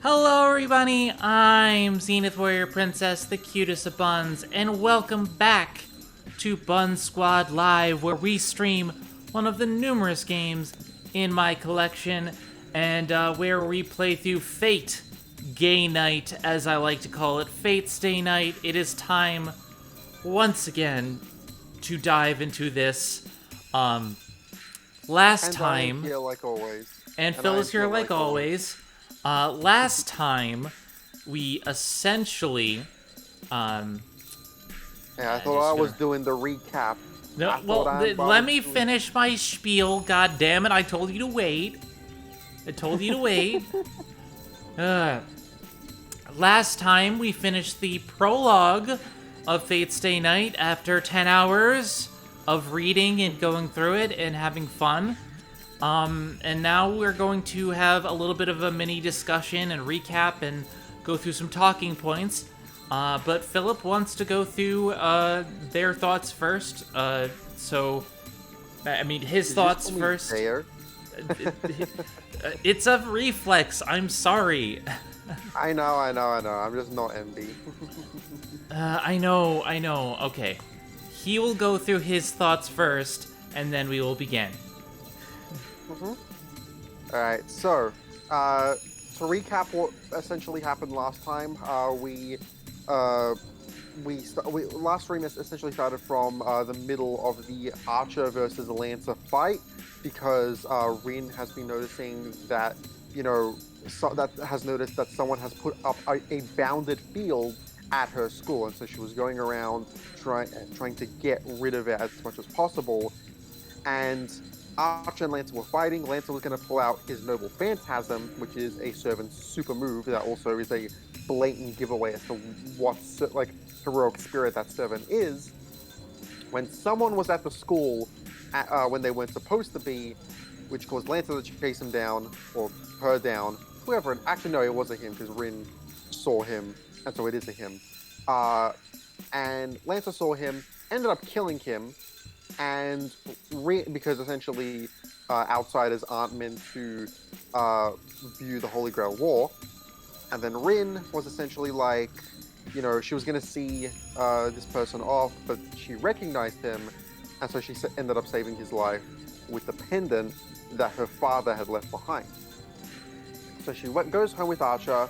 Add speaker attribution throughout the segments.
Speaker 1: Hello everybody, I'm Zenith Warrior Princess, the cutest of buns, and welcome back to Bun Squad Live, where we stream one of the numerous games in my collection, and where we play through Fate Gay Night, as I like to call it. Fate's Day Night. It is time, once again, to dive into this. Last
Speaker 2: And
Speaker 1: time...
Speaker 2: I'm here like always.
Speaker 1: And Phil is here like always. Last time, we essentially...
Speaker 2: Yeah, I thought I was doing the recap.
Speaker 1: No, well, let me finish my spiel. God damn it, I told you to wait. I told you to wait. Last time, we finished the prologue of Fate's Day Night after 10 hours of reading and going through it and having fun. And now we're going to have a little bit of a mini discussion and recap and go through some talking points. But Philip wants to go through their thoughts first. His thoughts first. It's a reflex. I'm sorry.
Speaker 2: I know. I'm just not MB.
Speaker 1: I know. Okay. He will go through his thoughts first, and then we will begin.
Speaker 2: Alright, so, to recap what essentially happened last time, last stream essentially started from the middle of the Archer versus Lancer fight, because Rin has been noticing that, has noticed that someone has put up a bounded field at her school, and so she was going around trying to get rid of it as much as possible, and Archer and Lancer were fighting. Lancer was going to pull out his Noble Phantasm, which is a servant's super move that also is a blatant giveaway as to what heroic spirit that servant is. When someone was at the school when they weren't supposed to be, which caused Lancer to chase him down, or her down, whoever. Actually, no, it was a him because Rin saw him, and so it is a him. And Lancer saw him, ended up killing him. And because essentially outsiders aren't meant to view the Holy Grail War, and then Rin was essentially like, she was going to see this person off, but she recognized him, and so she ended up saving his life with the pendant that her father had left behind. So she goes home with Archer.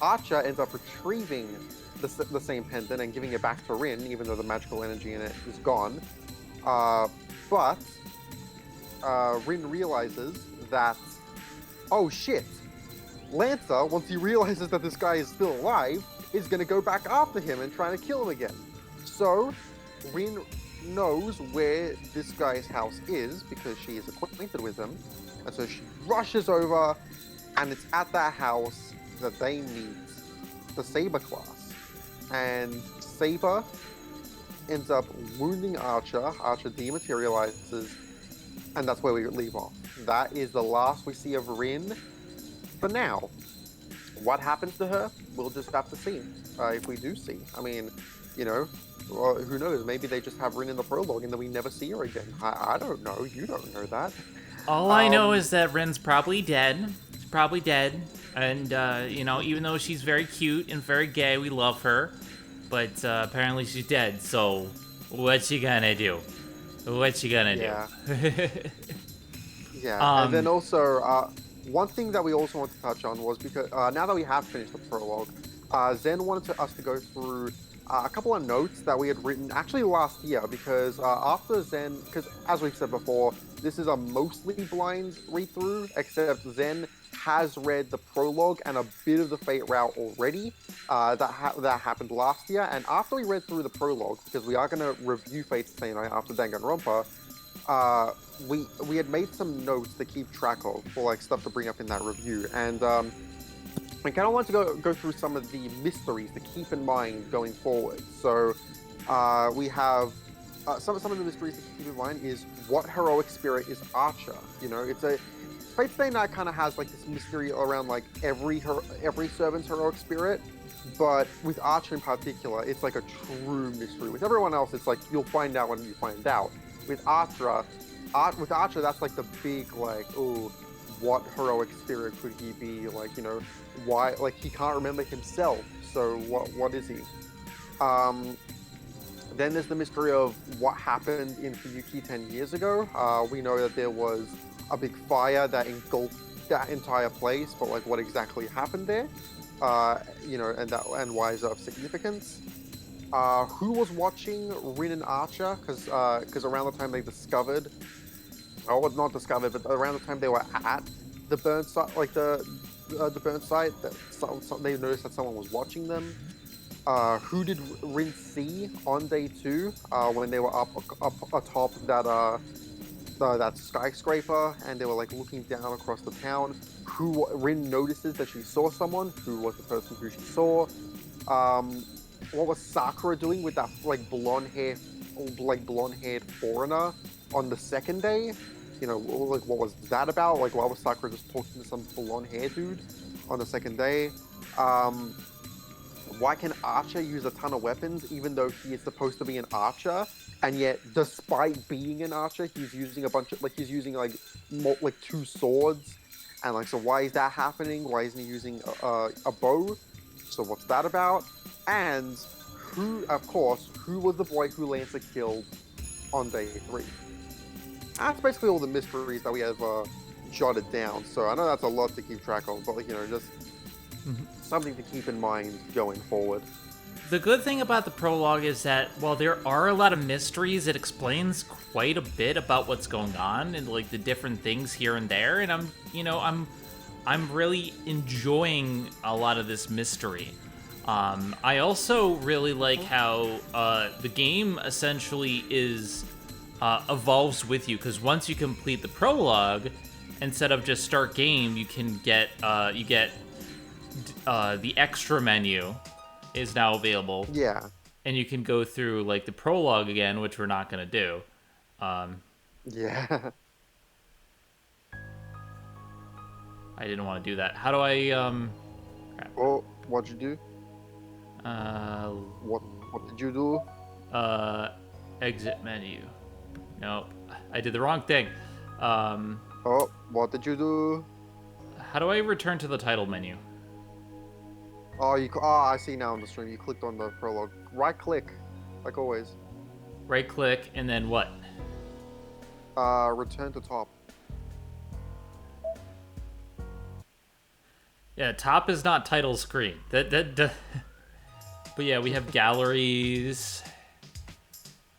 Speaker 2: Archer ends up retrieving the same pendant and giving it back to Rin, even though the magical energy in it is gone. But Rin realizes that, oh shit, Lancer, once he realizes that this guy is still alive, is going to go back after him and try to kill him again. So, Rin knows where this guy's house is because she is acquainted with him, and so she rushes over, and it's at that house that they meet the Saber class. And Saber ends up wounding Archer. Archer dematerializes, and that's where we leave off. That is the last we see of Rin for now. What happens to her, we'll just have to see. If we do see. I mean, who knows? Maybe they just have Rin in the prologue and then we never see her again. I don't know. You don't know that.
Speaker 1: All I know is that Rin's probably dead. She's probably dead. And, even though she's very cute and very gay, we love her. But apparently she's dead, so what you gonna do? What you gonna do?
Speaker 2: Yeah, and then also, one thing that we also want to touch on was because now that we have finished the prologue, Zen wanted us to go through a couple of notes that we had written actually last year, because after Zen, because as we've said before, this is a mostly blind read-through, except Zen has read the prologue and a bit of the Fate route already. That happened last year, and after we read through the prologue, because we are going to review Fate's Day Night after Danganronpa, we had made some notes to keep track of, for stuff to bring up in that review, and I kind of want to go through some of the mysteries to keep in mind going forward. So we have some of the mysteries to keep in mind is what heroic spirit is Archer. Fate's Day Night kind of has this mystery around every servant's heroic spirit, but with Archer in particular, it's a true mystery. With everyone else, it's you'll find out when you find out. With Archer, that's the big what heroic spirit could he be? Like, why? Like, he can't remember himself. So what is he? Um, then there's the mystery of what happened in Fuyuki 10 years ago. We know that there was a big fire that engulfed that entire place, but like what exactly happened there? And why is that of significance? Who was watching Rin and Archer? Because around the time they discovered, or not discovered, but around the time they were at the burn site, like the burn site, that they noticed that someone was watching them. Who did Rin see on day 2 when they were up atop that skyscraper and they were like looking down across the town? Who Rin notices that she saw someone? Who was the person who she saw? What was Sakura doing with that blonde haired foreigner on the second day? Like what was that about? Like why was Sakura just talking to some blonde haired dude on the second day? Why can Archer use a ton of weapons even though he is supposed to be an archer? And yet, despite being an archer, he's using like 2 swords, and like so why is that happening? Why isn't he using a bow? So what's that about? And who was the boy who Lancer killed on day 3? That's basically all the mysteries that we have jotted down. So I know that's a lot to keep track of, but just something to keep in mind going forward.
Speaker 1: The good thing about the prologue is that while there are a lot of mysteries, it explains quite a bit about what's going on and like the different things here and there. And I'm really enjoying a lot of this mystery. I also really like how the game essentially evolves with you, because once you complete the prologue, instead of just start game, you can get the extra menu is now available.
Speaker 2: Yeah.
Speaker 1: And you can go through like the prologue again, which we're not gonna do.
Speaker 2: Yeah.
Speaker 1: I didn't want to do that. How do I crap.
Speaker 2: Oh, what'd you do? What did you do?
Speaker 1: Exit menu. Nope. I did the wrong thing.
Speaker 2: Oh, what did you do?
Speaker 1: How do I return to the title menu?
Speaker 2: Oh, I see now on the stream. You clicked on the prologue. Right click, like always.
Speaker 1: Right click and then what?
Speaker 2: Return to top.
Speaker 1: Yeah, top is not title screen. But yeah, we have galleries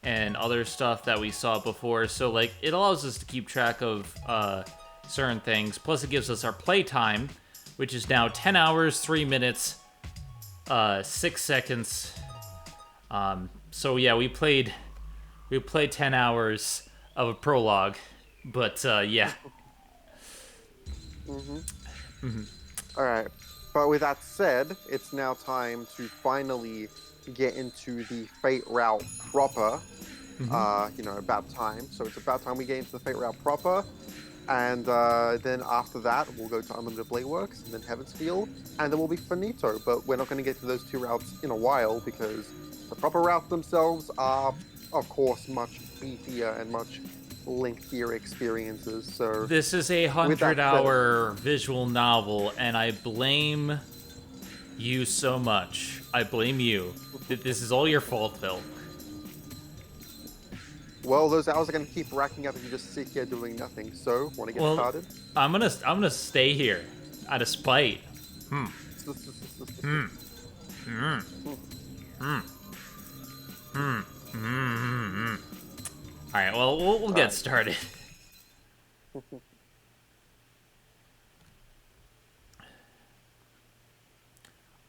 Speaker 1: and other stuff that we saw before. So like it allows us to keep track of certain things. Plus it gives us our playtime, which is now 10 hours, 3 minutes, 6 seconds. So yeah, we played 10 hours of a prologue, but yeah.
Speaker 2: All right, but with that said, it's now time to finally get into the Fate route proper. About time. So it's about time we get into the Fate route proper. And then after that, we'll go to Unlimited Blade Works, and then Heaven's Field, and then we'll be finito. But we're not going to get to those 2 routes in a while, because the proper routes themselves are, of course, much beefier and much lengthier experiences. So
Speaker 1: this is a 100-hour visual novel, and I blame you so much. I blame you. This is all your fault, Phil.
Speaker 2: Well, those hours are going to keep racking up if you just sit here doing nothing. So, want to get started?
Speaker 1: I'm gonna stay here out of spite. All right. Well, we'll get started.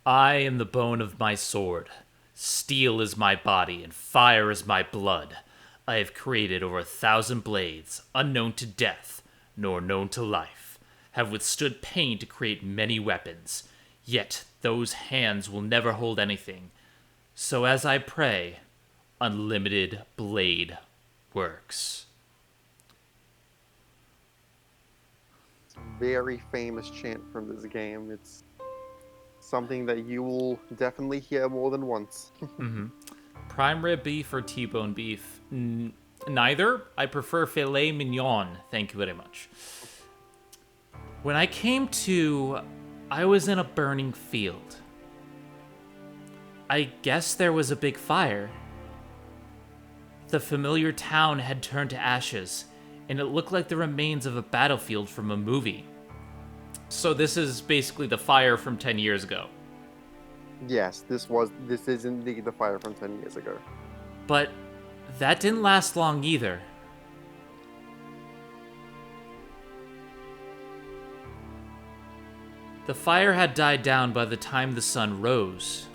Speaker 1: I am the bone of my sword. Steel is my body, and fire is my blood. I have created over 1,000 blades, unknown to death, nor known to life, have withstood pain to create many weapons, yet those hands will never hold anything. So as I pray, Unlimited Blade Works.
Speaker 2: Very famous chant from this game. It's something that you will definitely hear more than once.
Speaker 1: Prime rib beef or T-bone beef? Neither. I prefer filet mignon. Thank you very much. When I came to, I was in a burning field. I guess there was a big fire. The familiar town had turned to ashes, and it looked like the remains of a battlefield from a movie. So this is basically the fire from 10 years ago.
Speaker 2: Yes, this is indeed the fire from 10 years ago.
Speaker 1: But that didn't last long either. The fire had died down by the time the sun rose.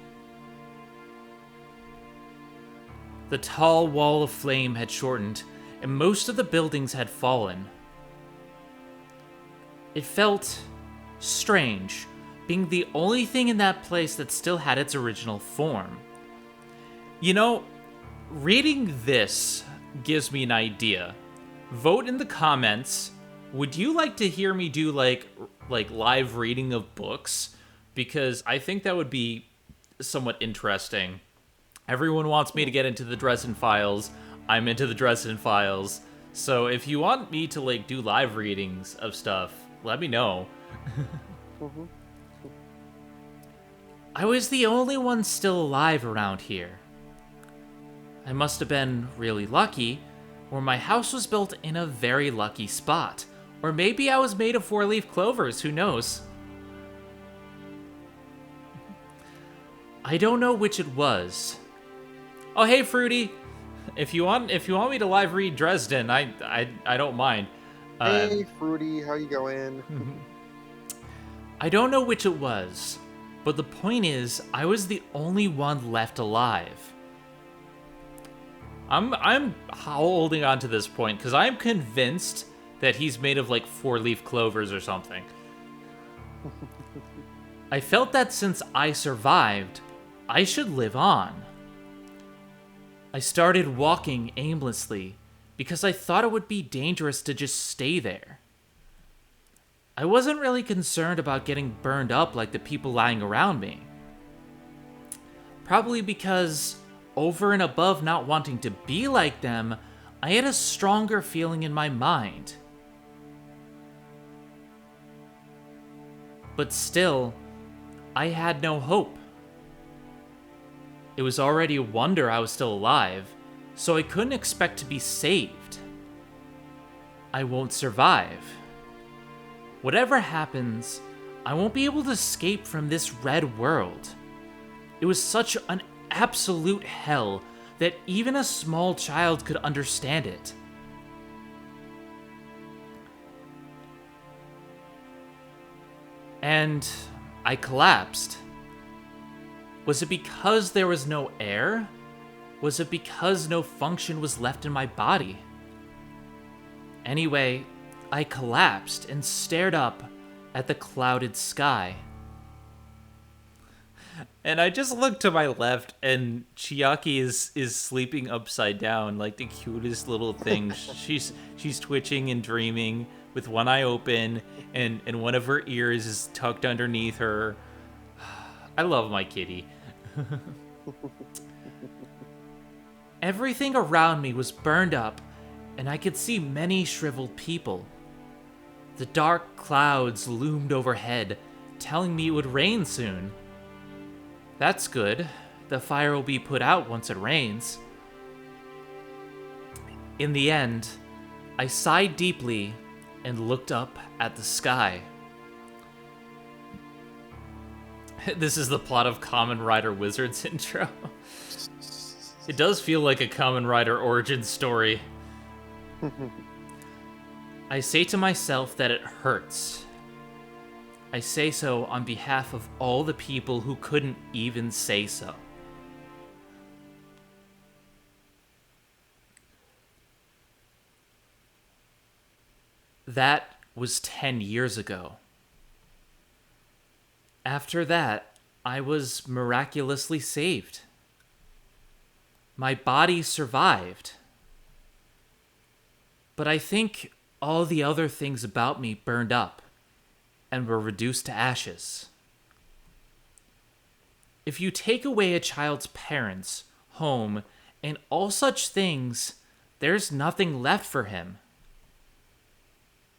Speaker 1: The tall wall of flame had shortened, and most of the buildings had fallen. It felt strange, being the only thing in that place that still had its original form. You know, reading this gives me an idea. Vote in the comments. Would you like to hear me do like live reading of books? Because I think that would be somewhat interesting. Everyone wants me to get into the Dresden Files. I'm into the Dresden Files. So if you want me to like do live readings of stuff, let me know. I was the only one still alive around here. I must have been really lucky, or my house was built in a very lucky spot. Or maybe I was made of four-leaf clovers, who knows? I don't know which it was. Oh, hey, Fruity. If you want me to live read Dresden, I don't mind.
Speaker 2: Hey, Fruity, how you going?
Speaker 1: I don't know which it was, but the point is, I was the only one left alive. I'm holding on to this point because I'm convinced that he's made of like four-leaf clovers or something. I felt that since I survived, I should live on. I started walking aimlessly because I thought it would be dangerous to just stay there. I wasn't really concerned about getting burned up like the people lying around me. Probably because, over and above not wanting to be like them, I had a stronger feeling in my mind. But still, I had no hope. It was already a wonder I was still alive, so I couldn't expect to be saved. I won't survive. Whatever happens, I won't be able to escape from this red world. It was such an absolute hell that even a small child could understand it. And I collapsed. Was it because there was no air? Was it because no function was left in my body? Anyway, I collapsed and stared up at the clouded sky. And I just looked to my left, and Chiaki is sleeping upside down, like the cutest little thing. she's twitching and dreaming with one eye open, and one of her ears is tucked underneath her. I love my kitty. Everything around me was burned up, and I could see many shriveled people. The dark clouds loomed overhead, telling me it would rain soon. That's good. The fire will be put out once it rains. In the end, I sighed deeply and looked up at the sky. This is the plot of Kamen Rider Wizard's intro. It does feel like a Kamen Rider origin story. I say to myself that it hurts. I say so on behalf of all the people who couldn't even say so. That was 10 years ago. After that, I was miraculously saved. My body survived. But I think all the other things about me burned up and were reduced to ashes. If you take away a child's parents, home, and all such things, there's nothing left for him.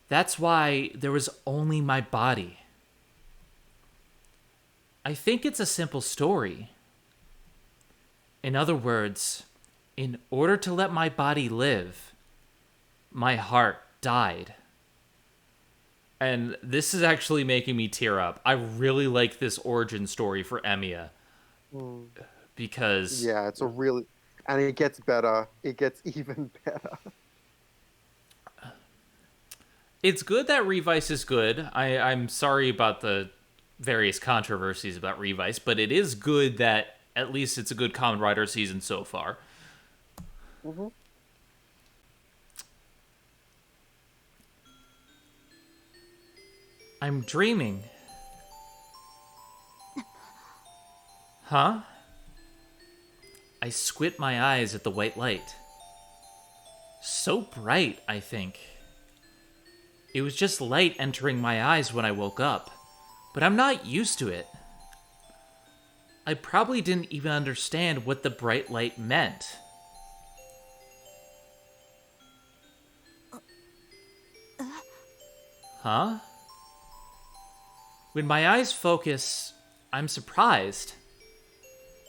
Speaker 1: That's why there was only my body. I think it's a simple story. In other words, in order to let my body live, my heart died. And this is actually making me tear up. I really like this origin story for Emiya because
Speaker 2: Yeah, it's a really, and it gets better. It gets even better.
Speaker 1: it's good that Revice is good. I'm sorry about the various controversies about Revice, but it is good that at least it's a good Kamen Rider season so far.
Speaker 2: Hmm.
Speaker 1: I'm dreaming. Huh? I squint my eyes at the white light. So bright, I think. It was just light entering my eyes when I woke up, but I'm not used to it. I probably didn't even understand what the bright light meant. Huh? When my eyes focus, I'm surprised.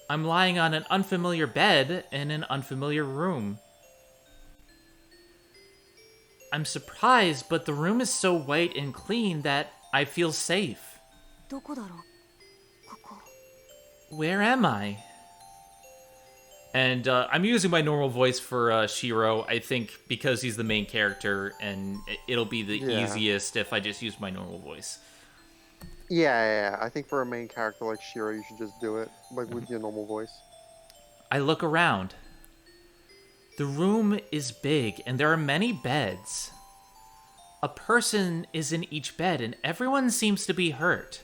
Speaker 1: I'm lying on an unfamiliar bed in an unfamiliar room. I'm surprised, but the room is so white and clean that I feel safe.
Speaker 3: どこだろうここ
Speaker 1: Where am I? And I'm using my normal voice for Shirou, I think, because he's the main character, and it'll be the easiest if I just use my normal voice.
Speaker 2: Yeah. I think for a main character like Shiro, you should just do it like with your normal voice.
Speaker 1: I look around. The room is big, and there are many beds. A person is in each bed, and everyone seems to be hurt.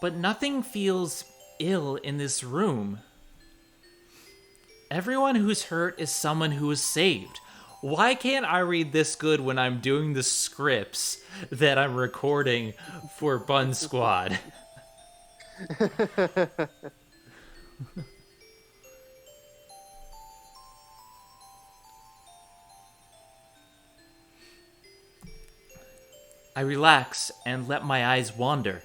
Speaker 1: But nothing feels ill in this room. Everyone who's hurt is someone who is saved. Why can't I read this good when I'm doing the scripts that I'm recording for Bun Squad? I relax and let my eyes wander.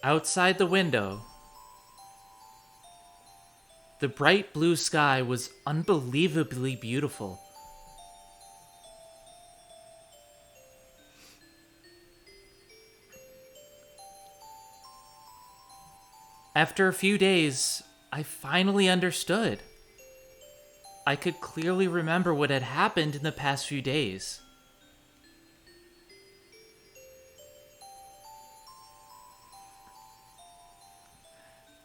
Speaker 1: Outside the window, the bright blue sky was unbelievably beautiful. After a few days, I finally understood. I could clearly remember what had happened in the past few days.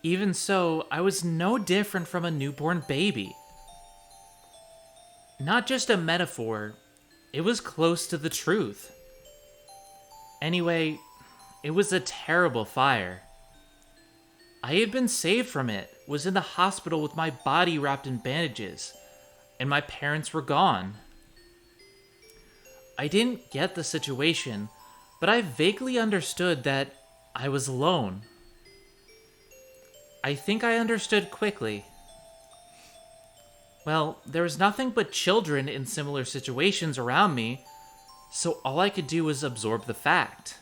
Speaker 1: Even so, I was no different from a newborn baby. Not just a metaphor, it was close to the truth. Anyway, it was a terrible fire. I had been saved from it, was in the hospital with my body wrapped in bandages, and my parents were gone. I didn't get the situation, but I vaguely understood that I was alone. I think I understood quickly. Well, there was nothing but children in similar situations around me, so all I could do was absorb the fact.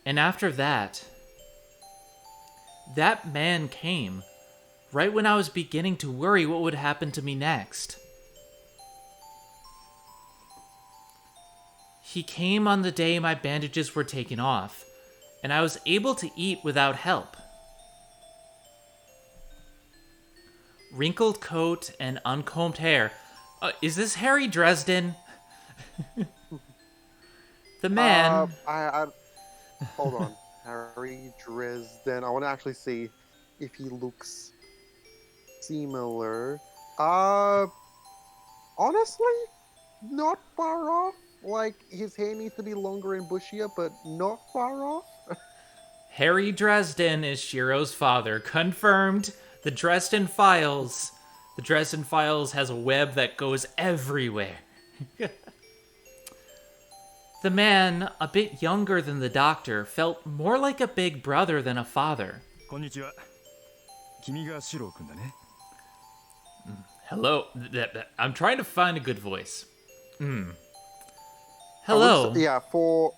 Speaker 1: And after that man came, right when I was beginning to worry what would happen to me next. He came on the day my bandages were taken off, and I was able to eat without help. Wrinkled coat and uncombed hair. Is this Harry Dresden? The man...
Speaker 2: I hold on. Harry Dresden. I want to actually see if he looks similar. Honestly, not far off. Like, his hair needs to be longer and bushier, but not far off.
Speaker 1: Harry Dresden is Shiro's father. Confirmed. The Dresden Files. The Dresden Files has a web that goes everywhere. The man, a bit younger than the doctor, felt more like a big brother than a father.
Speaker 3: こんにちは君がシロウ君だね
Speaker 1: Hello. I'm trying to find a good voice.
Speaker 2: I would
Speaker 1: Hello.
Speaker 2: yeah, for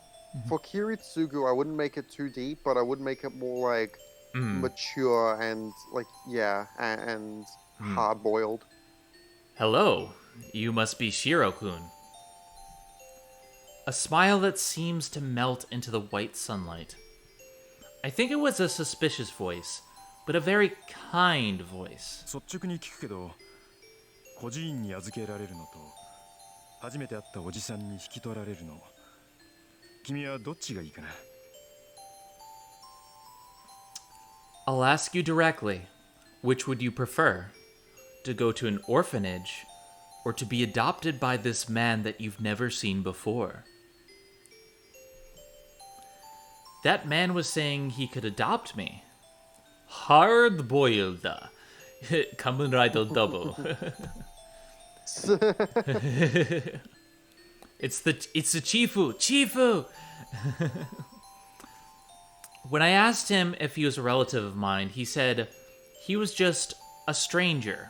Speaker 2: Kiritsugu, I wouldn't make it too deep, but I would make it more like mature and like and hard boiled.
Speaker 1: Hello. You must be Shiro-kun. A smile that seems to melt into the white sunlight. I think it was a suspicious voice, but a very kind voice.
Speaker 4: 率直に聞くけど、孤児院に預けられるのと、初めて会ったおじさんに引き取られるの、君はどっちがいいかな?
Speaker 1: I'll ask you directly. Which would you prefer? To go to an orphanage, or to be adopted by this man that you've never seen before? That man was saying he could adopt me. Hard boiled. Kamen Rider double. It's the Chifu. When I asked him if he was a relative of mine, he said he was just a stranger,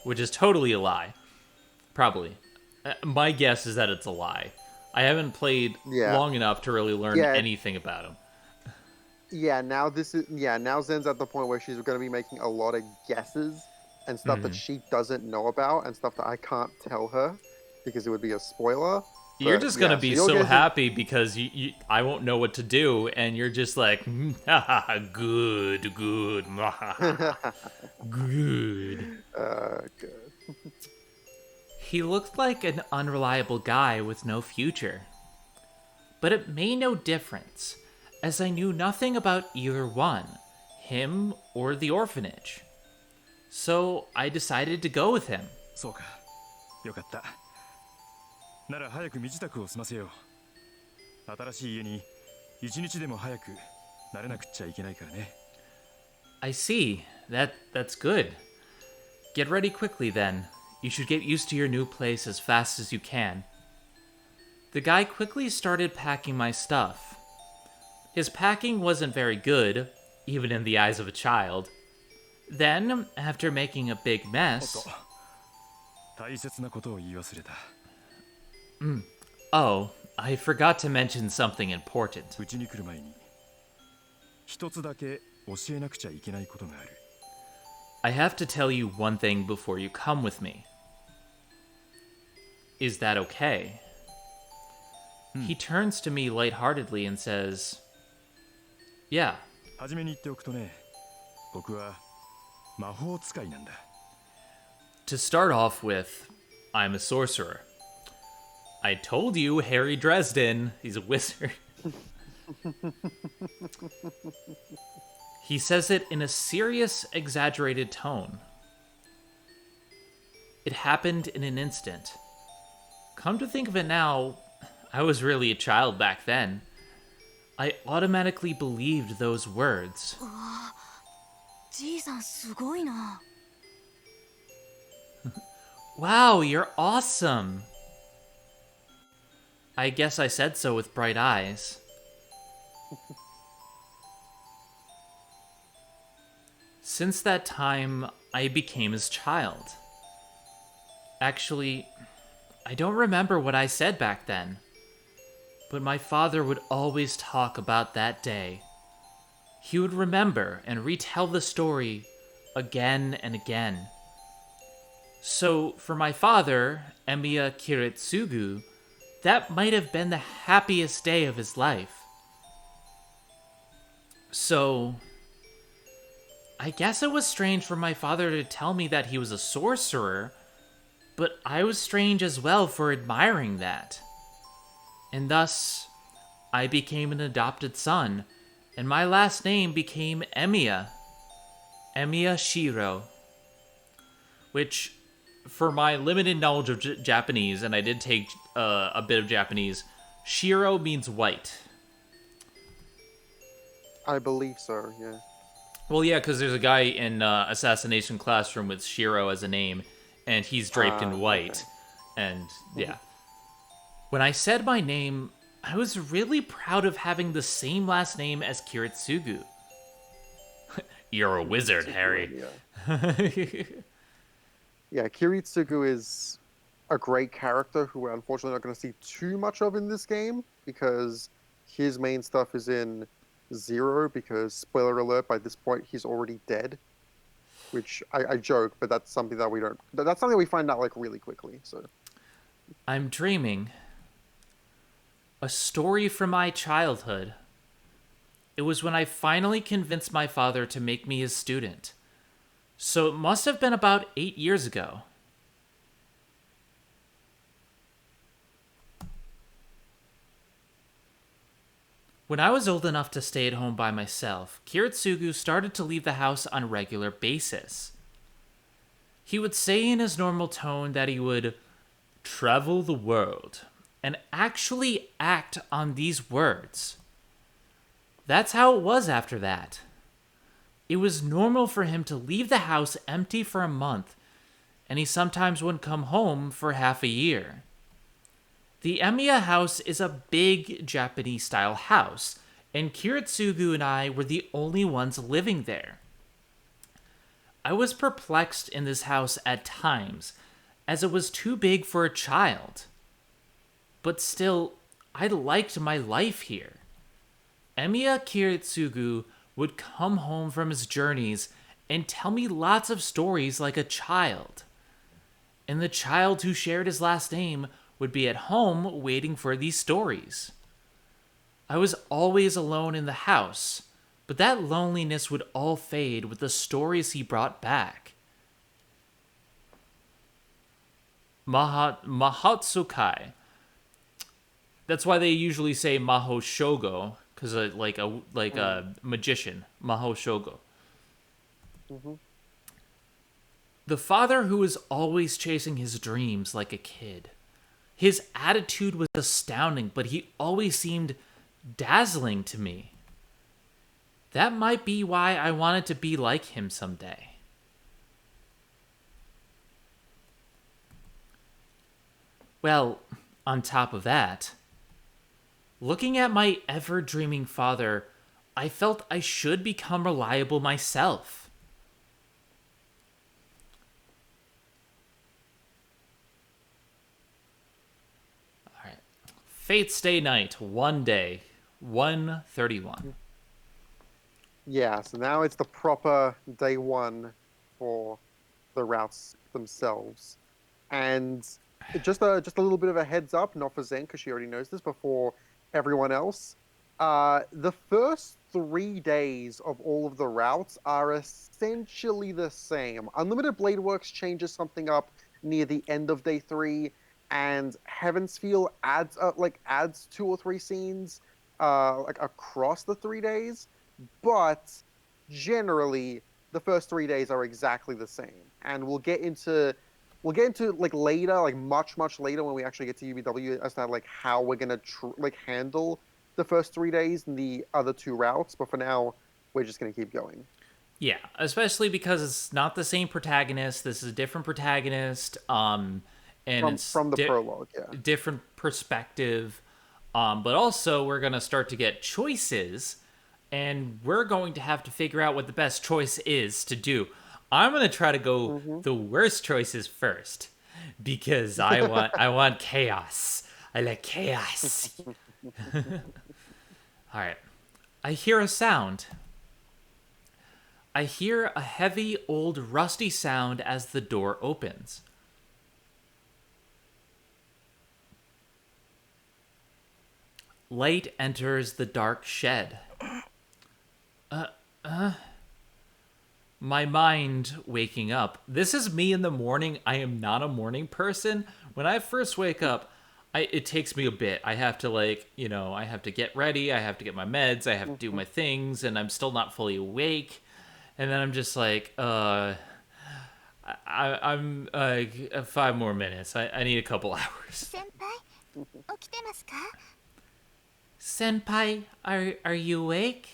Speaker 1: which is totally a lie. Probably. My guess is that it's a lie. I haven't played long enough to really learn anything about him.
Speaker 2: Yeah, now Zen's at the point where she's going to be making a lot of guesses and stuff that she doesn't know about and stuff that I can't tell her because it would be a spoiler.
Speaker 1: You're just going to be so happy because I won't know what to do, and you're just like, good. Good.
Speaker 2: Good.
Speaker 1: He looked like an unreliable guy with no future. But it made no difference, as I knew nothing about either one, him or the orphanage. So I decided to go with him.
Speaker 4: そうか。よかった。なら早く身支度を済ませよう。新しい家に一日でも早く慣れなくっちゃいけないからね。
Speaker 1: I see. That's good. Get ready quickly then. You should get used to your new place as fast as you can. The guy quickly started packing my stuff. His packing wasn't very good, even in the eyes of a child. Then, after making a big mess...
Speaker 4: 大切なことを言い忘れた。
Speaker 1: Oh, I forgot to mention something important.
Speaker 4: うちに来る前に一つだけ教えなくちゃいけないことがある。
Speaker 1: I have to tell you one thing before you come with me. Is that okay? He turns to me lightheartedly and says, Yeah.
Speaker 4: はじめに言っておくとね、僕は魔法使いなんだ。
Speaker 1: To start off with, I'm a sorcerer. I told you, Harry Dresden. He's a wizard. He says it in a serious, exaggerated tone. It happened in an instant. Come to think of it now, I was really a child back then. I automatically believed those words.
Speaker 3: じいさんすごいな。
Speaker 1: Wow, you're awesome! I guess I said so with bright eyes. Since that time, I became his child. Actually, I don't remember what I said back then. But my father would always talk about that day. He would remember and retell the story again and again. So, for my father, Emiya Kiritsugu, that might have been the happiest day of his life. So, I guess it was strange for my father to tell me that he was a sorcerer, but I was strange as well for admiring that. And thus, I became an adopted son, and my last name became Emiya. Emiya Shiro. Which, for my limited knowledge of Japanese, and I did take a bit of Japanese, Shiro means white.
Speaker 2: I believe so, yeah.
Speaker 1: Well, yeah, because there's a guy in Assassination Classroom with Shiro as a name, and he's draped in white. Okay. And, yeah. When I said my name, I was really proud of having the same last name as Kiritsugu. You're a wizard, Harry.
Speaker 2: Yeah, Kiritsugu is a great character who we're unfortunately not going to see too much of in this game because his main stuff is in Zero because, spoiler alert, by this point he's already dead. Which I joke, but that's something that we don't. That's something we find out like really quickly. So
Speaker 1: I'm dreaming. A story from my childhood. It was when I finally convinced my father to make me his student. So it must have been about 8 years ago. When I was old enough to stay at home by myself, Kiritsugu started to leave the house on a regular basis. He would say in his normal tone that he would travel the world and actually act on these words. That's how it was after that. It was normal for him to leave the house empty for a month, and he sometimes wouldn't come home for half a year. The Emiya house is a big Japanese-style house, and Kiritsugu and I were the only ones living there. I was perplexed in this house at times, as it was too big for a child. But still, I liked my life here. Emiya Kiritsugu would come home from his journeys and tell me lots of stories like a child. And the child who shared his last name would be at home waiting for these stories. I was always alone in the house, but that loneliness would all fade with the stories he brought back. Mahatsukai. That's why they usually say Maho Shogo, because like a magician, Maho Shogo.
Speaker 2: mm-hmm.
Speaker 1: The father who was always chasing his dreams like a kid. His attitude was astounding, but he always seemed dazzling to me. That might be why I wanted to be like him someday. Well, on top of that, looking at my ever-dreaming father, I felt I should become reliable myself. Alright. Fate's Day Night, one day, 1:31.
Speaker 2: Yeah, so now it's the proper day one for the routes themselves, and just a little bit of a heads up, not for Zen because she already knows this before everyone else. The first 3 days of all of the routes are essentially the same. Unlimited Blade Works changes something up near the end of day three, and Heaven's Feel adds 2 or 3 scenes like across the 3 days, but generally the first 3 days are exactly the same. And we'll get into like later, like much later when we actually get to UBW as to like how we're gonna handle the first 3 days and the other 2 routes. But for now, we're just gonna keep going.
Speaker 1: Yeah, especially because it's not the same protagonist. This is a different protagonist, and it's
Speaker 2: From the prologue, yeah.
Speaker 1: different perspective. But also, we're gonna start to get choices, and we're going to have to figure out what the best choice is to do. I'm gonna try to go the worst choices first because I want chaos. I like chaos. All right. I hear a sound. I hear a heavy, old, rusty sound as the door opens. Light enters the dark shed. My mind waking up. This is me in the morning. I am not a morning person. When I first wake up, it takes me a bit. I have to I have to get ready. I have to get my meds. I have to do my things, and I'm still not fully awake. And then I'm just like, I'm 5 more minutes. I need a couple hours.
Speaker 3: 先輩起きてますか
Speaker 1: Senpai, are you awake?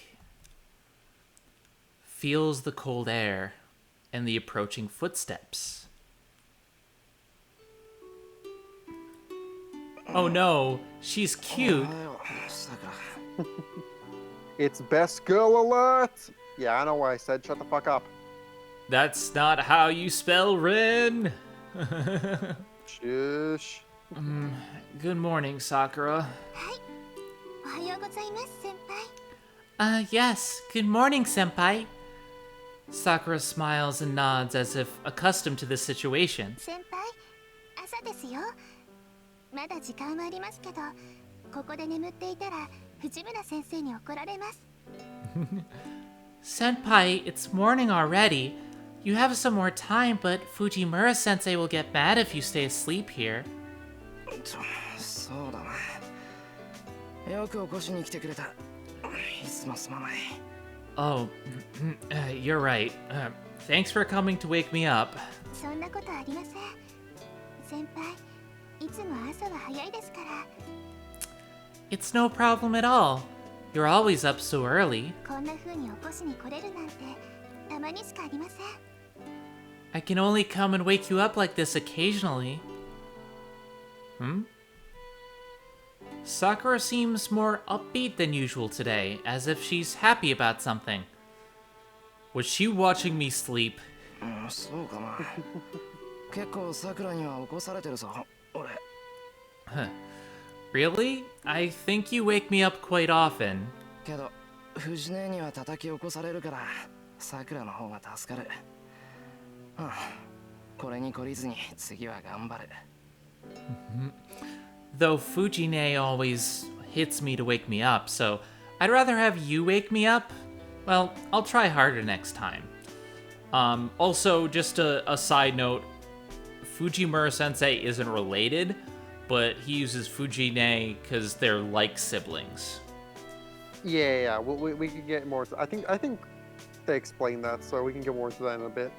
Speaker 1: Feels the cold air and the approaching footsteps. Oh no, she's cute.
Speaker 2: It's best girl alert! Yeah, I know why I said shut the fuck up.
Speaker 1: That's not how you spell Rin.
Speaker 2: Shush.
Speaker 1: Good morning, Sakura.
Speaker 3: おはようございます先輩
Speaker 1: Yes, good morning, senpai. Sakura smiles and nods as if accustomed to this situation.
Speaker 3: 先輩朝ですよまだ時間はありますけどここで眠っていたら藤村先生に怒られます
Speaker 1: Senpai, it's morning already. You have some more time, but Fujimura sensei will get mad if you stay asleep here.
Speaker 5: そうだなよく起こしに来てくれたいつもすまない
Speaker 1: Oh, you're right. Thanks for coming to wake me up.
Speaker 3: そんなことありません先輩いつも朝は早いですから
Speaker 1: It's no problem at all. You're always up so early.
Speaker 3: こんな風に起こしに来れるなんてたまにしかありません
Speaker 1: I can only come and wake you up like this occasionally. Sakura seems more upbeat than usual today, as if she's happy about something. Was she watching me sleep?
Speaker 5: そうかな結構さくらには起こされてるぞ俺
Speaker 1: Really? I think you wake me up quite often.
Speaker 5: けど藤姉には叩き起こされるからさくらの方が助かるこれに懲りずに次は頑張る
Speaker 1: Though Fujine always hits me to wake me up, so I'd rather have you wake me up. Well, I'll try harder next time. Also, just a side note, Fujimura Sensei isn't related, but he uses Fujine because they're like siblings.
Speaker 2: Yeah. We can get more. I think they explained that, so we can get more into that in a bit.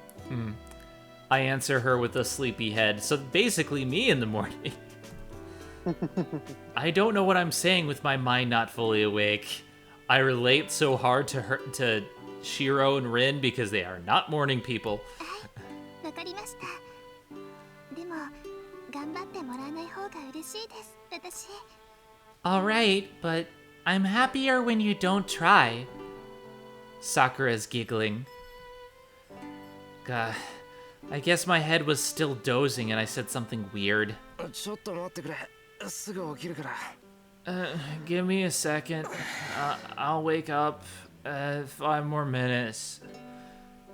Speaker 1: I answer her with a sleepy head, so basically me in the morning. I don't know what I'm saying with my mind not fully awake. I relate so hard to Shirou and Rin because they are not morning people.
Speaker 3: わかりましたでも頑張ってもらわない方が嬉しいです私
Speaker 1: Alright, but I'm happier when you don't try. Sakura's giggling. Gah, I guess my head was still dozing and I said something weird.
Speaker 5: ちょっと待ってくれすぐ起きるから
Speaker 1: Give me a second. I'll wake up. 5 more minutes.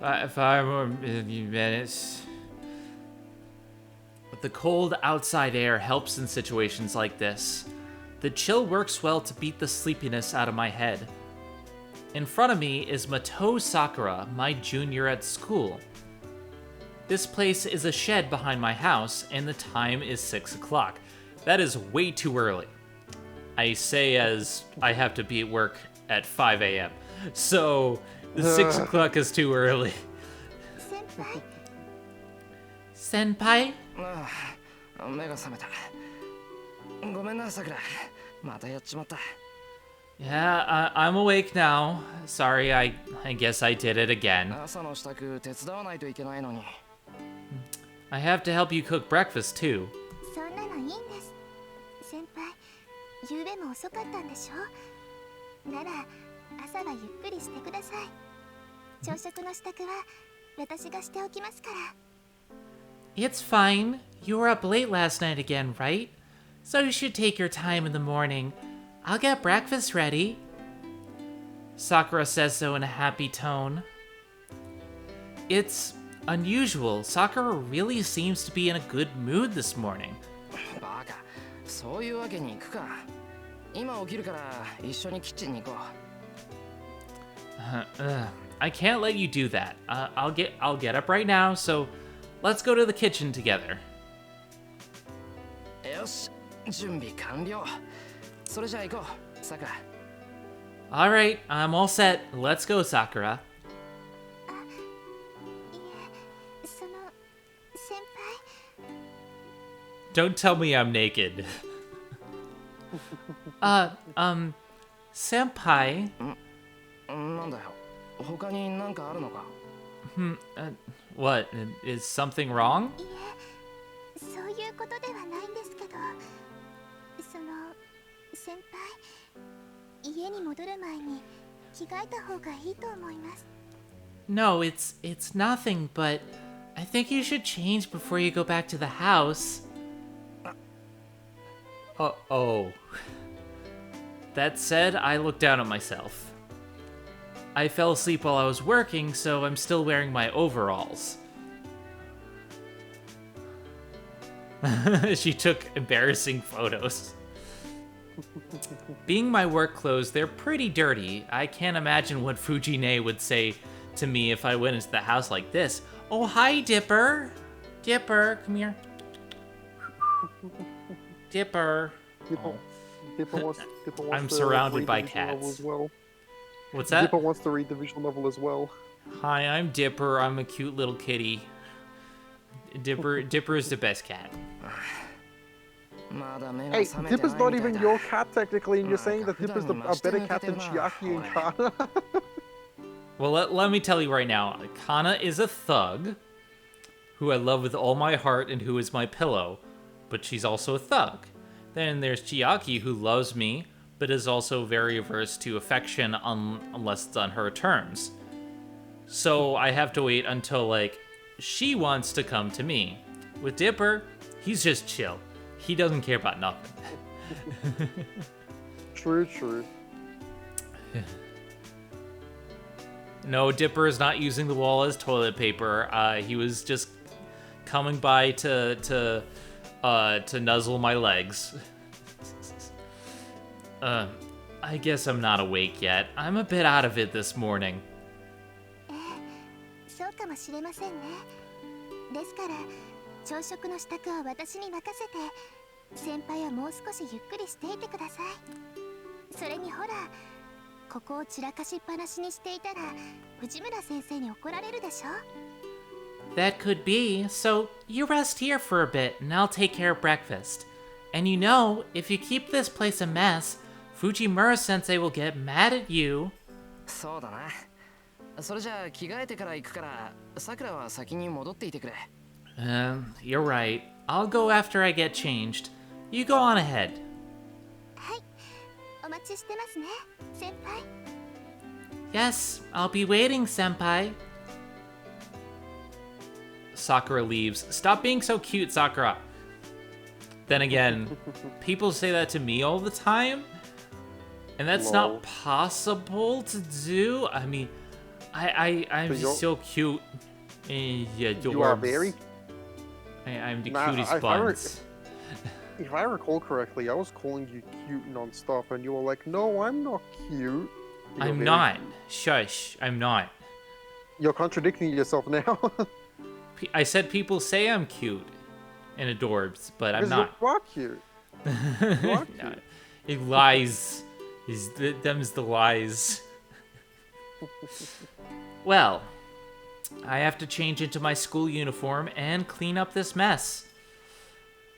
Speaker 1: 5 more minutes. The cold outside air helps in situations like this. The chill works well to beat the sleepiness out of my head. In front of me is Matou Sakura, my junior at school. This place is a shed behind my house, and the time is 6 o'clock. That is way too early. I say as I have to be at work at 5 a.m. So, 6 o'clock is too early.
Speaker 3: 先輩
Speaker 1: Senpai?
Speaker 5: 目が覚めたごめんなさくらまたやっちまった
Speaker 1: Yeah, I'm awake now. Sorry, I guess I did it again.
Speaker 5: 朝の支度手伝わないといけないのに
Speaker 1: I have to help you cook breakfast too.
Speaker 3: そんなのいいんです先輩夕べも遅かったんでしょなら朝はゆっくりしてください朝食の支度は私がしておきますから
Speaker 1: It's fine. You were up late last night again, right? So you should take your time in the morning. I'll get breakfast ready. Sakura says so in a happy tone. It's unusual. Sakura really seems to be in a good mood this morning.
Speaker 5: バカそういうわけにいくか今起きるから一緒にキッチンに行こ
Speaker 1: I can't let you do that. I'll get up right now, so let's go to the kitchen together.
Speaker 5: うよし準備完了それじゃあ行こうさくら
Speaker 1: All right, I'm all set. Let's go, Sakura.
Speaker 3: いえその先輩
Speaker 1: Don't tell me I'm naked. Senpai.
Speaker 5: なんだよ他に何かあるのか
Speaker 1: What? Is something wrong?
Speaker 3: いえそういうことではないんですけどその先輩家に戻る前に着替えた方がいいと思います
Speaker 1: No, it's nothing, but I think you should change before you go back to the house. Oh. That said, I looked down at myself. I fell asleep while I was working, so I'm still wearing my overalls. She took embarrassing photos. Being my work clothes, they're pretty dirty. I can't imagine what Fujine would say to me if I went into the house like this. Oh, hi, Dipper. Dipper, come here. Dipper.
Speaker 2: Dipper wants
Speaker 1: I'm
Speaker 2: to
Speaker 1: surrounded
Speaker 2: read
Speaker 1: by
Speaker 2: the visual novel
Speaker 1: cats.
Speaker 2: as well.
Speaker 1: What's that?
Speaker 2: Dipper wants to read the visual novel as well.
Speaker 1: Hi, I'm Dipper. I'm a cute little kitty. Dipper is the best cat.
Speaker 2: Hey, Dipper's not even your cat technically, and you're saying that Dipper's a better cat than Chiaki and Kana?
Speaker 1: Well, let me tell you right now, Kana is a thug, who I love with all my heart and who is my pillow, but she's also a thug. Then there's Chiaki, who loves me, but is also very averse to affection unless it's on her terms. So I have to wait until, like, she wants to come to me. With Dipper, he's just chill. He doesn't care about nothing.
Speaker 2: True.
Speaker 1: No, Dipper is not using the wall as toilet paper. He was just coming by to nuzzle my legs. I guess I'm not awake yet. I'm a bit out of it this morning.
Speaker 3: そうかもしれませんね。ですから朝食の支度は私に任せて、先輩はもう少しゆっくりしていてください。それにほら、ここを散らかしっぱなしにしていたら藤村先生に怒られるでしょ。
Speaker 1: That could be. So you rest here for a bit, and I'll take care of breakfast. And you know, if you keep this place a mess, Fujimura-sensei will get mad at you.
Speaker 5: そうだな。それじゃあ着替えてから行くから、さくらは先に戻っていてくれ。
Speaker 1: You're right. I'll go after I get changed. You go on ahead.
Speaker 3: はい、お待ちしてますね、先輩。
Speaker 1: Yes, I'll be waiting, senpai. Sakura leaves. Stop being so cute, Sakura. Then again, people say that to me all the time, and that's not possible to do. I mean, I'm
Speaker 2: So
Speaker 1: so cute. Yeah,
Speaker 2: You are very...
Speaker 1: I'm the
Speaker 2: Nah,
Speaker 1: cutest
Speaker 2: if I were-
Speaker 1: buns.
Speaker 2: If I recall correctly, I was calling you cute non-stop, and you were like, no, I'm not cute. You're
Speaker 1: I'm
Speaker 2: very-
Speaker 1: not. Shush, I'm not.
Speaker 2: You're contradicting yourself now.
Speaker 1: I said people say I'm cute and adorbs, but I'm
Speaker 2: Because
Speaker 1: not.
Speaker 2: you are cute. You are
Speaker 1: No,
Speaker 2: cute.
Speaker 1: it lies. Them's the lies. Well, I have to change into my school uniform and clean up this mess.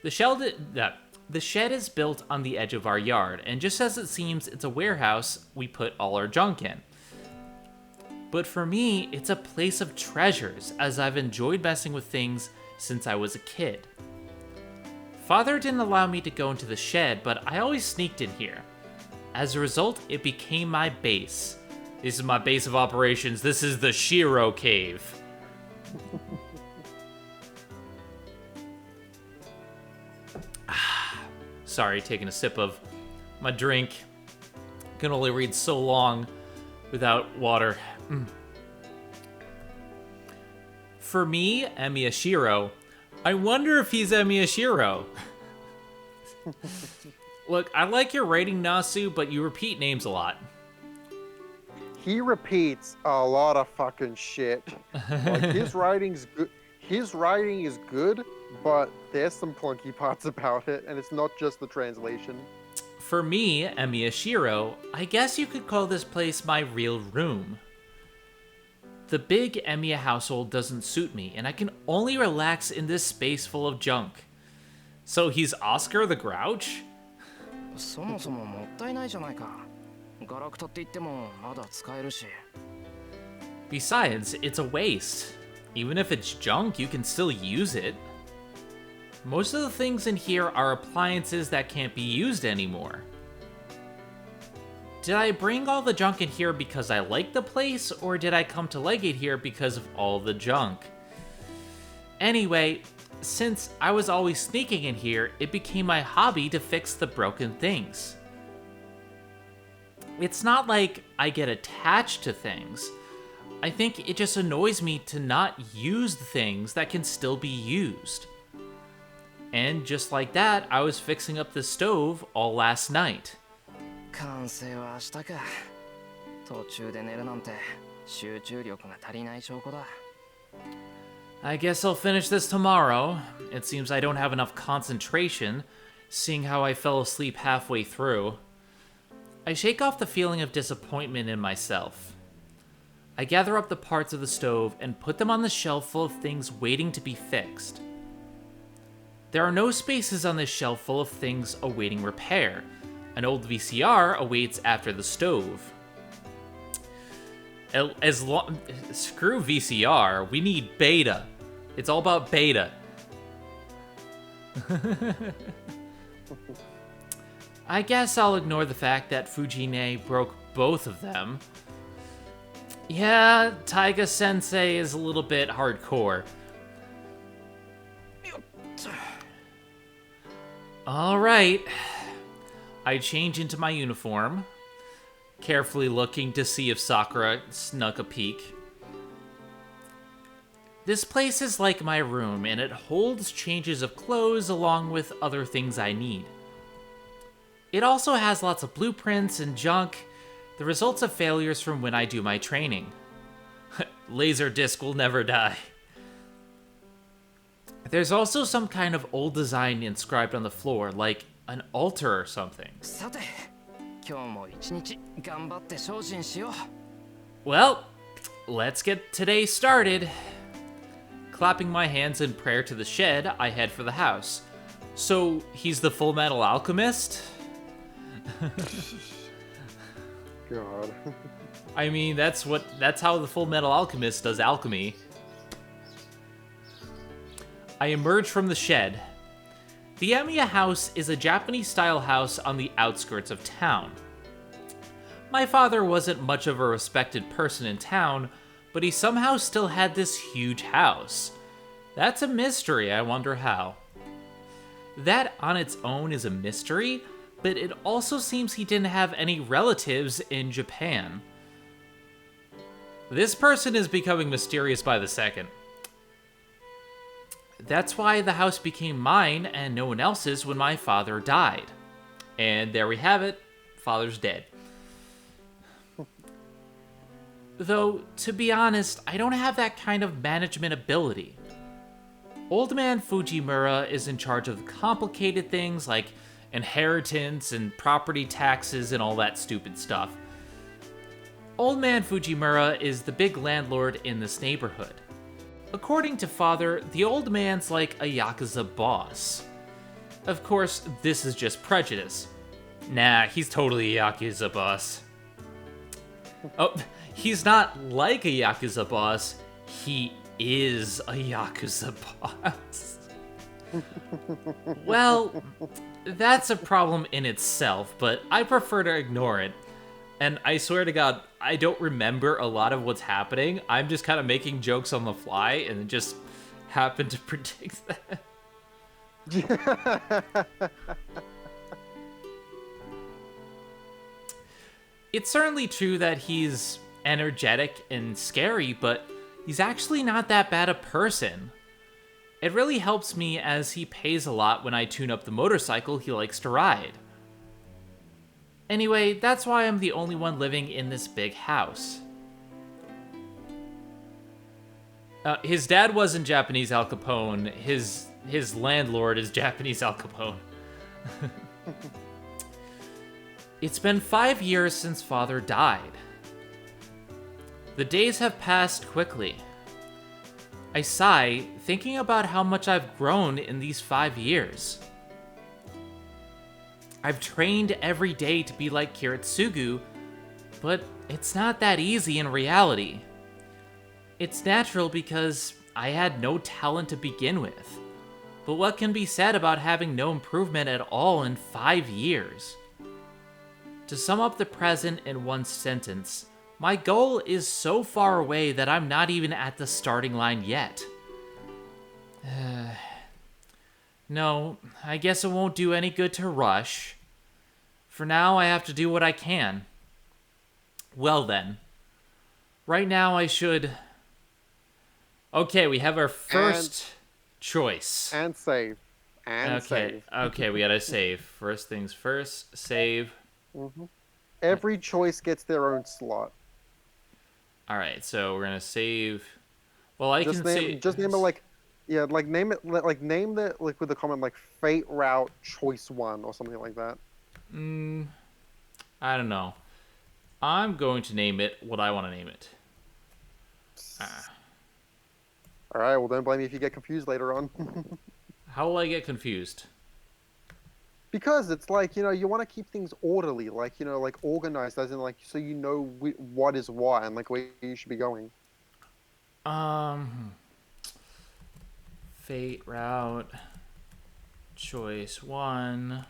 Speaker 1: The shed is built on the edge of our yard, and just as it seems it's a warehouse, we put all our junk in. But for me, it's a place of treasures, as I've enjoyed messing with things since I was a kid. Father didn't allow me to go into the shed, but I always sneaked in here. As a result, it became my base. This is my base of operations. This is the Shirou Cave. Sorry, taking a sip of my drink. Can only read so long without water. For me, Emiya Shirou, I wonder if he's Emiya Shirou. Look, I like your writing, Nasu, but you repeat names a lot.
Speaker 2: He repeats a lot of fucking shit. Like, his writing's good. His writing is good, but there's some clunky parts about it, and it's not just the translation.
Speaker 1: For me, Emiya Shirou, I guess you could call this place my real room. The big Emiya household doesn't suit me, and I can only relax in this space full of junk. So he's Oscar the Grouch?
Speaker 5: そもそももったいないじゃないか。ガラクタって言ってもまだ使えるし。
Speaker 1: Besides, it's a waste. Even if it's junk, you can still use it. Most of the things in here are appliances that can't be used anymore. Did I bring all the junk in here because I like the place, or did I come to like it here because of all the junk? Anyway, since I was always sneaking in here, it became my hobby to fix the broken things. It's not like I get attached to things. I think it just annoys me to not use things that can still be used. And just like that, I was fixing up the stove all last night.
Speaker 5: 完成は明日か。途中で寝るなんて集中力が足りない証拠だ。
Speaker 1: I guess I'll finish this tomorrow. It seems I don't have enough concentration, seeing how I fell asleep halfway through. I shake off the feeling of disappointment in myself. I gather up the parts of the stove and put them on the shelf full of things waiting to be fixed. There are no spaces on this shelf full of things awaiting repair. An old VCR awaits after the stove. Screw VCR, we need beta. It's all about beta. I guess I'll ignore the fact that Fujine broke both of them. Yeah, Taiga-sensei is a little bit hardcore. Alright. I change into my uniform, carefully looking to see if Sakura snuck a peek. This place is like my room, and it holds changes of clothes along with other things I need. It also has lots of blueprints and junk, the results of failures from when I do my training. Laserdisc will never die. There's also some kind of old design inscribed on the floor, like an altar or something.
Speaker 5: さて、今日も一日頑張って精進しよう。
Speaker 1: Well, let's get today started. Clapping my hands in prayer to the shed, I head for the house. So, he's the Full Metal Alchemist?
Speaker 2: God.
Speaker 1: I mean, that's how the Full Metal Alchemist does alchemy. I emerge from the shed. The Emiya house is a Japanese-style house on the outskirts of town. My father wasn't much of a respected person in town, but he somehow still had this huge house. That's a mystery, I wonder how. That on its own is a mystery, but it also seems he didn't have any relatives in Japan. This person is becoming mysterious by the second. That's why the house became mine and no one else's when my father died. And there we have it, father's dead. Though, to be honest, I don't have that kind of management ability. Old man Fujimura is in charge of complicated things like inheritance and property taxes and all that stupid stuff. Old man Fujimura is the big landlord in this neighborhood. According to father, the old man's like a Yakuza boss. Of course, this is just prejudice. Nah, he's totally a Yakuza boss. Oh, he's not like a Yakuza boss, he is a Yakuza boss. Well, that's a problem in itself, but I prefer to ignore it. And I swear to God, I don't remember a lot of what's happening. I'm just kind of making jokes on the fly and just happened to predict that. It's certainly true that he's energetic and scary, but he's actually not that bad a person. It really helps me as he pays a lot when I tune up the motorcycle he likes to ride. Anyway, that's why I'm the only one living in this big house. His dad wasn't Japanese Al Capone. His landlord is Japanese Al Capone. It's been 5 years since father died. The days have passed quickly. I sigh, thinking about how much I've grown in these 5 years. I've trained every day to be like Kiritsugu, but it's not that easy in reality. It's natural because I had no talent to begin with. But what can be said about having no improvement at all in 5 years? To sum up the present in one sentence, my goal is so far away that I'm not even at the starting line yet. No, I guess it won't do any good to rush. For now, I have to do what I can. Well then. Right now I should... Okay, we have our first choice.
Speaker 2: And save. And
Speaker 1: Okay,
Speaker 2: save.
Speaker 1: okay, we gotta save. First things first, save.
Speaker 2: Every choice gets their own slot.
Speaker 1: Alright, so we're gonna save... Well, I
Speaker 2: Just
Speaker 1: can
Speaker 2: name,
Speaker 1: say...
Speaker 2: just name it like, yeah, like name it, like name the, like with the comment like Fate Route Choice 1 or something like that.
Speaker 1: I don't know. I'm going to name it what I want to name it.
Speaker 2: All right, well, don't blame me if you get confused later on.
Speaker 1: How will I get confused?
Speaker 2: Because it's like, you want to keep things orderly, like, like organized, as in like, so you know what is what and like where you should be going.
Speaker 1: Fate route. Choice 1.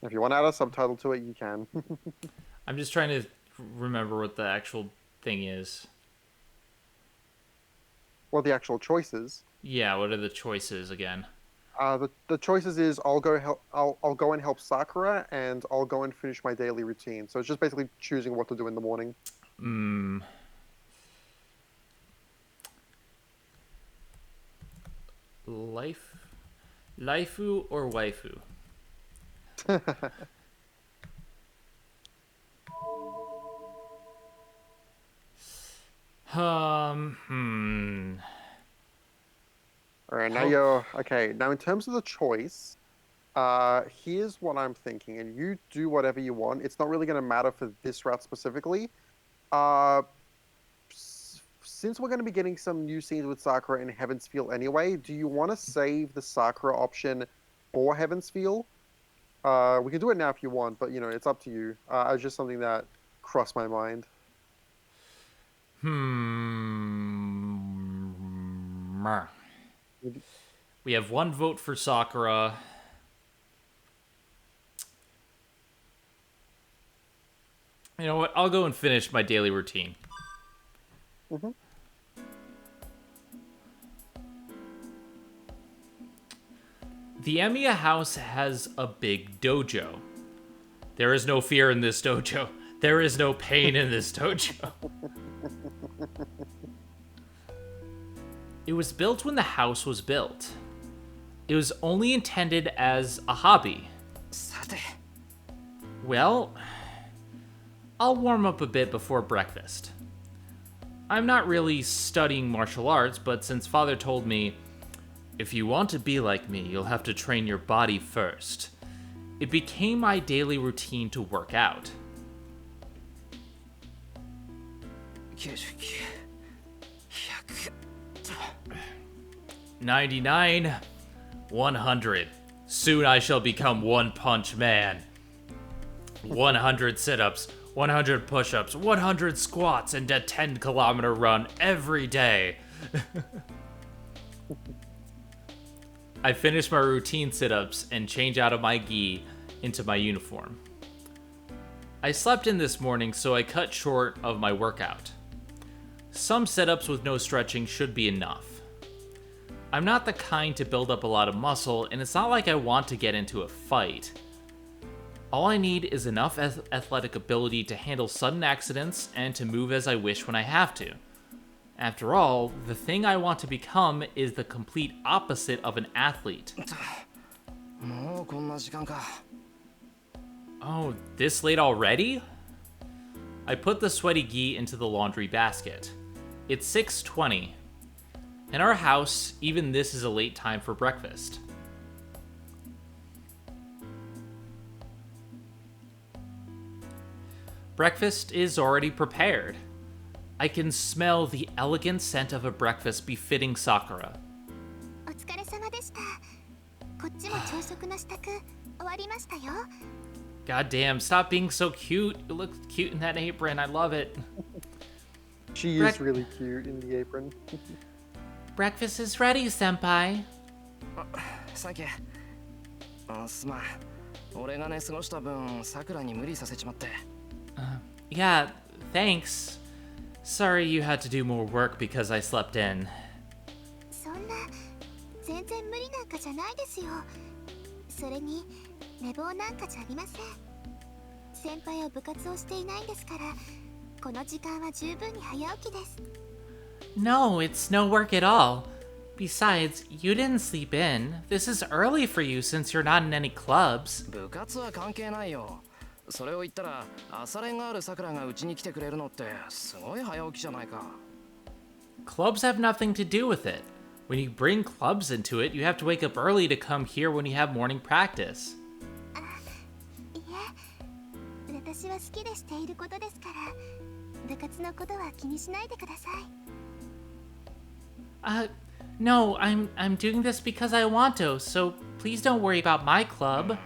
Speaker 2: If you want to add a subtitle to it, you can.
Speaker 1: I'm just trying to remember what the actual thing is.
Speaker 2: Well, the actual choices.
Speaker 1: Yeah, what are the choices again?
Speaker 2: The choices is I'll go and help Sakura, and I'll go and finish my daily routine. So it's just basically choosing what to do in the morning.
Speaker 1: Laifu or waifu?
Speaker 2: All right, now you're okay. Now in terms of the choice, here's what I'm thinking, and you do whatever you want. It's not really going to matter for this route specifically. Since we're going to be getting some new scenes with Sakura in Heaven's Feel anyway, do you want to save the Sakura option for Heaven's Feel? We can do it now if you want, but it's up to you. It's just something that crossed my mind.
Speaker 1: We have one vote for Sakura. You know what? I'll go and finish my daily routine. The Emiya house has a big dojo. There is no fear in this dojo. There is no pain in this dojo. It was built when the house was built. It was only intended as a hobby. Well, I'll warm up a bit before breakfast. I'm not really studying martial arts, but since Father told me, if you want to be like me, you'll have to train your body first, it became my daily routine to work out. 99, 100. Soon I shall become One Punch Man. 100 sit-ups, 100 push-ups, 100 squats, and a 10-kilometer run every day. I finish my routine sit-ups and change out of my gi into my uniform. I slept in this morning, so I cut short of my workout. Some sit-ups with no stretching should be enough. I'm not the kind to build up a lot of muscle, and it's not like I want to get into a fight. All I need is enough athletic ability to handle sudden accidents and to move as I wish when I have to. After all, the thing I want to become is the complete opposite of an athlete. Oh, this late already? I put the sweaty gi into the laundry basket. It's 6:20. In our house, even this is a late time for breakfast. Breakfast is already prepared. I can smell the elegant scent of a breakfast befitting Sakura.
Speaker 3: お疲れ様でした。こっちも朝食の支度終わりましたよ。
Speaker 1: God damn, stop being so cute. You look cute in that apron. I love it.
Speaker 2: She is really cute in the apron.
Speaker 1: Breakfast is ready, senpai.
Speaker 5: サンキュー。すまん。俺がね過ごした分さくらに無理させちまって。
Speaker 1: Yeah, thanks. Sorry you had to do more work because I slept in.
Speaker 3: そんな全然無理なんかじゃないですよ。それに寝坊なんかじゃありません。先輩は部活をしていないんですから、この時間は十分に早起きです。
Speaker 1: No, it's no work at all. Besides, you didn't sleep in. This is early for you since you're not in any clubs.
Speaker 5: 部活は関係ないよ。それを言ったら朝練があるさくらがうちに来てくれるのってすごい早起きじゃないか。
Speaker 1: Clubs have nothing to do with it. When you bring clubs into it, you have to wake up early to come here when you have morning practice.
Speaker 3: いえ、私は好きでしていることですから、部活のことは気にしないでください。
Speaker 1: No, I'm doing this because I want to, so please don't worry about my club.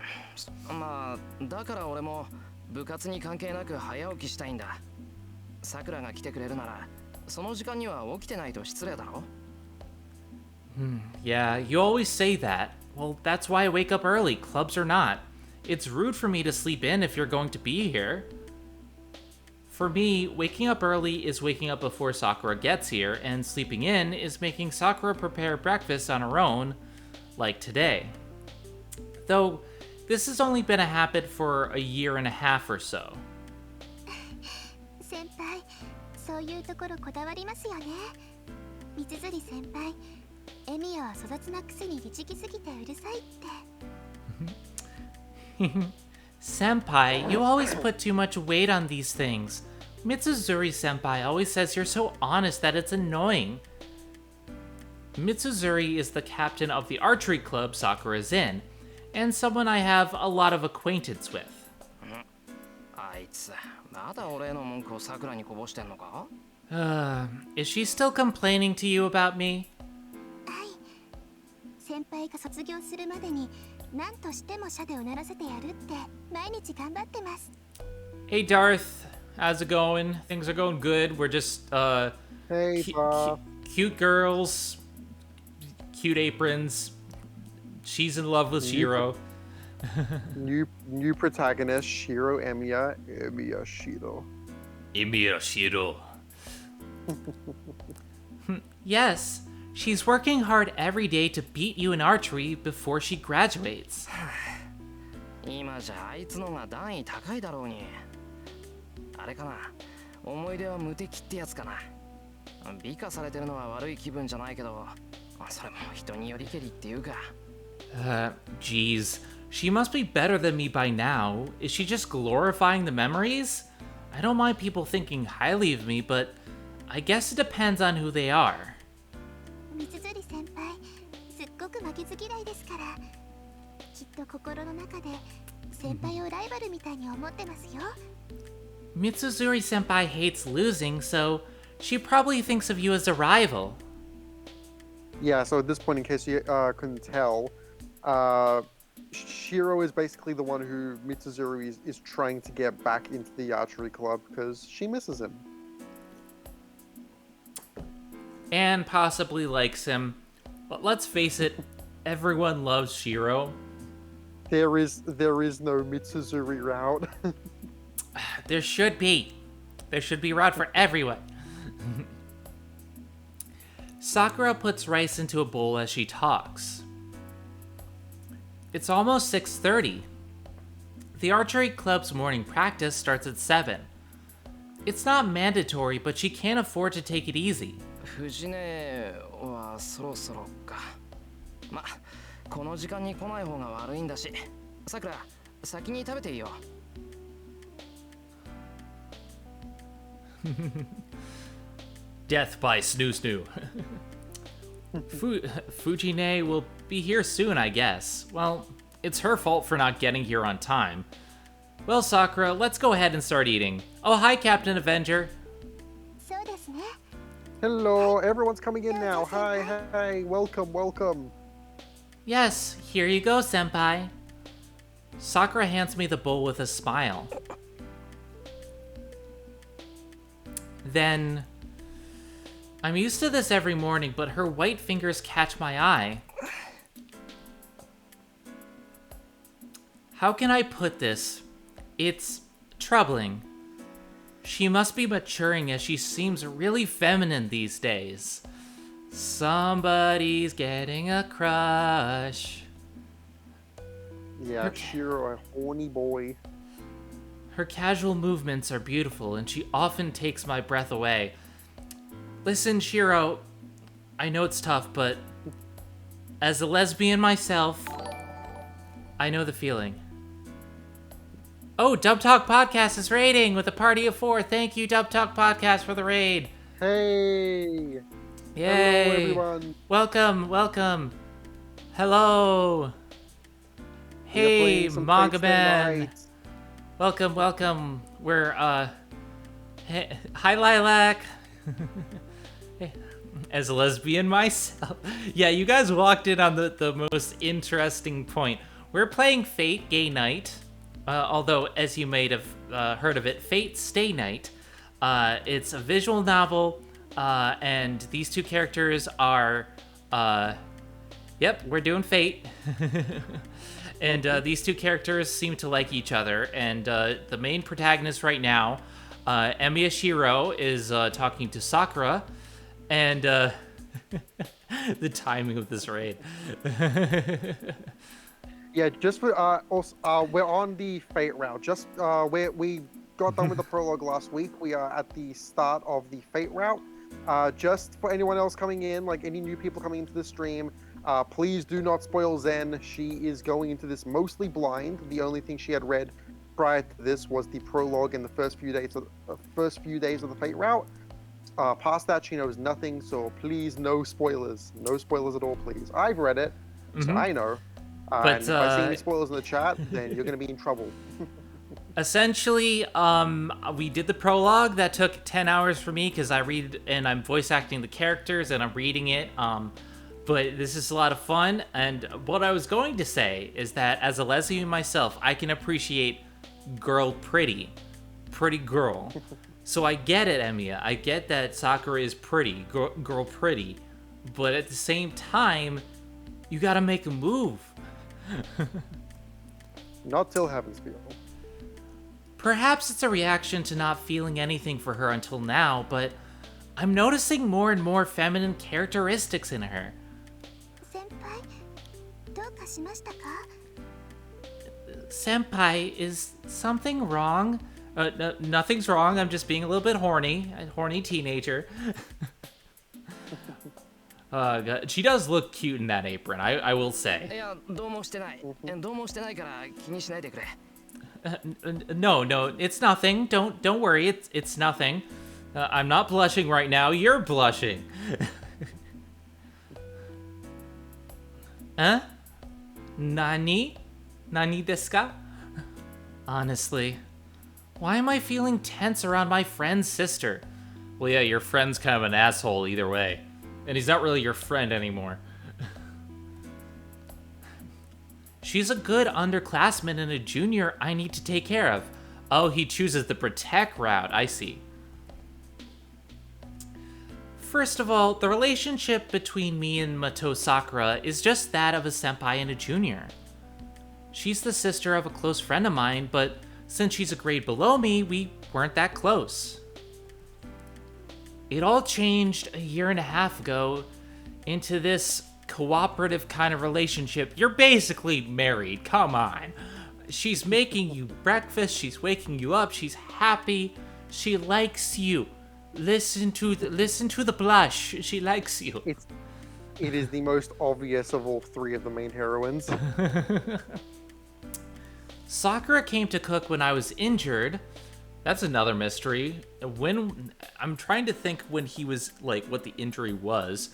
Speaker 5: まあだから俺も部活に関係なく早起きしたいんだ。さくらが来てくれるならその時間には起きてないと失礼だろ。
Speaker 1: Yeah, you always say that. Well, that's why I wake up early, clubs or not. It's rude for me to sleep in if you're going to be here. For me, waking up early is waking up before Sakura gets here, and sleeping in is making Sakura prepare breakfast on her own, like today. Though, this has only been a habit for a year and a half or so.
Speaker 3: 先輩、そういうところこだわりますよね。三つ釣り先輩、エミヤは粗雑なくせに律儀すぎてうるさいって。
Speaker 1: Senpai, you always put too much weight on these things. Mitsuzuri Senpai always says you're so honest that it's annoying. Mitsuzuri is the captain of the archery club Sakura's in, and someone I have a lot of acquaintance with.
Speaker 5: あいつまだ俺の文句をさくらにこぼしてんのか。
Speaker 1: Is she still complaining to you about me?
Speaker 3: はい。先輩が卒業するまでに何としても社でを鳴らせてやるって毎日頑張ってます。
Speaker 1: Hey Darth, how's it going? Things are going good. We're just,
Speaker 2: Hey, Bob.
Speaker 1: cute girls, cute aprons. She's in love with Shirou.
Speaker 2: New protagonist, Shirou Emiya. Emiya Shiro.
Speaker 1: Emiya Shirou. Yes, she's working hard every day to beat you in archery before she graduates.
Speaker 5: 今じゃあいつのが段位高いだろうに。あれかな、思い出は無敵ってやつかな。美化されてるのは悪い気分じゃないけど、それも人によりけりっていうか。
Speaker 1: Geez. She must be better than me by now. Is she just glorifying the memories? I don't mind people thinking highly of me, but I guess it depends on who they are.
Speaker 3: 三つ釣り先輩、すっごく負けず嫌いですから、きっと心の中で先輩をライバルみたいに思ってますよ。
Speaker 1: Mitsuzuri Senpai hates losing, so she probably thinks of you as a rival.
Speaker 2: Yeah, so at this point, in case you couldn't tell, Shiro is basically the one who Mitsuzuri is trying to get back into the archery club because she misses him.
Speaker 1: And possibly likes him. But let's face it, everyone loves Shiro.
Speaker 2: There is no Mitsuzuri route.
Speaker 1: There should be. There should be a route for everyone. Sakura puts rice into a bowl as she talks. It's almost 6:30. The archery club's morning practice starts at 7. It's not mandatory, but she can't afford to take it easy.
Speaker 5: 藤根はそろそろか。ま、この時間に来ない方が悪いんだし。さくら、先に食べていいよ。
Speaker 1: Death by snoo snoo. Fujine will be here soon, I guess. Well, it's her fault for not getting here on time. Well, Sakura, let's go ahead and start eating. Oh, hi, Captain Avenger.
Speaker 3: そうですね。
Speaker 2: Hello, everyone's coming in now. Hi, hi, welcome, welcome.
Speaker 1: Yes, here you go, Senpai. Sakura hands me the bowl with a smile. Then... I'm used to this every morning, but her white fingers catch my eye. How can I put this? It's troubling. She must be maturing as she seems really feminine these days. Somebody's getting a crush.
Speaker 2: Yeah, Shirou, a horny boy.
Speaker 1: Her casual movements are beautiful, and she often takes my breath away. Listen, Shirou, I know it's tough, but as a lesbian myself, I know the feeling. Oh, Dub Talk Podcast is raiding with a party of 4. Thank you, Dub Talk Podcast, for the raid.
Speaker 2: Hey!
Speaker 1: Yay!
Speaker 2: Hello, everyone.
Speaker 1: Welcome. Hello. Hey, Manga Man. Welcome. We're, hi, Lilac. As a lesbian myself. Yeah, you guys walked in on the most interesting point. We're playing Fate Gay Night. Although, as you may have heard of it, Fate Stay Night. It's a visual novel, and these two characters are, yep, we're doing Fate. And these two characters seem to like each other, and the main protagonist right now, Emiya Shirou, is talking to Sakura, and the timing of this raid.
Speaker 2: Yeah, just for we're on the Fate route. Just we got done with the prologue last week. We are at the start of the Fate route. Just for anyone else coming in, like any new people coming into the stream, please do not spoil Zen. She is going into this mostly blind. The only thing she had read prior to this was the prologue and the first few days of the Fate route. Past that, she knows nothing. So please, no spoilers. No spoilers at all, please. I've read it, so I know.
Speaker 1: But
Speaker 2: and if I see any spoilers in the chat, then you're going to be in trouble.
Speaker 1: Essentially, we did the prologue. That took 10 hours for me because I read and I'm voice acting the characters and I'm reading it. But this is a lot of fun. And what I was going to say is that as a lesbian myself, I can appreciate girl pretty girl. So I get it, Emiya. I get that Sakura is pretty, girl pretty. But at the same time, you gotta make a move.
Speaker 2: Not till Heaven's Feel.
Speaker 1: Perhaps it's a reaction to not feeling anything for her until now, but I'm noticing more and more feminine characteristics in her.
Speaker 3: 先輩どうかしましたか
Speaker 1: Senpai, is something wrong? No, nothing's wrong, I'm just being a little bit horny. A horny teenager. God, she does look cute in that apron, I will say.
Speaker 5: いやどうもしてないどうもしてないから気にしないでくれ
Speaker 1: No, it's nothing. Don't worry, it's nothing. I'm not blushing right now, you're blushing. Huh? Nani? Nani desu ka? Honestly, why am I feeling tense around my friend's sister? Well, yeah, your friend's kind of an asshole either way. And he's not really your friend anymore. She's a good underclassman and a junior I need to take care of. Oh, he chooses the protect route, I see. First of all, the relationship between me and Mato Sakura is just that of a senpai and a junior. She's the sister of a close friend of mine, but since she's a grade below me, we weren't that close. It all changed a year and a half ago into this cooperative kind of relationship. You're basically married, come on. She's making you breakfast, she's waking you up, she's happy, she likes you. Listen to the blush, she likes you.
Speaker 2: It is the most obvious of all three of the main heroines.
Speaker 1: Sakura came to cook when I was injured. That's another mystery. I'm trying to think when he was, like, what the injury was.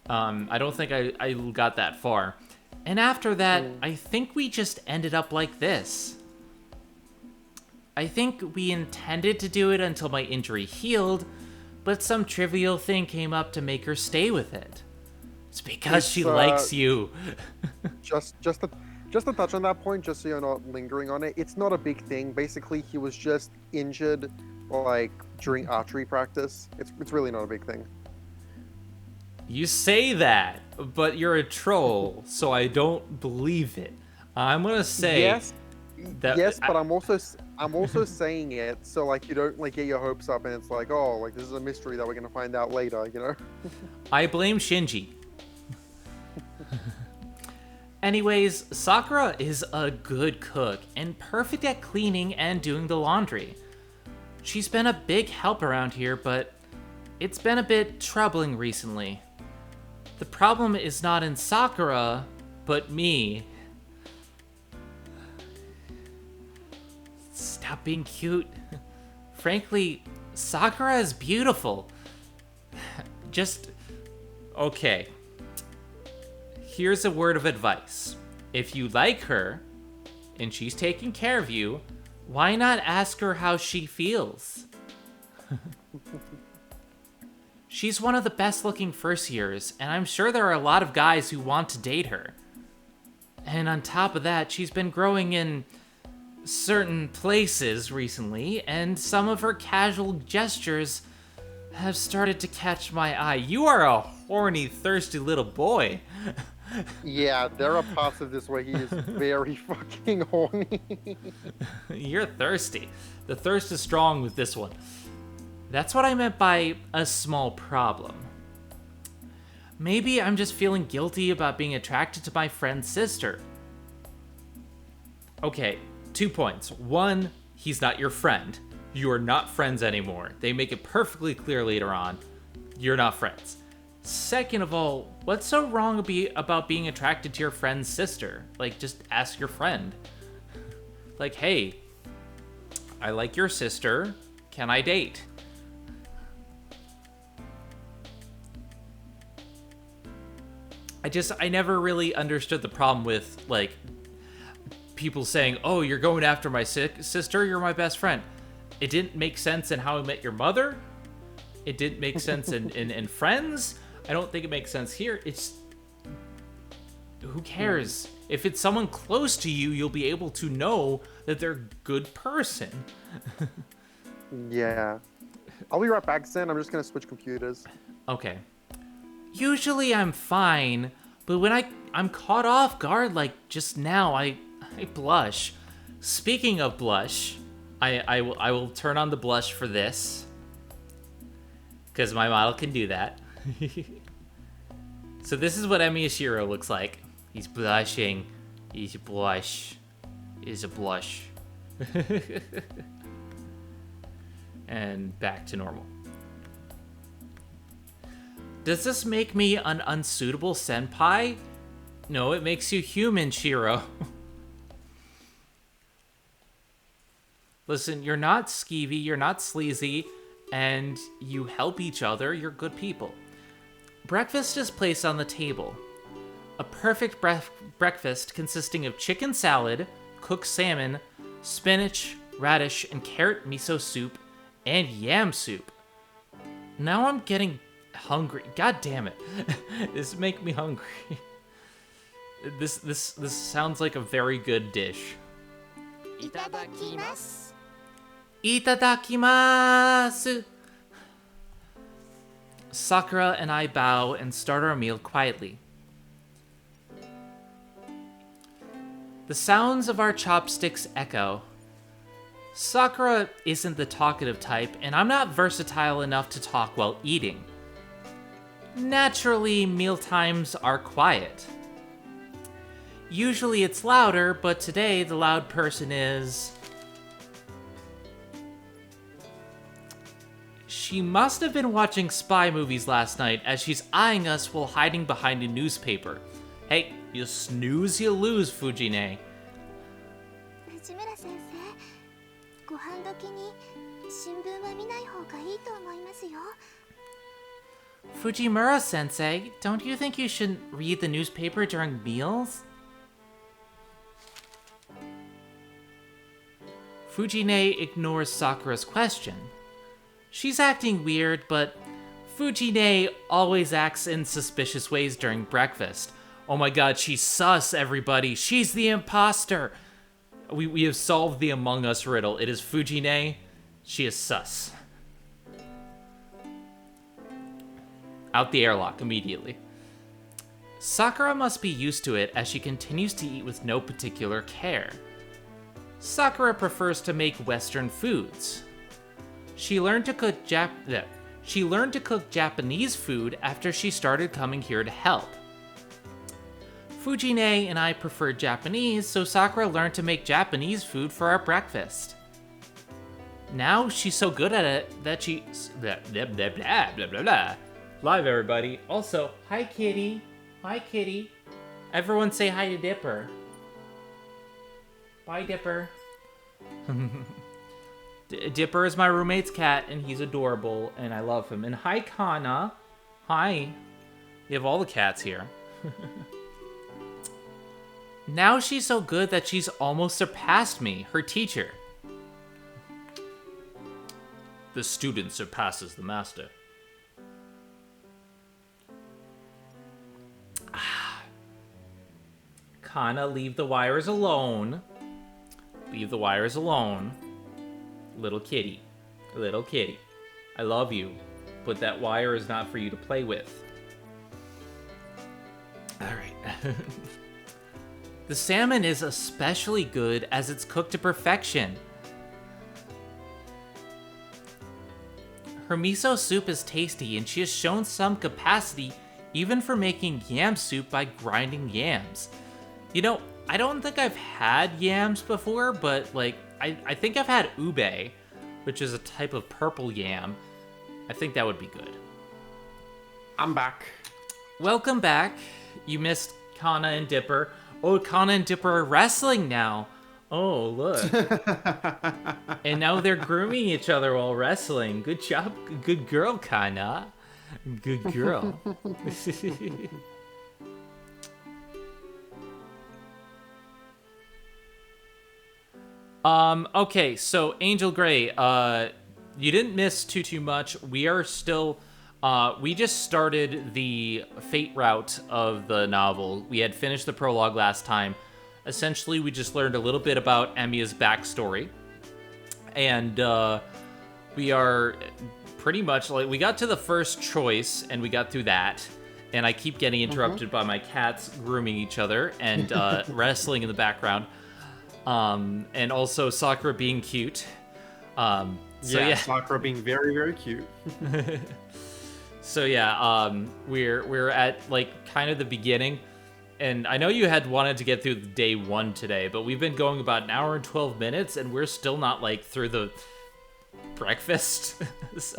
Speaker 1: I don't think I got that far. And after that, I think we just ended up like this. I think we intended to do it until my injury healed, but some trivial thing came up to make her stay with it. It's because she likes you.
Speaker 2: just to touch on that point, just so you're not lingering on it, it's not a big thing. Basically, he was just injured, like, during archery practice. It's really not a big thing.
Speaker 1: You say that, but you're a troll, so I don't believe it. I'm gonna say...
Speaker 2: Yes, Yes, but I'm also saying it so like you don't like get your hopes up and it's like, oh, like this is a mystery that we're gonna find out later, you know?
Speaker 1: I blame Shinji. Anyways, Sakura is a good cook and perfect at cleaning and doing the laundry. She's been a big help around here, but it's been a bit troubling recently. The problem is not in Sakura, but me. Stop being cute. Frankly, Sakura is beautiful. Just... okay. Here's a word of advice. If you like her, and she's taking care of you, why not ask her how she feels? She's one of the best looking first years, and I'm sure there are a lot of guys who want to date her. And on top of that, she's been growing in certain places recently, and some of her casual gestures have started to catch my eye. You are a horny, thirsty little boy.
Speaker 2: Yeah, there are parts of this where he is very fucking horny.
Speaker 1: You're thirsty. The thirst is strong with this one. That's what I meant by a small problem. Maybe I'm just feeling guilty about being attracted to my friend's sister. Okay, 2 points. One, he's not your friend. You are not friends anymore. They make it perfectly clear later on. You're not friends. Second of all, what's so wrong about being attracted to your friend's sister? Like, just ask your friend. Like, hey, I like your sister. Can I date? I never really understood the problem with, like, people saying, oh, you're going after my sister, you're my best friend. It didn't make sense in How I Met Your Mother. It didn't make sense in Friends. I don't think it makes sense here. It's... who cares? If it's someone close to you, you'll be able to know that they're a good person.
Speaker 2: Yeah. I'll be right back, Zen. I'm just gonna switch computers.
Speaker 1: Okay. Usually I'm fine, but when I'm caught off guard like just now, I blush. Speaking of blush, I will turn on the blush for this, because my model can do that. So this is what Emiya Shirou looks like. He's blushing. He's blush. Is a blush. And back to normal. Does this make me an unsuitable senpai? No, it makes you human, Shirou. Listen, you're not skeevy, you're not sleazy, and you help each other, you're good people. Breakfast is placed on the table. A perfect breakfast consisting of chicken salad, cooked salmon, spinach, radish, and carrot miso soup, and yam soup. Now I'm getting hungry. God damn it. This make me hungry. This sounds like a very good dish.
Speaker 3: Itadakimasu.
Speaker 1: Itadakimasu! Sakura and I bow and start our meal quietly. The sounds of our chopsticks echo. Sakura isn't the talkative type, and I'm not versatile enough to talk while eating. Naturally, mealtimes are quiet. Usually it's louder, but today the loud person is... She must have been watching spy movies last night, as she's eyeing us while hiding behind a newspaper. Hey, you snooze, you lose, Fujine.
Speaker 3: 藤村先生、ご飯時に新聞は見ない方がいいと思いますよ。
Speaker 1: Fujimura-sensei, don't you think you should read the newspaper during meals? Fujine ignores Sakura's question. She's acting weird, but Fujine always acts in suspicious ways during breakfast. Oh my god, she's sus, everybody. She's the imposter. We have solved the Among Us riddle. It is Fujine. She is sus. Out the airlock immediately. Sakura must be used to it as she continues to eat with no particular care. Sakura prefers to make Western foods. She learned to cook Japanese food after she started coming here to help. Fujine and I prefer Japanese, so Sakura learned to make Japanese food for our breakfast. Now she's so good at it that she's blah blah blah blah blah blah blah. Live, everybody. Also, hi kitty. Hi kitty. Everyone say hi to Dipper. Bye, Dipper. Dipper is my roommate's cat, and he's adorable, and I love him. And hi, Kana. Hi. We have all the cats here. Now she's so good that she's almost surpassed me, her teacher. The student surpasses the master. Kana, leave the wires alone. Leave the wires alone. Little kitty. Little kitty. I love you, but that wire is not for you to play with. Alright. The salmon is especially good as it's cooked to perfection. Her miso soup is tasty, and she has shown some capacity even for making yam soup by grinding yams. You know, I don't think I've had yams before, but like, I think I've had ube, which is a type of purple yam. I think that would be good.
Speaker 2: I'm back.
Speaker 1: Welcome back. You missed Kana and Dipper. Oh, Kana and Dipper are wrestling now. Oh, look. And now they're grooming each other while wrestling. Good job. Good girl, Kana. Good girl. Okay, so Angel Grey, you didn't miss too much. We are still, we just started the fate route of the novel. We had finished the prologue last time. Essentially, we just learned a little bit about Emiya's backstory. And, we are pretty much, like, we got to the first choice, and we got through that. And I keep getting interrupted by my cats grooming each other and, wrestling in the background. And also Sakura being cute. Yeah,
Speaker 2: Sakura being very, very cute.
Speaker 1: So yeah, we're at like kind of the beginning, and I know you had wanted to get through day 1 today, but we've been going about an hour and 12 minutes, and we're still not like through the breakfast. So.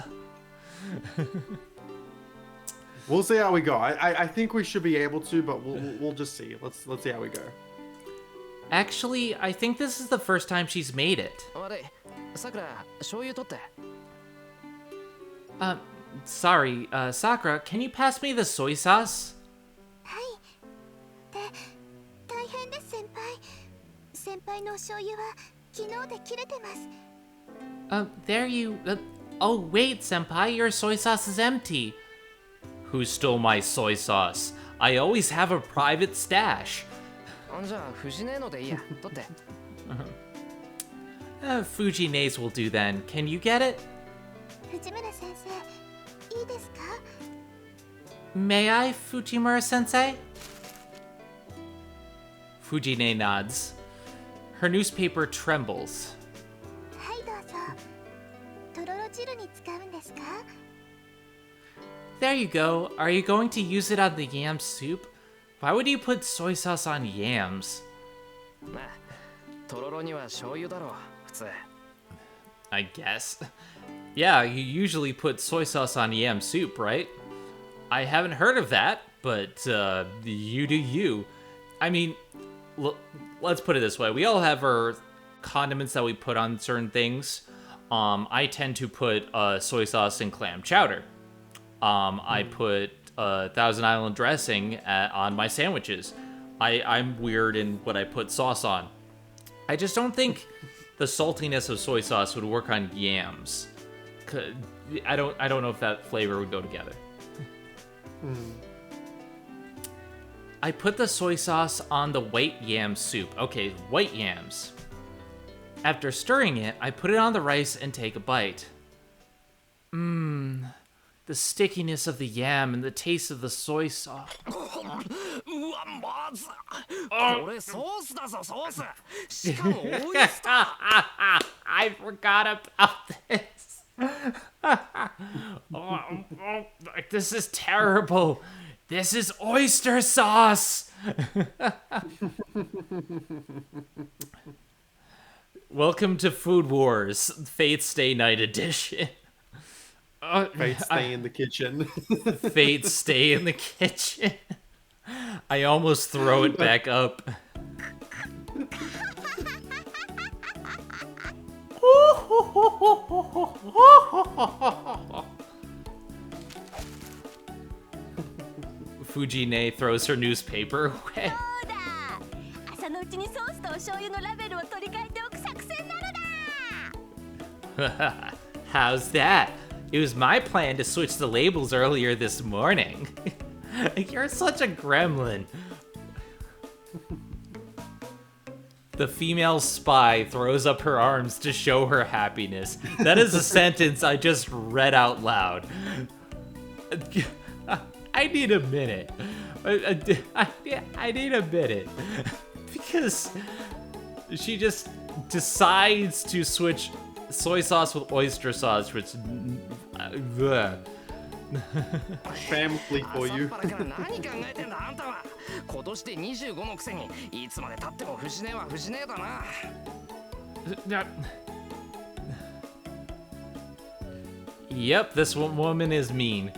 Speaker 2: We'll see how we go. I think we should be able to, but we'll just see. Let's see how we go.
Speaker 1: Actually, I think this is the first time she's made it.
Speaker 5: あれ、さくら、醤油取って。
Speaker 1: Sorry, Sakura, can you pass me the soy sauce?
Speaker 3: はいで大変です先輩先輩のお醤油は昨日で切れてます
Speaker 1: There you... oh, wait, senpai, your soy sauce is empty. Who stole my soy sauce? I always have a private stash.
Speaker 5: じゃあ、藤根のでいいや。取って。
Speaker 1: Fujine's will do then. Can you get it?
Speaker 3: 藤村先生いいですか
Speaker 1: May I, Fujimura-sensei? Fujine nods. Her newspaper trembles.
Speaker 3: はいどうぞとろろ汁に使うんですか
Speaker 1: There you go. Are you going to use it on the yam soup? Why would you put soy sauce on yams?
Speaker 5: まあ、とろろには醤油だろう、普通。
Speaker 1: I guess. Yeah, you usually put soy sauce on yam soup, right? I haven't heard of that, but you do you. I mean, let's put it this way. We all have our condiments that we put on certain things. I tend to put soy sauce in clam chowder. I put Thousand Island dressing on my sandwiches. I'm weird in what I put sauce on. I just don't think the saltiness of soy sauce would work on yams. I don't know if that flavor would go together. I put the soy sauce on the white yam soup. Okay, white yams. After stirring it, I put it on the rice and take a bite. The stickiness of the yam and the taste of the soy sauce.
Speaker 5: うわまずこれソースだぞソースしかもオイスター
Speaker 1: I forgot about this. This is terrible. This is oyster sauce. Welcome to Food Wars, Fate Stay Night Edition.
Speaker 2: Fate stay in the kitchen.
Speaker 1: Fate Stay in the kitchen. I almost throw it back up. Fujine throws her newspaper away.
Speaker 3: そうだ朝のうちにソースとお醤油のラベルを取り替えておく作戦なのだ
Speaker 1: How's that? It was my plan to switch the labels earlier this morning. You're such a gremlin. The female spy throws up her arms to show her happiness. That is a sentence I just read out loud. I need a minute. I need a minute. Because she just decides to switch soy sauce with oyster sauce, which...
Speaker 2: Family for
Speaker 5: 朝っ
Speaker 2: you.
Speaker 5: ぱらから何考えてんだあんたは今年で25のくせにいつまで経っても節ねは節ねだな
Speaker 1: Yep, this woman is mean.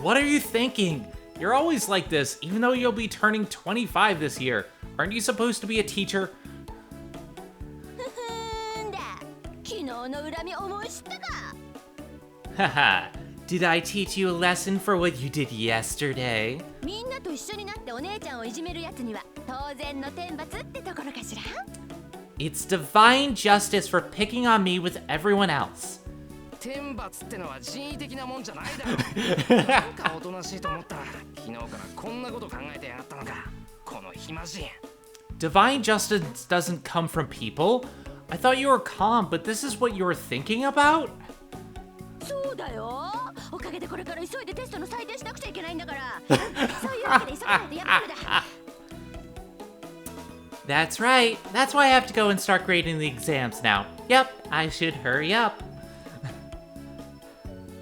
Speaker 1: What are you thinking? You're always like this, even though you'll be turning 25 this year. Aren't you supposed to be a teacher?
Speaker 3: ふんだ昨日の恨み思い知ったか
Speaker 1: Haha. Did I teach you a lesson for what you did yesterday?
Speaker 3: みんなと一緒になってお姉ちゃんをいじめるやつには当然の天罰ってところかしら
Speaker 1: It's divine justice for picking on me with everyone else.
Speaker 5: 天罰ってのは人為的なもんじゃないだろなんかおとなしいと思ったら昨日からこんなこと考えてやがったのかこの暇人
Speaker 1: Divine justice doesn't come from people. I thought you were calm, but this is what you were thinking about?
Speaker 3: そうだよおかげでこれから急いでテストの採点しなくちゃいけないんだからそういうわけで急がないとやっぱりだ
Speaker 1: That's right. That's why I have to go and start grading the exams now. Yep, I should hurry up.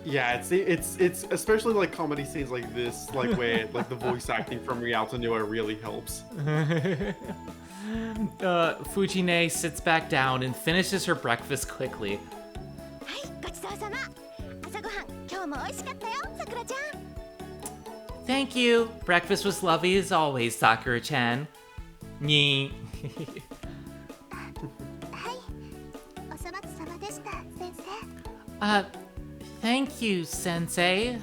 Speaker 2: Yeah, it's especially like comedy scenes like this, like where like the voice acting from Rialto Noah really helps.
Speaker 1: Fujine sits back down and finishes her breakfast quickly.
Speaker 3: はいごちそうさま朝ごはん今日も美味しかったよさくらちゃん
Speaker 1: Thank you. Breakfast was lovely as always, Sakura-chan. Nyeh.
Speaker 3: はいお粗末様でした先生
Speaker 1: Thank you, Sensei.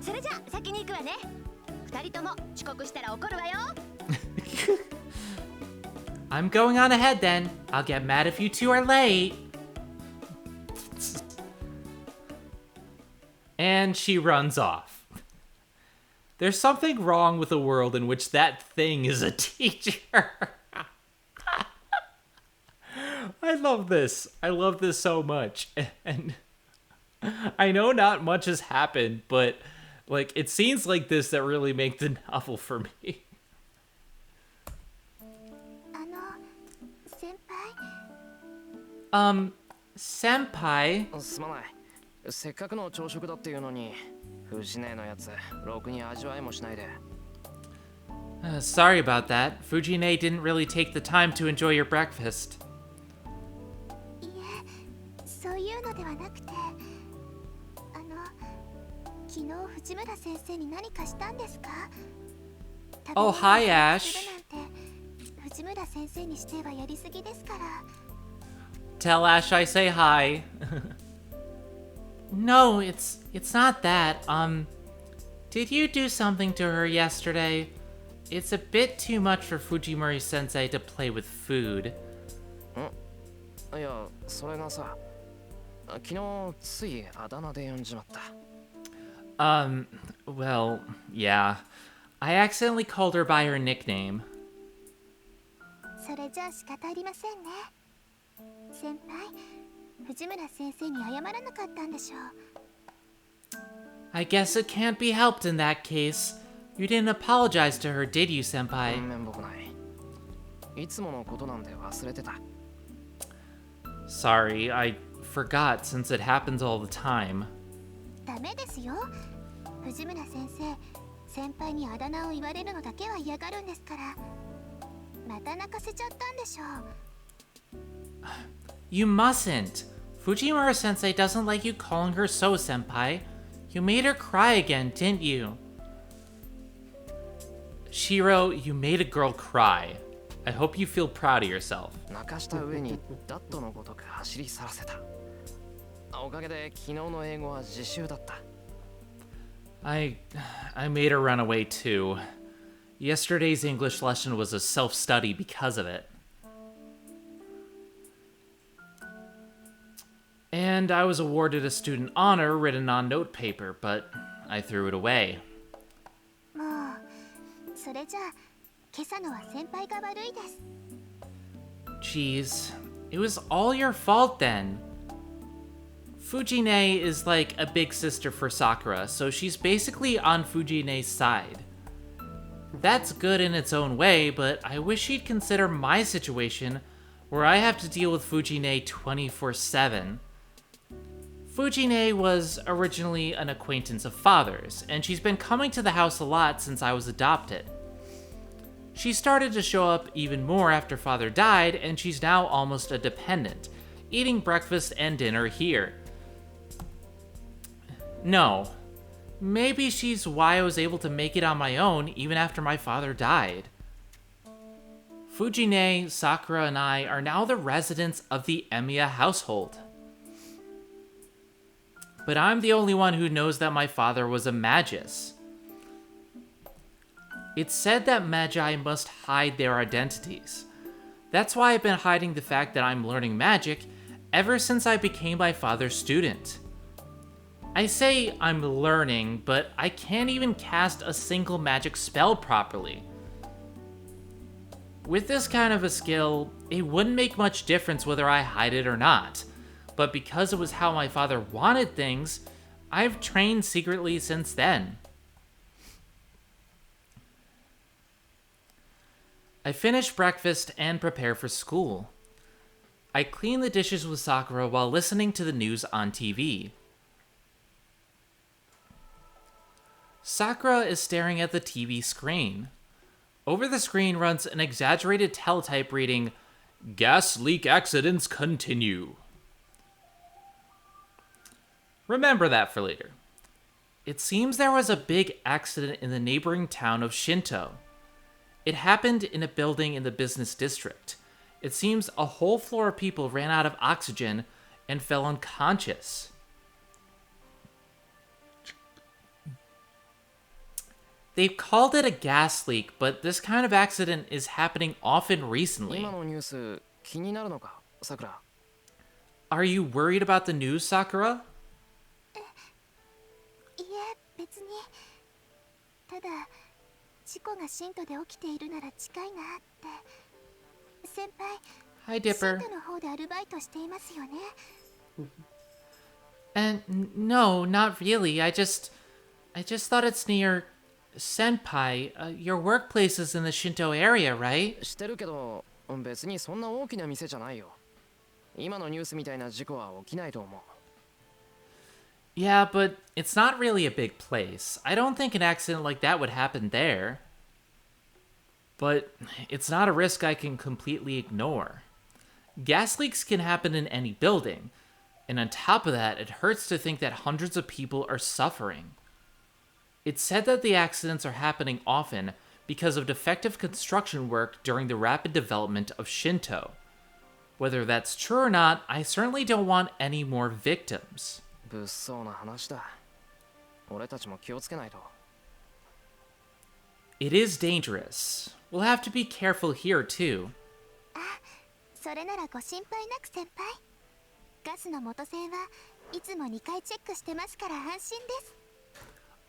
Speaker 3: それじゃあ先に行くわね二人とも遅刻したら怒るわよ
Speaker 1: I'm going on ahead then. I'll get mad if you two are late. And she runs off. There's something wrong with a world in which that thing is a teacher. I love this. I love this so much. And I know not much has happened, but like it's scenes like this that really make the novel for me.
Speaker 3: あの先輩
Speaker 1: Senpai?
Speaker 5: すまないせっかくの朝食だっていうのに藤根のやつろくに味わいもしないで
Speaker 1: Sorry about that. Fujine didn't really take the time to enjoy your breakfast.
Speaker 3: いえそういうのではなくて昨日藤村先生に何かしたんですか
Speaker 1: Oh, hi, Ash.
Speaker 3: 藤村先生にしてはやりすぎですから
Speaker 1: Tell Ash I say hi. No, it's not that. Did you do something to her yesterday? It's a bit too much for Fujimori Sensei to play with food.
Speaker 5: いやそれがさ昨日ついあだ名で呼んじまった
Speaker 1: Well, yeah. I accidentally called her by her nickname.
Speaker 3: それじゃあ仕方ありませんね先輩藤村先生に謝らなかったんでしょう
Speaker 1: I guess it can't be helped in that case. You didn't apologize to her, did you, senpai?
Speaker 5: 面目ない。いつものことなんで忘れてた。
Speaker 1: Sorry, I forgot since it happens all the time.
Speaker 3: ダメですよ。藤村先生、先輩にあだ名を言われるのだけは嫌がるんですから。また泣かせちゃったんでしょう。
Speaker 1: You mustn't. Fujimura sensei doesn't like you calling her so, senpai. You made her cry again, didn't you? Shirou, you made a girl cry. I hope you feel proud of yourself.
Speaker 5: 泣かした上にダットのごとく走り去らせた。おかげで昨日の英語は自習だった。
Speaker 1: I made her run away too. Yesterday's English lesson was a self-study because of it. And I was awarded a student honor written on notepaper, but I threw it away.
Speaker 3: もう、それじゃあ、今朝のは先輩が悪いです。
Speaker 1: Jeez, it was all your fault then. Fujine is like a big sister for Sakura, so she's basically on Fujine's side. That's good in its own way, but I wish she'd consider my situation where I have to deal with Fujine 24/7. Fujine was originally an acquaintance of Father's, and she's been coming to the house a lot since I was adopted. She started to show up even more after Father died, and she's now almost a dependent, eating breakfast and dinner here. No. Maybe she's why I was able to make it on my own even after my father died. Fujine, Sakura, and I are now the residents of the Emiya household. But I'm the only one who knows that my father was a magus. It's said that magi must hide their identities. That's why I've been hiding the fact that I'm learning magic ever since I became my father's student. I say I'm learning, but I can't even cast a single magic spell properly. With this kind of a skill, it wouldn't make much difference whether I hide it or not, but because it was how my father wanted things, I've trained secretly since then. I finish breakfast and prepare for school. I clean the dishes with Sakura while listening to the news on TV. Sakura is staring at the TV screen. Over the screen runs an exaggerated teletype reading, "Gas leak accidents continue." Remember that for later. It seems there was a big accident in the neighboring town of Shinto. It happened in a building in the business district. It seems a whole floor of people ran out of oxygen and fell unconscious. They've called it a gas leak, but this kind of accident is happening often recently.
Speaker 5: 今のニュース気になるのか、さくら。
Speaker 1: Are you worried about the news, Sakura?
Speaker 3: いえ、別に。ただ、事故がシントで起きているなら近いなって。先輩、
Speaker 1: Hi,
Speaker 3: シン
Speaker 1: Dipper.
Speaker 3: トの方でアルバイトしていますよね。
Speaker 1: No, not really. I just thought it's near Senpai. Your workplace is in the Shinto area, right?
Speaker 5: してるけど、別にそんな大きな店じゃないよ。今のニュースみたいな事故は起きないと思う。
Speaker 1: Yeah, but it's not really a big place. I don't think an accident like that would happen there. But it's not a risk I can completely ignore. Gas leaks can happen in any building, and on top of that, it hurts to think that hundreds of people are suffering. It's said that the accidents are happening often because of defective construction work during the rapid development of Shinto. Whether that's true or not, I certainly don't want any more victims.
Speaker 5: 物騒な話だ。俺たちも気をつけないと。
Speaker 1: It is dangerous. We'll have to be careful here too.
Speaker 3: それならご心配なく先輩。ガスの元栓はいつも2回チェックしてますから安心です。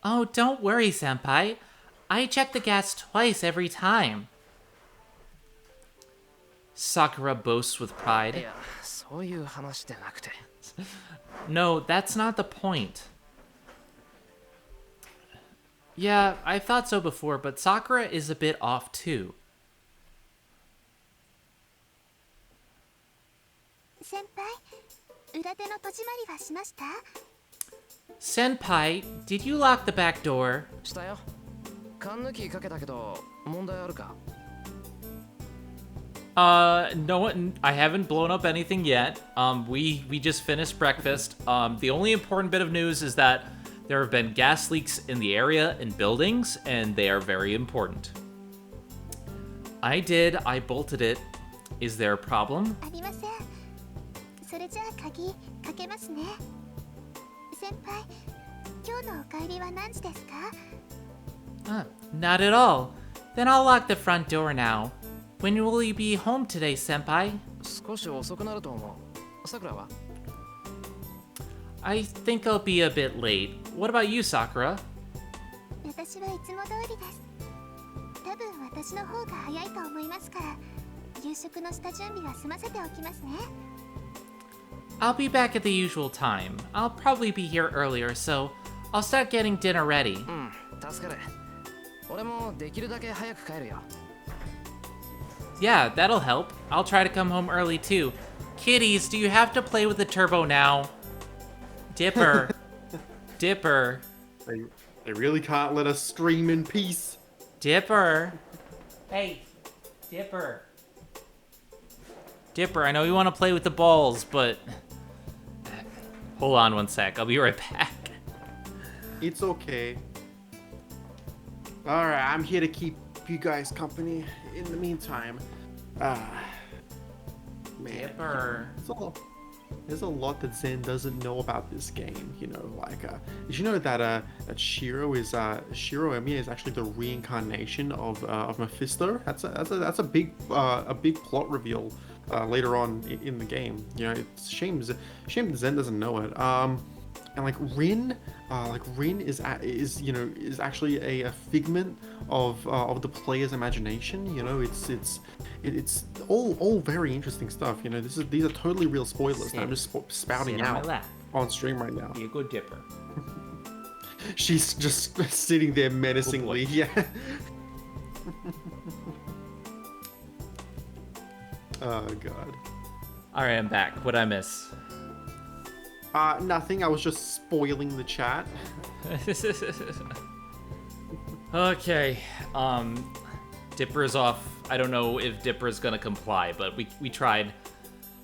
Speaker 1: Oh, don't worry, senpai. I check the gas twice every time. Sakura boasts with
Speaker 5: い
Speaker 1: pride.
Speaker 5: や、そういう話でなくて。
Speaker 1: No, that's not the point. Yeah, I thought so before, but Sakura is a bit off too.
Speaker 3: 先輩裏手の戸締まりはしました？
Speaker 1: Senpai, did you lock the back door?
Speaker 5: したよ。缶抜きかけたけど問題あるか？
Speaker 1: No one. I haven't blown up anything yet. We just finished breakfast. The only important bit of news is that there have been gas leaks in the area in buildings, and they are very important. I bolted it. Is there a problem?
Speaker 3: ありません。それじゃあ鍵かけますね。先輩、今日のお帰りは何時ですか？
Speaker 1: Not at all. Then I'll lock the front door now. When will you be home today, senpai?
Speaker 5: 少し遅くなると思う。さくらは？
Speaker 1: I think I'll be a bit late. What about you, Sakura?
Speaker 3: 私はいつも通りです。多分私の方が早いと思いますから、夕食の下準備は済ませておきますね。
Speaker 1: I'll be back at the usual time. I'll probably be here earlier, so I'll start getting dinner ready.
Speaker 5: うん、助かる。俺もできるだけ早く帰るよ。
Speaker 1: Yeah, that'll help. I'll try to come home early too. Kitties, do you have to play with the turbo now? Dipper. Dipper.
Speaker 2: They really can't let us stream in peace.
Speaker 1: Dipper. Hey, Dipper. Dipper, I know you want to play with the balls, but... Hold on one sec. I'll be right back.
Speaker 2: It's okay. Alright, I'm here to keep you guys company in the meantime. Man.
Speaker 1: Dipper.
Speaker 2: There's a lot that Zen doesn't know about this game, you know, like, did you know that that Shirou Emiya is actually the reincarnation of Mephisto? That's a big plot reveal later on in the game. You know, it's shame that Zen doesn't know it. And like Rin is actually a figment of the player's imagination. You know, it's all very interesting stuff. You know, these are totally real spoilers that I'm just spouting out on stream right now.
Speaker 1: Be a good Dipper.
Speaker 2: She's just sitting there menacingly. Yeah. Oh god.
Speaker 1: All right, I'm back. What'd I miss?
Speaker 2: Nothing. I was just spoiling the chat.
Speaker 1: Okay. Dipper's off. I don't know if Dipper's gonna comply, but we tried.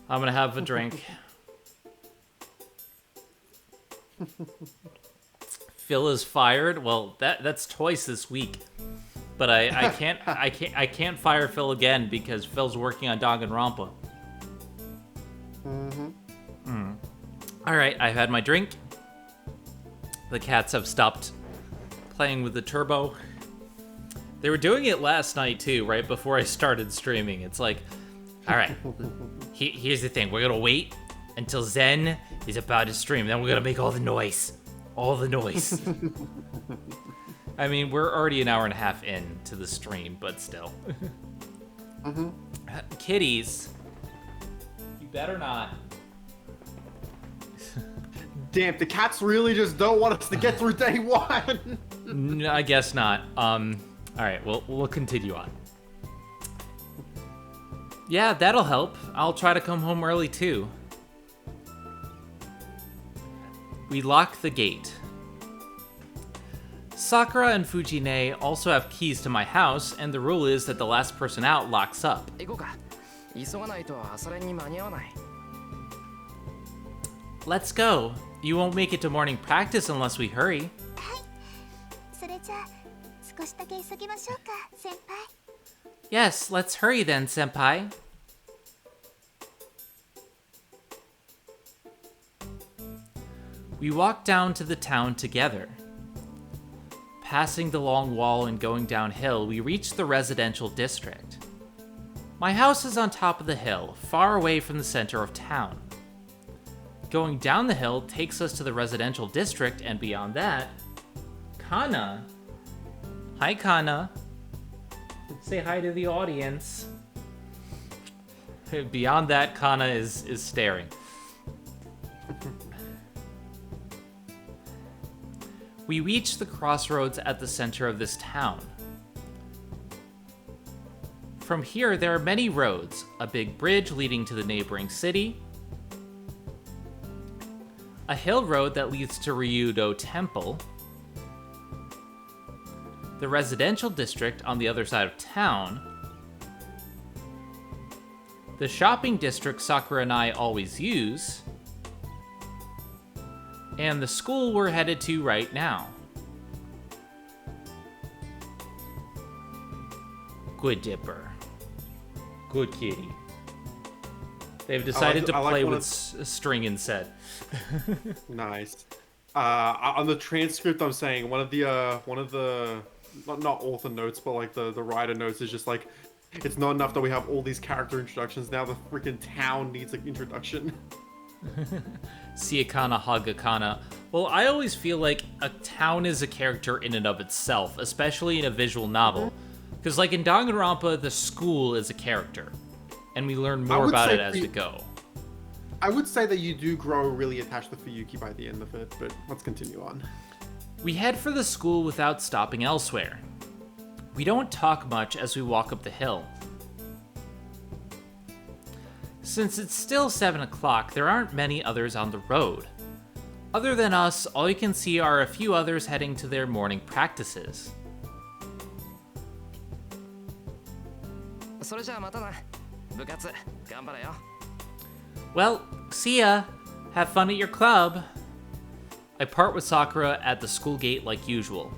Speaker 1: I'm gonna have a drink. Phil is fired. Well, that's twice this week. But I can't fire Phil again because Phil's working on Danganronpa. All right, I've had my drink. The cats have stopped playing with the turbo. They were doing it last night too, right before I started streaming. It's like, all right, here's the thing. We're gonna wait until Zen is about to stream. Then we're gonna make all the noise. All the noise. I mean, we're already an hour and a half in to the stream, but still. Kitties, you better not.
Speaker 2: Damn, the cats really just don't want us to get through day one.
Speaker 1: No, I guess not. All right, we'll continue on. Yeah, that'll help. I'll try to come home early too. We lock the gate. Sakura and Fujine also have keys to my house, and the rule is that the last person out locks up.
Speaker 5: 行こうか。急がないと朝練に間に合わない。
Speaker 1: Let's go. You won't make it to morning practice unless we hurry.
Speaker 3: それじゃあ少しだけ急ぎましょうか、先輩。
Speaker 1: Yes, let's hurry then, senpai. We walk down to the town together. Passing the long wall and going downhill, we reach the residential district. My house is on top of the hill, far away from the center of town. Going down the hill takes us to the residential district, and beyond that, Kana. Hi, Kana. Say hi to the audience. Beyond that, Kana is staring. We reach the crossroads at the center of this town. From here, there are many roads, a big bridge leading to the neighboring city, a hill road that leads to Ryudo Temple, the residential district on the other side of town, the shopping district Sakura and I always use, and the school we're headed to right now. Good Dipper. Good kitty. They've decided to play with string instead.
Speaker 6: Nice. On the transcript, I'm saying one of the not author notes, but like the writer notes is just like, it's not enough that we have all these character introductions. Now the freaking town needs an introduction.
Speaker 1: Siakana Hagakana. Well, I always feel like a town is a character in and of itself, especially in a visual novel. Because like in Danganronpa, the school is a character. And we learn more about it as we go.
Speaker 6: I would say that you do grow really attached to Fuyuki by the end of it, but let's continue on.
Speaker 1: We head for the school without stopping elsewhere. We don't talk much as we walk up the hill. Since it's still 7 o'clock, there aren't many others on the road. Other than us, all you can see are a few others heading to their morning practices. Well, see ya. Have fun at your club. I part with Sakura at the school gate like usual.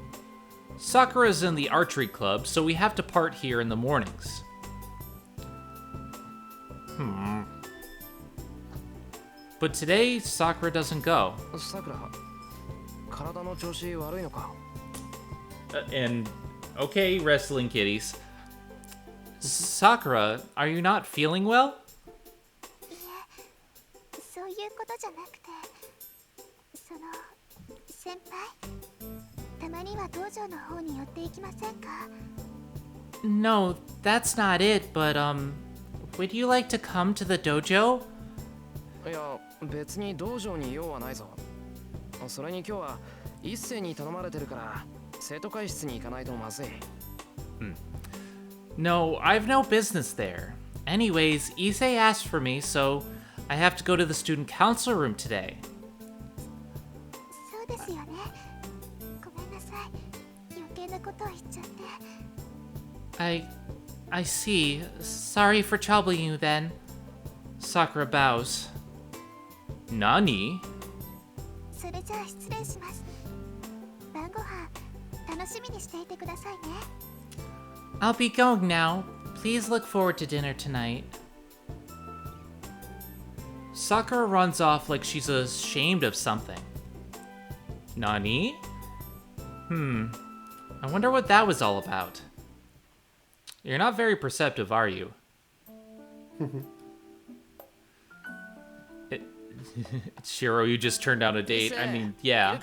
Speaker 1: Sakura's in the archery club, so we have to part here in the mornings. But today, Sakura doesn't go. And, okay, wrestling kitties. Sakura, are you not feeling well?
Speaker 3: そういうことじゃなくて、その先輩、たまには道場の方に寄っていきませんか?
Speaker 1: No, that's not it, but would you like to come to the dojo?
Speaker 5: いや、別に道場に用はないぞ。それに今日は一斉に頼まれてるから生徒会室に行かないとまずい。
Speaker 1: No, I've no business there. Anyways, Issei asked for me, so I have to go to the student counselor room today.
Speaker 3: そうですよね。ごめんなさい。余計なことを言っちゃって。
Speaker 1: I see. Sorry for troubling you then. Sakura bows. Nani?
Speaker 3: それじゃあ失礼します。晩ご飯楽しみにしていてくださいね。
Speaker 1: I'll be going now. Please look forward to dinner tonight. Sakura runs off like she's ashamed of something. Nani? I wonder what that was all about. You're not very perceptive, are you? Shirou, you just turned down a date. I mean, yeah.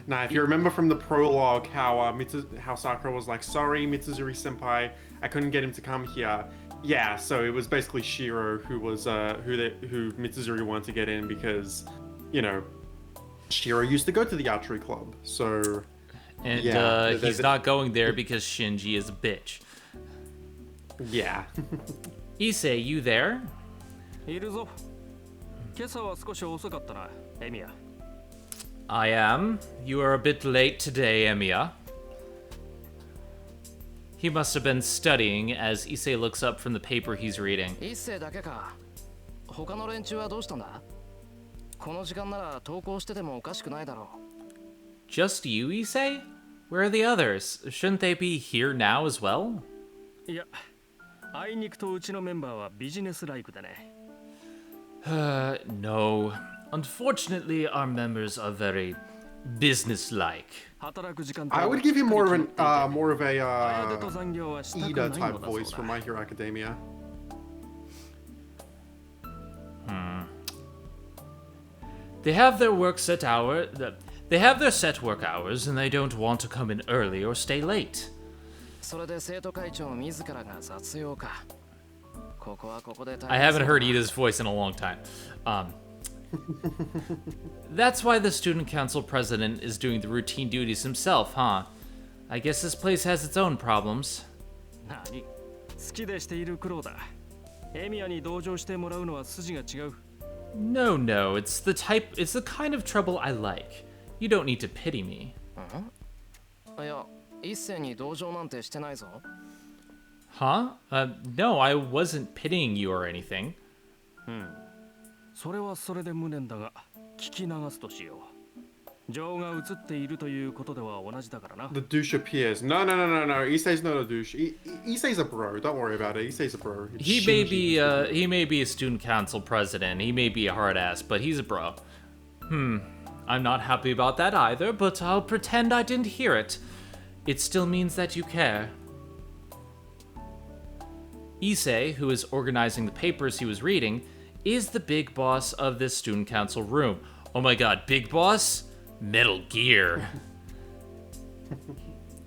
Speaker 6: Now, if you remember from the prologue how Sakura was like, sorry, Mitsuzuri senpai, I couldn't get him to come here. Yeah, so it was basically Shirou who was who Mitsuzuri wanted to get in because, you know, Shirou used to go to the archery club. So,
Speaker 1: and
Speaker 6: yeah,
Speaker 1: he's not going there because Shinji is a bitch.
Speaker 6: Yeah.
Speaker 1: Issei, you there?
Speaker 4: いるぞ。今朝は少し遅かったな、エミヤ。
Speaker 1: I am. You are a bit late today, Emiya. He must have been studying as Issei looks up from the paper he's reading.
Speaker 5: 一斉だけか。他の連中はどうしたんだ？この時間なら登校しててもおかしくないだろう。
Speaker 1: Just you, Issei? Where are the others? Shouldn't they be here now as well?
Speaker 4: いや、あいにくとうちのメンバーはビジネスライクだね。
Speaker 1: No. Unfortunately, our members are very business-like.
Speaker 6: I would give you more of a Ida type voice from My Hero Academia.
Speaker 1: They have their work set hour. They have their set work hours, and they don't want to come in early or stay late.
Speaker 5: それで生徒会長自らが雑用か。ここはここで
Speaker 1: I haven't heard Ida's voice in a long time. That's why the student council president is doing the routine duties himself, huh? I guess this place has its own problems.
Speaker 4: 何好きでしている苦労だ。エミヤに同情してもらうのは筋が違う。
Speaker 1: No, it's the kind of trouble I like. You don't need to pity me.
Speaker 5: いや、一斉に同情なんてしてないぞ。
Speaker 1: Huh? No, I wasn't pitying you or anything.
Speaker 4: それはそれで無念だが、聞き流すとしよう。情が映っているということでは同じだからな。
Speaker 6: The douche appears. No. Issei's not a douche. Issei's a bro. Don't worry about it. Issei's a bro. It's
Speaker 1: He may be a student council president. He may be a hard ass, but he's a bro. I'm not happy about that either, but I'll pretend I didn't hear it. It still means that you care. Issei, who is organizing the papers he was reading, is the big boss of this student council room. Oh my god, big boss? Metal Gear.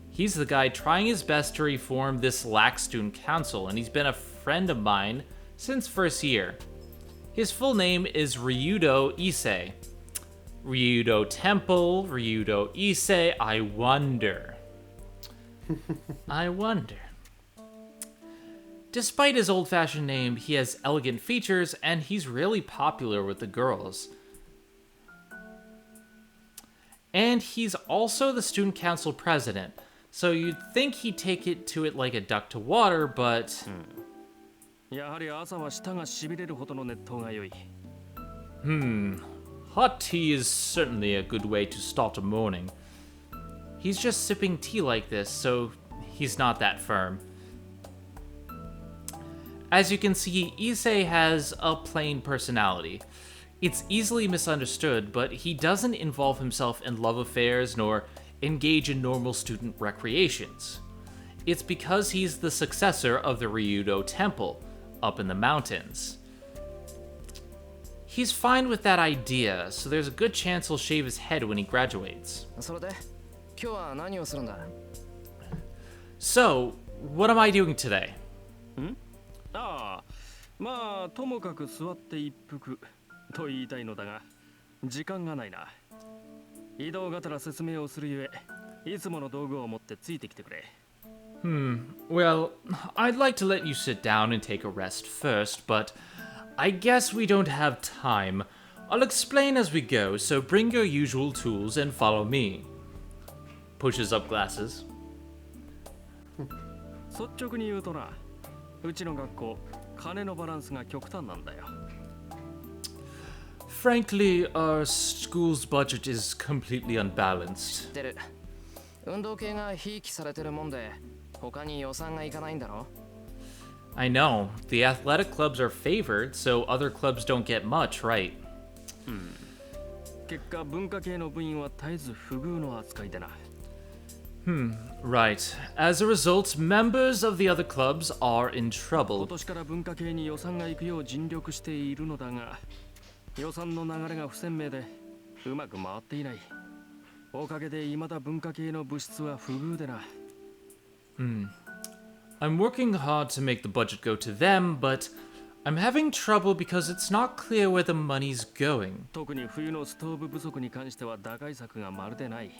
Speaker 1: He's the guy trying his best to reform this lax student council, and he's been a friend of mine since first year. His full name is Ryudo Issei. Ryudo Temple, Ryudo Issei, I wonder. Despite his old-fashioned name, he has elegant features, and he's really popular with the girls. And he's also the student council president, so you'd think he'd take it to it like a duck to water, but...
Speaker 4: やはり朝は舌がしびれるほどの熱湯が良い。
Speaker 1: Hot tea is certainly a good way to start a morning. He's just sipping tea like this, so he's not that firm. As you can see, Issei has a plain personality. It's easily misunderstood, but he doesn't involve himself in love affairs nor engage in normal student recreations. It's because he's the successor of the Ryudo Temple, up in the mountains. He's fine with that idea, so there's a good chance he'll shave his head when he graduates.
Speaker 5: それで、今日は何をするんだ？
Speaker 1: So, what am I doing today?
Speaker 4: ああ、まあともかく座って一服と言いたいのだが、時間がないな。移動がてら説明をするゆえ、いつもの道具を持ってついてきてくれ。
Speaker 1: Well, I'd like to let you sit down and take a rest first, but I guess we don't have time. I'll explain as we go, so bring your usual tools and follow me. Pushes up glasses.
Speaker 4: 率直に言うとな、うちの学校、金のバランスが極端なんだよ。
Speaker 1: Frankly, our school's budget is completely
Speaker 5: 知
Speaker 1: unbalanced.
Speaker 5: ってる。運動系がひいきされてるもんで、他に予算がいかないんだろ？
Speaker 1: I know, the athletic clubs are favored, so other clubs don't get much, right?
Speaker 4: 結果、文化系の部員は絶えず不遇の扱いでな。
Speaker 1: Right. As a result, members of the other clubs are in
Speaker 4: 今
Speaker 1: trouble.
Speaker 4: 年から文化系に予算が行くよう尽力しているのだが、予算の流れが不鮮明でうまく回っていない。おかげで未だ文化系の物質は不遇でな。
Speaker 1: I'm working hard to make the budget go to them, but I'm having trouble because it's not clear where the money's going.
Speaker 4: 特に冬のストーブ不足に関しては打開策がまるでない。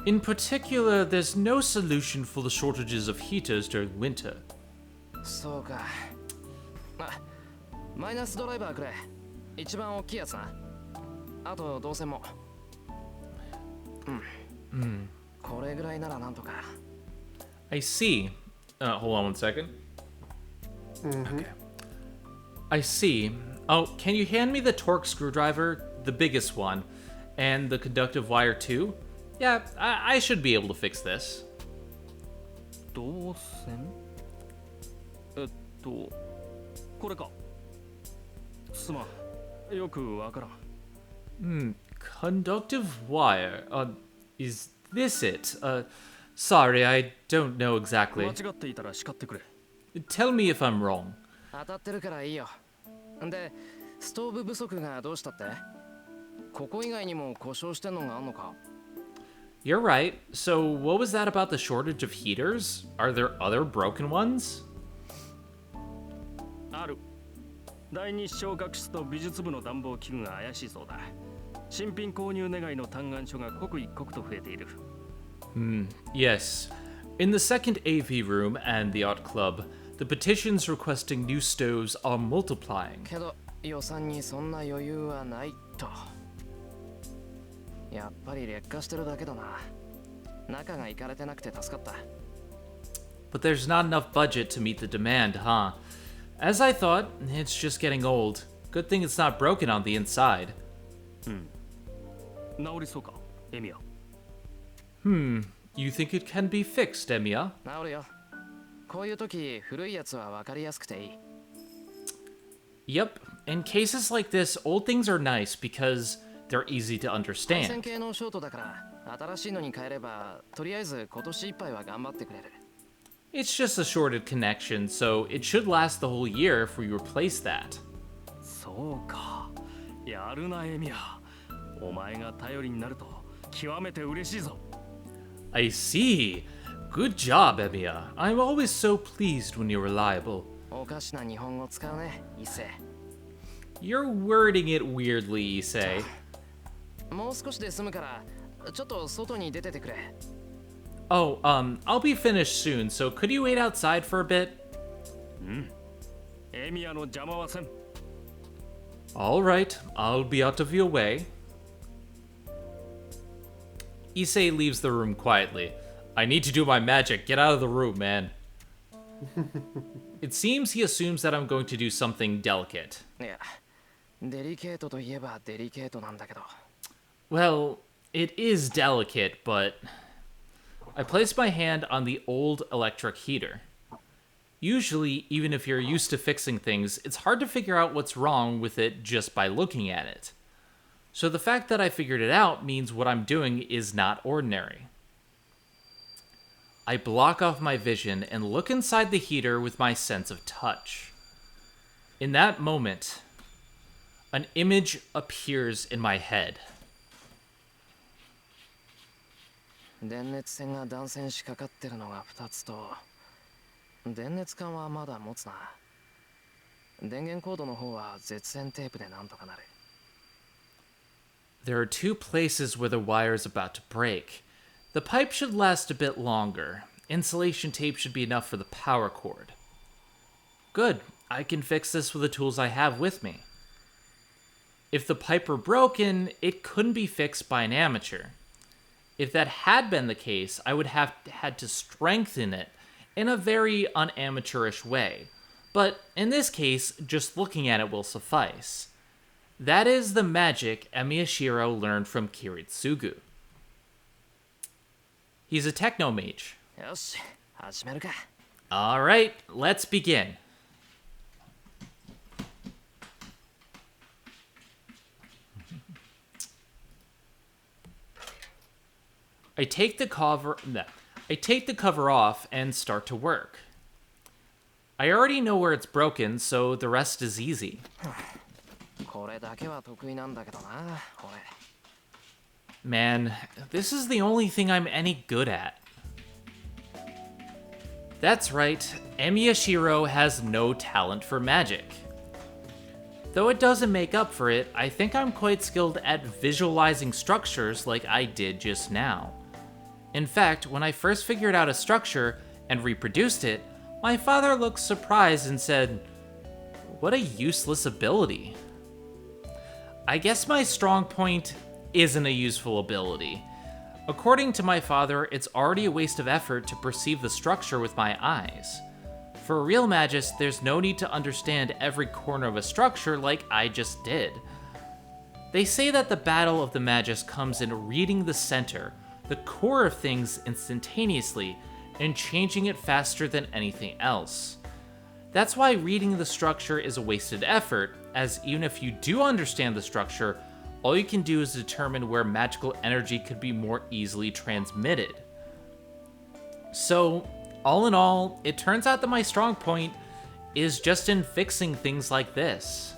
Speaker 1: In particular, there's no solution for the shortages of heaters during winter.
Speaker 5: そうか。マイナスドライバーくれ。一番大きいやつな。あと動線も。これぐらいならなんとか。
Speaker 1: I see. Hold on one second. Okay. I see. Oh, can you hand me the torque screwdriver, the biggest one, and the conductive wire too? Yeah, I should be able to fix this.
Speaker 4: 動線？これか。すまん。よくわからん。
Speaker 1: Conductive wire. Is this it? Sorry, I don't know
Speaker 4: 間
Speaker 1: exactly.
Speaker 4: 違っていたら叱ってくれ。
Speaker 1: Tell me if I'm wrong.
Speaker 5: 当たってるからいいよ。んで、ストーブ不足がどうしたって？ここ以外にも故障してんのがあんのか？
Speaker 1: You're right. So, what was that about the shortage of heaters? Are there other broken ones?
Speaker 4: ある。第二視聴覚室と美術部の暖房器具が怪しいそうだ。新品購入願いの嘆願書が刻一刻と増えている。
Speaker 1: Yes. In the second AV room and the art club, the petitions requesting new stoves are multiplying.
Speaker 5: けど予算にそんな余裕はないと。やっぱり劣化してるだけだな。中がイかれてなくて助かった。
Speaker 1: But there's not enough budget to meet the demand, huh? As I thought, it's just getting old. Good thing it's not broken on the inside.
Speaker 4: 治りそうか、エミヤ。
Speaker 1: You think it can be fixed, Emiya?
Speaker 5: 治るよ。こういう時、古いやつは分かりやすくていい。
Speaker 1: Yep. In cases like this, old things are nice because they're easy to
Speaker 5: 線
Speaker 1: understand.
Speaker 5: 系のショートだから、新しいのに変えれば、とりあえず今年いっぱいは頑張ってくれる。
Speaker 1: It's just a shorted connection, so it should last the whole year if we replace that.
Speaker 4: そうか。やるな、エミヤ。お前が頼りになると極めて嬉しいぞ。
Speaker 1: I see. Good job, Emiya. I'm always so pleased when you're reliable.
Speaker 5: おかしな日本語使うね、伊勢。
Speaker 1: You're wording it weirdly, Issei.
Speaker 5: もう少しで済むから、ちょっと外に出ててくれ。
Speaker 1: Oh, I'll be finished soon, so could you wait outside for a bit?
Speaker 4: エミヤの邪魔はせん。
Speaker 1: Alright, I'll be out of your way. Issei leaves the room quietly. I need to do my magic. Get out of the room, man. It seems he assumes that I'm going to do something delicate.
Speaker 5: いや、デリケートといえばデリケートなんだけど。
Speaker 1: Well, it is delicate, but I place my hand on the old electric heater. Usually, even if you're used to fixing things, it's hard to figure out what's wrong with it just by looking at it. So the fact that I figured it out means what I'm doing is not ordinary. I block off my vision and look inside the heater with my sense of touch. In that moment, an image appears in my head.
Speaker 5: 電熱線が断線しかかってるのが2つと、電熱管はまだ持つな。電源コードの方は絶縁テープでなんとかなる。
Speaker 1: There are two places where the wire is about to break. The pipe should last a bit longer. Insulation tape should be enough for the power cord. Good, I can fix this with the tools I have with me. If the pipe were broken, it couldn't be fixed by an amateur. If that had been the case, I would have had to strengthen it in a very unamateurish way. But in this case, just looking at it will suffice. That is the magic Emiya Shirou learned from Kiritsugu. He's a techno mage.
Speaker 5: よし、始めるか。
Speaker 1: Alright, let's begin. I take the cover off and start to work. I already know where it's broken, so the rest is easy.
Speaker 5: これだけは得意なんだけどな、俺。
Speaker 1: Man, this is the only thing I'm any good at. That's right, Emiya Shirou has no talent for magic. Though it doesn't make up for it, I think I'm quite skilled at visualizing structures like I did just now. In fact, when I first figured out a structure and reproduced it, my father looked surprised and said, "What a useless ability." I guess my strong point isn't a useful ability. According to my father, it's already a waste of effort to perceive the structure with my eyes. For a real magist, there's no need to understand every corner of a structure like I just did. They say that the battle of the magist comes in reading the center, the core of things instantaneously, and changing it faster than anything else. That's why reading the structure is a wasted effort, as even if you do understand the structure, all you can do is determine where magical energy could be more easily transmitted. So, all in all, it turns out that my strong point is just in fixing things like this.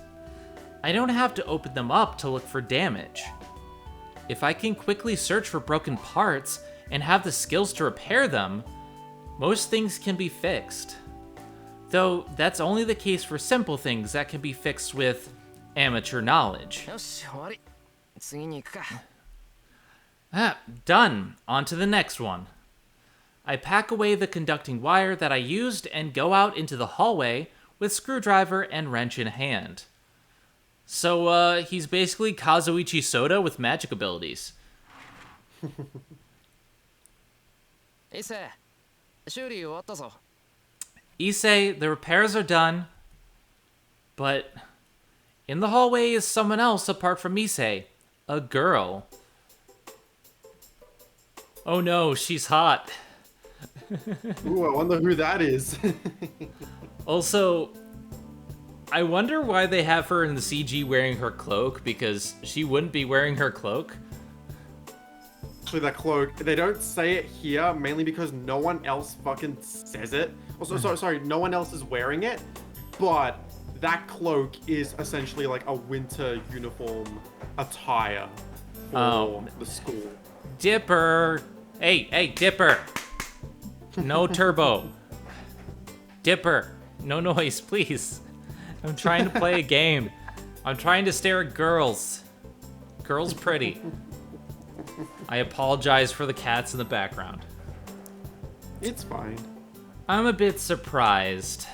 Speaker 1: I don't have to open them up to look for damage. If I can quickly search for broken parts and have the skills to repair them, most things can be fixed. Though that's only the case for simple things that can be fixed with amateur knowledge.
Speaker 5: よし終わり次に行くか
Speaker 1: Ah, done. On to the next one. I pack away the conducting wire that I used and go out into the hallway with screwdriver and wrench in hand. So, he's basically Kazuichi Soda with magic abilities.
Speaker 5: 伊勢修理終わったぞ
Speaker 1: Issei, the repairs are done. But in the hallway is someone else apart from Issei. A girl. Oh no, she's hot.
Speaker 6: Ooh, I wonder who that is.
Speaker 1: Also, I wonder why they have her in the CG wearing her cloak, because she wouldn't be wearing her cloak.
Speaker 6: Actually, that cloak, they don't say it here, mainly because no one else fucking says it. Also, sorry, no one else is wearing it, but that cloak is essentially like a winter uniform attire for the school.
Speaker 1: Dipper! Hey, Dipper! No turbo. Dipper, no noise, please. I'm trying to play a game. I'm trying to stare at girls. Girls pretty. I apologize for the cats in the background.
Speaker 6: It's fine.
Speaker 1: I'm a bit surprised.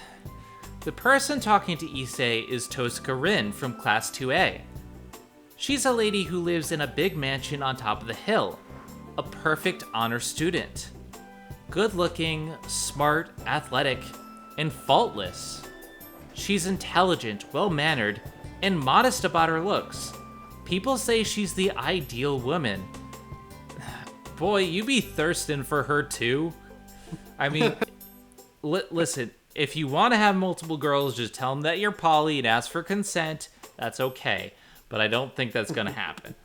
Speaker 1: The person talking to Issei is Tosuka Rin from Class 2A. She's a lady who lives in a big mansion on top of the hill. A perfect honor student. Good-looking, smart, athletic, and faultless. She's intelligent, well-mannered, and modest about her looks. People say she's the ideal woman. Boy, you be thirsting for her too. I mean, listen, if you want to have multiple girls, just tell them that you're poly and ask for consent. That's okay. But I don't think that's going to happen.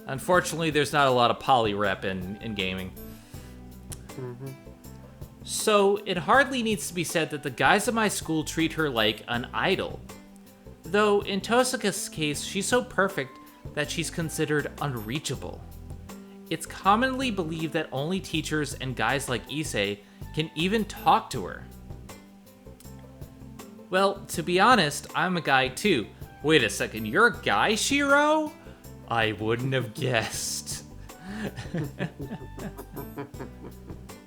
Speaker 1: Unfortunately, there's not a lot of poly rep in gaming. So, it hardly needs to be said that the guys at my school treat her like an idol. Though, in Tosuka's case, she's so perfect that she's considered unreachable. It's commonly believed that only teachers and guys like Issei can even talk to her. Well, to be honest, I'm a guy too. Wait a second, you're a guy, Shirou? I wouldn't have guessed.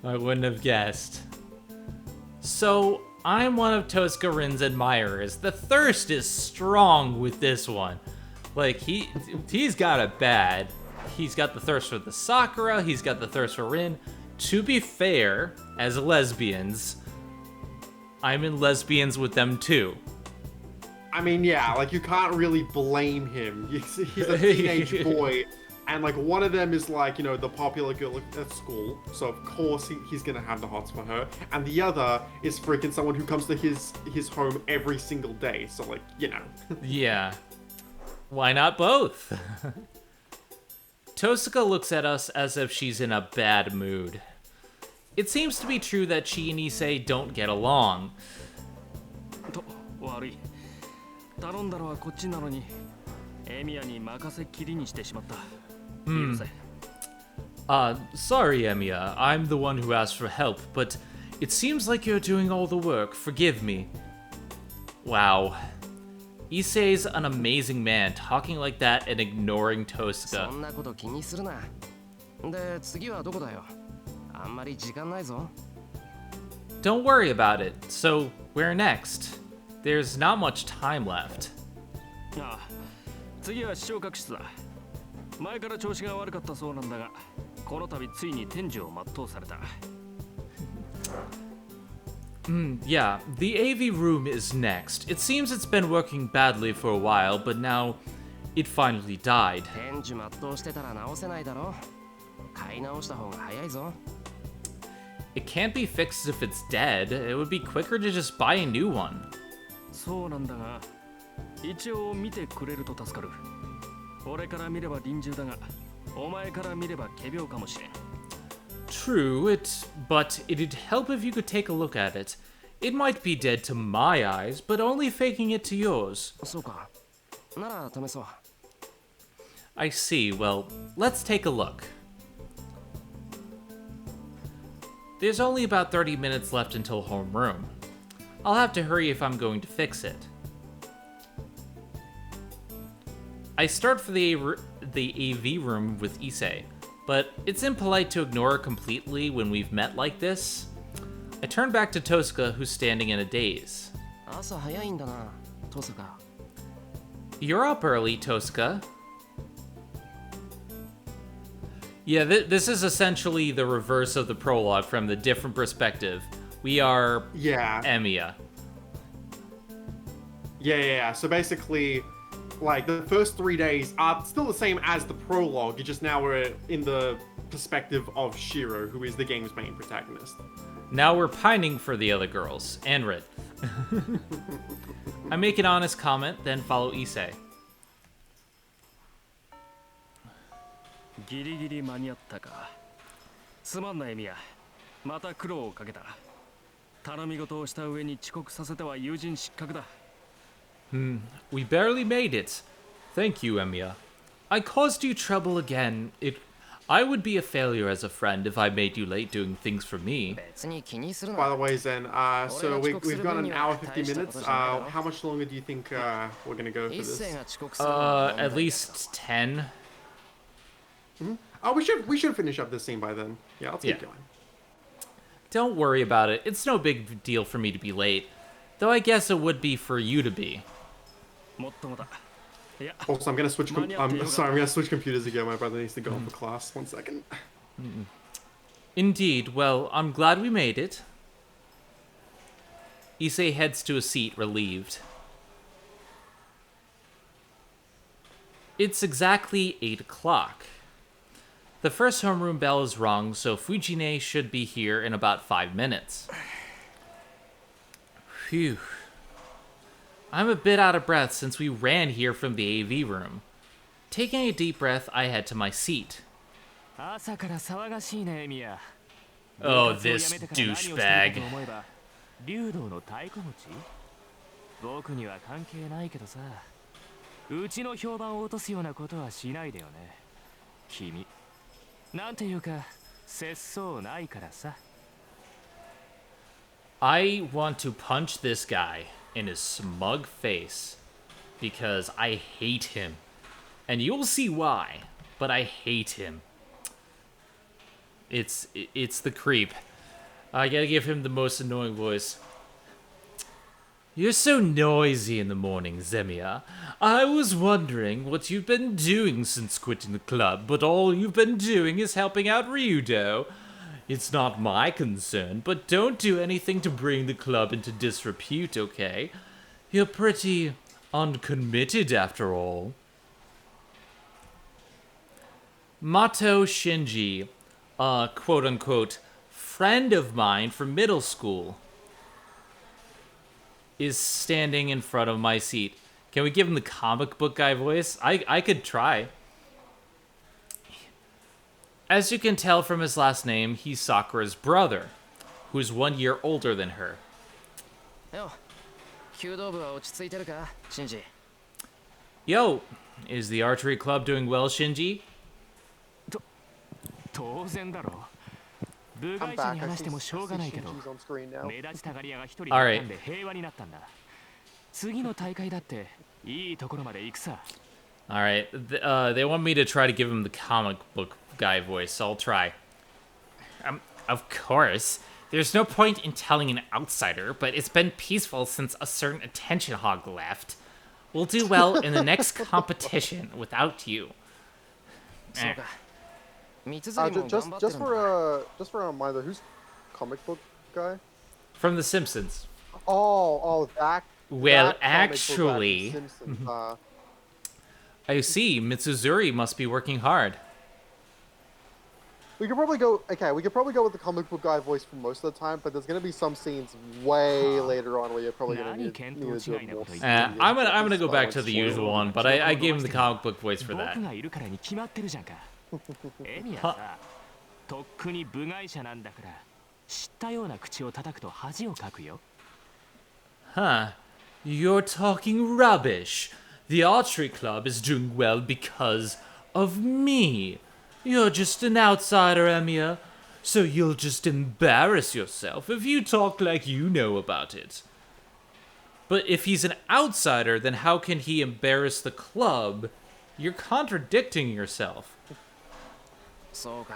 Speaker 1: I wouldn't have guessed. So, I'm one of Tosuka Rin's admirers. The thirst is strong with this one. Like, he's got it bad. He's got the thirst for the Sakura, he's got the thirst for Rin. To be fair, as lesbians, I'm in lesbians with them too.
Speaker 6: I mean, yeah, like, you can't really blame him. He's a teenage boy, and, like, one of them is, like, you know, the popular girl at school, so of course he's gonna have the hots for her, and the other is freaking someone who comes to his home every single day, so, like, you know.
Speaker 1: Yeah. Why not both? Tosuka looks at us as if she's in a bad mood. It seems to be true that she and Issei don't get along.
Speaker 4: 悪い頼んだのはこっちなのにエミヤに任せっきりにしてしまった許せ
Speaker 1: Sorry, Emiya. I'm the one who asked for help, but it seems like you're doing all the work. Forgive me. Wow. Issei's an amazing man, talking like that and ignoring
Speaker 5: そ
Speaker 1: Tosuka.
Speaker 5: んなこと気にするなで次はどこだよあんまり時間ないぞ
Speaker 1: Don't worry about it. So, where next? There's not much time left.
Speaker 4: ああ次は視聴覚室だ前から調子が悪かったそうなんだがこの度ついに天寿を全うされた
Speaker 1: Yeah, the AV room is next. It seems it's been working badly for a while, but now it finally died.
Speaker 5: 天寿全うしてたら直せないだろ買い直した方が早いぞ
Speaker 1: It can't be fixed if it's dead. It would be quicker to just buy a new one.
Speaker 4: そうなんだが一応見てくれると助かる俺から見れば臨終だがお前から見れば仮病かもしれん
Speaker 1: True, but it'd help if you could take a look at it. It might be dead to my eyes, but only faking it to yours.
Speaker 5: そうかなら試そう
Speaker 1: I see. Well, let's take a look. There's only about 30 minutes left until homeroom. I'll have to hurry if I'm going to fix it. I start for the AV room with Issei, but it's impolite to ignore her completely when we've met like this. I turn back to Tosca, who's standing in a daze.
Speaker 5: 朝早いんだな、トスカ。
Speaker 1: You're up early, Tosca. Yeah, this is essentially the reverse of the prologue from the different perspective. We are
Speaker 6: Yeah.
Speaker 1: Emiya.
Speaker 6: Yeah. So basically, like, the first 3 days are still the same as the prologue. It's just now we're in the perspective of Shirou, who is the game's main protagonist.
Speaker 1: Now we're pining for the other girls, and Rit. I make an honest comment, then follow Issei.
Speaker 4: ギリギリ間に合ったか。すまんなエミヤ。また苦労をかけた。頼み事をした上に遅刻させては友人失格だ。
Speaker 1: We barely made it. Thank you, Emiya. I caused you trouble again. I would be a failure as a friend if I made you late doing things for me.
Speaker 5: 別に気にする
Speaker 6: By
Speaker 5: な。
Speaker 6: the way, Zen, so we've got an hour 50 minutes. How much longer do you think we're gonna go for
Speaker 5: 一
Speaker 6: this?
Speaker 5: 斉が遅刻するのは問題
Speaker 1: At
Speaker 5: だ。
Speaker 1: least 10.
Speaker 6: Oh, we should finish up this scene by then. Yeah, let's keep
Speaker 1: Yeah.
Speaker 6: going.
Speaker 1: Don't worry about it. It's no big deal for me to be late. Though I guess it would be for you to be.
Speaker 4: もっともだ。いや、
Speaker 6: Also, I'm gonna switch. I'm sorry, I'm gonna switch computers again. My brother needs to go off for class. 1 second.
Speaker 1: Indeed, well, I'm glad we made it. Issei heads to a seat, relieved. It's exactly 8 o'clock. The first homeroom bell is rung, so Fujine should be here in about 5 minutes. Phew. I'm a bit out of breath since we ran here from the AV room. Taking a deep breath, I head to my seat.
Speaker 4: 朝から騒がしいねエミヤ。
Speaker 1: Oh,
Speaker 4: 部活をや
Speaker 1: this
Speaker 4: めてから何をしてるか
Speaker 1: douchebag.
Speaker 4: と思えば竜道の太鼓持ち？僕には関係ないけどさ。うちの評判を落とすようなことはしないでよね。君。なんていうか、節操ないからさ。
Speaker 1: I want to punch this guy in his smug face because I hate him. And you'll see why, but I hate him. It's the creep. I gotta give him the most annoying voice. You're so noisy in the morning, Emiya. I was wondering what you've been doing since quitting the club, but all you've been doing is helping out Ryudo. It's not my concern, but don't do anything to bring the club into disrepute, okay? You're pretty uncommitted after all. Mato Shinji, a quote-unquote friend of mine from middle school, is standing in front of my seat. Can we give him the comic book guy voice? I could try. As you can tell from his last name, he's Sakura's brother, who's 1 year older than her.
Speaker 5: よ、弓道部は落ち着いてるか、シンジ。
Speaker 1: Yo, is the archery club doing well, Shinji?
Speaker 4: 当然だろう。部
Speaker 2: I'm
Speaker 4: 外者
Speaker 2: back.
Speaker 4: に
Speaker 2: I
Speaker 4: 話しても
Speaker 2: see,
Speaker 4: しょうがないけど
Speaker 2: Shinji's on screen now.
Speaker 4: 目立ちたがり屋が一人だったんで平和になったんだ。次の大会だっていいところまで行くさ。
Speaker 1: Alright, they want me to try to give him the comic book guy voice, so I'll try. Of course. There's no point in telling an outsider, but it's been peaceful since a certain attention hog left. We'll do well in the next competition without you.
Speaker 5: そうか。三つ釣りも頑
Speaker 2: Just
Speaker 5: 張ってる
Speaker 2: just
Speaker 5: んだ。
Speaker 2: just for a reminder, who's comic book guy?
Speaker 1: From The Simpsons.
Speaker 2: Oh, that.
Speaker 1: Well,
Speaker 2: that comic book guy from
Speaker 1: actually-
Speaker 2: Simpsons,
Speaker 1: I see, Mitsuzuri must be working hard.
Speaker 2: we could probably go. Okay, we could probably go with the comic book guy voice for most of the time, but there's gonna be some scenes way later on where you're probably gonna need to do it more.
Speaker 1: I'm gonna go back to the usual one, but I gave him the comic book voice for
Speaker 4: 僕
Speaker 1: that.
Speaker 4: がいるからに決まってるじゃんか。エミヤさ、とっくに部外者なんだから、知ったような口を叩くと恥をかくよ。
Speaker 1: Huh. You're talking rubbish. The archery club is doing well because of me. You're just an outsider, Emiya. so you'll just embarrass yourself if you talk like you know about it. But if he's an outsider, then how can he embarrass the club? You're contradicting yourself.
Speaker 5: そうか、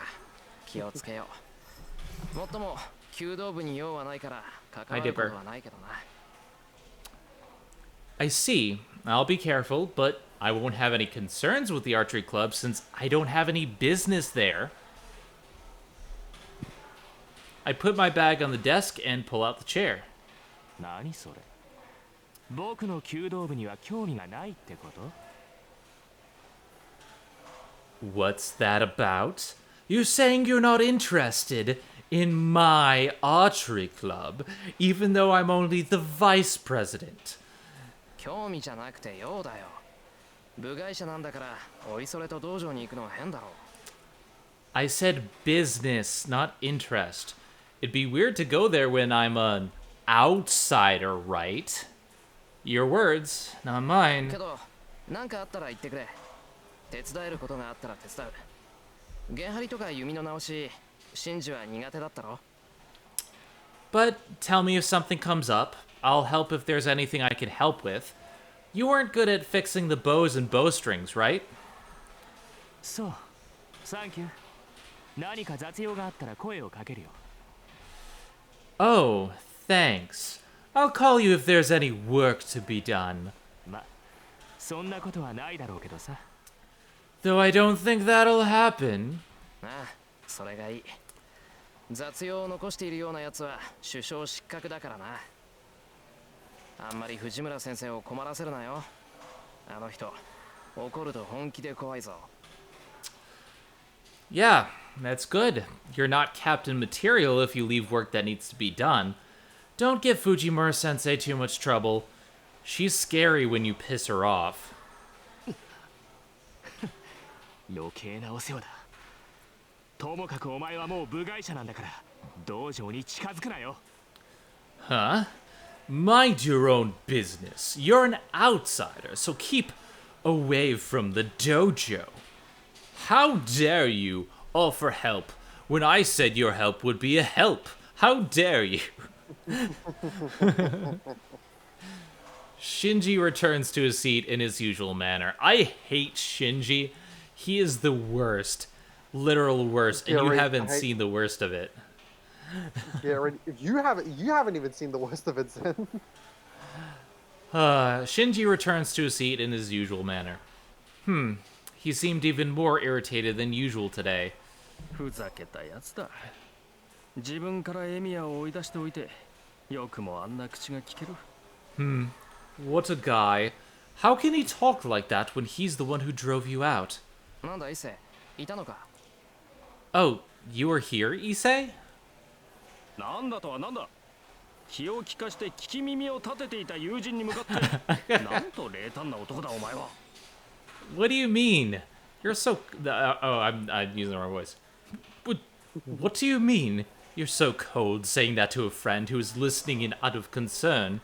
Speaker 5: 気をつけよう。もっとも弓道部に用はないから関わることはないけどな。
Speaker 1: I see. I'll be careful, but I won't have any concerns with the archery club since I don't have any business there. I put my bag on the desk and pull out the chair.
Speaker 7: 何それ？僕の弓道部には興味がないってこと？
Speaker 1: What's that about? You're saying you're not interested in my archery club, even though I'm only the vice president.
Speaker 5: 興味じゃなくて用だよ。部外者なんだから、おいそれと道場に行くのは変だろう。
Speaker 1: I said business, not interest. It'd be weird to go there when I'm an outsider, right? Your words, not mine.
Speaker 5: けど、なんかあったら言ってくれ。手伝えることがあったら手伝う。弦張りとか弓の直し、シンジは苦手だったろ？
Speaker 1: But tell me if something comes up. I'll help if there's anything I can help with. You weren't good at fixing the bows and bowstrings, right?
Speaker 7: そう、サンキュー。何か雑用があったら声をかけるよ。
Speaker 1: Oh, thanks. I'll call you if there's any work to be done.
Speaker 7: ま、そんなことはないだろうけどさ。
Speaker 1: Though I don't think that'll happen.
Speaker 5: ああ、それがいい。雑用を残しているようなやつは首相失格だからな。あんまり藤村先生を困らせるなよ。あの人、怒ると本気で怖いぞ。
Speaker 1: Yeah, that's good. You're not captain material if you leave work that needs to be done. Don't give Fujimura-sensei too much trouble. She's scary when you piss her off.
Speaker 7: 余計なお世話だ。ともかくお前はもう部外者なんだから、道場に近づくなよ。
Speaker 1: Huh? Mind your own business. You're an outsider, so keep away from the dojo. How dare you offer help when I said your help would be a help? How dare you? Shinji returns to his seat in his usual manner. I hate Shinji. He is the worst. Literal worst. And you haven't seen the worst of it.
Speaker 2: Yeah, you haven't even seen the worst of it, Zen.
Speaker 1: Shinji returns to his seat in his usual manner. He seemed even more irritated than usual today.
Speaker 4: ふざけたやつだ。自分からエミヤを追い出しておいて、よくもあんな口が聞ける。
Speaker 1: What a guy. How can he talk like that when he's the one who drove you out?
Speaker 5: なんだ、伊勢、いたのか。
Speaker 1: Oh, you were here, Issei?
Speaker 4: なんだとはなんだ。気を利かして聞き耳を立てていた友人に向かって、なんと冷淡な男だお前は。
Speaker 1: What do you mean? You're so... I'm using the wrong voice. What do you mean? You're so cold saying that to a friend who is listening in out of concern.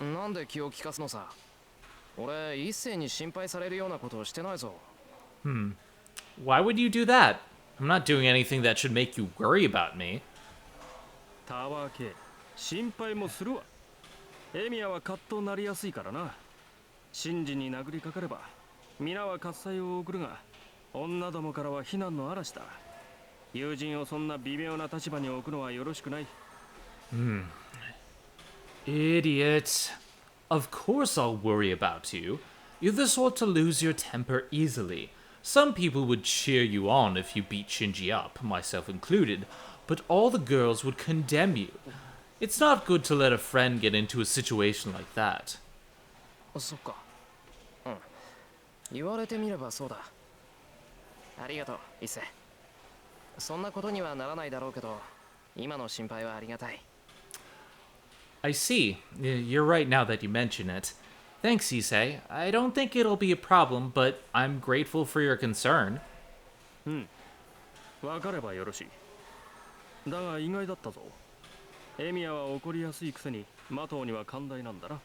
Speaker 5: なんで気を利かすのさ。俺、一斉に心配されるようなことをしてないぞ。
Speaker 1: Why would you do that? I'm not doing anything that should make you worry about me.
Speaker 4: たわけ、心配もするわ。エミヤはカッとなりやすいからな。真珠に殴りかかれば、皆は喝采を送るが、女どもからは非難の嵐だ。友人をそんな微妙な立場に置くのはよろしくない。
Speaker 1: Idiot. Of course I'll worry about you. You're the sort to lose your temper easily. Some people would cheer you on if you beat Shinji up, myself included, but all the girls would condemn you. It's not good to let a friend get into a situation like that.
Speaker 5: そっか。言われてみればそうだ。ありがとう、伊勢。そんなことにはならないだろうけど、今の心配はありがたい。
Speaker 1: I see. You're right now that you mention it. Thanks, Issei. I don't think it'll be a problem, but I'm grateful for your concern.
Speaker 4: わかればよろしい。だが意外だったぞ。エミヤは怒りやすいくせに、マトウには寛大なんだな。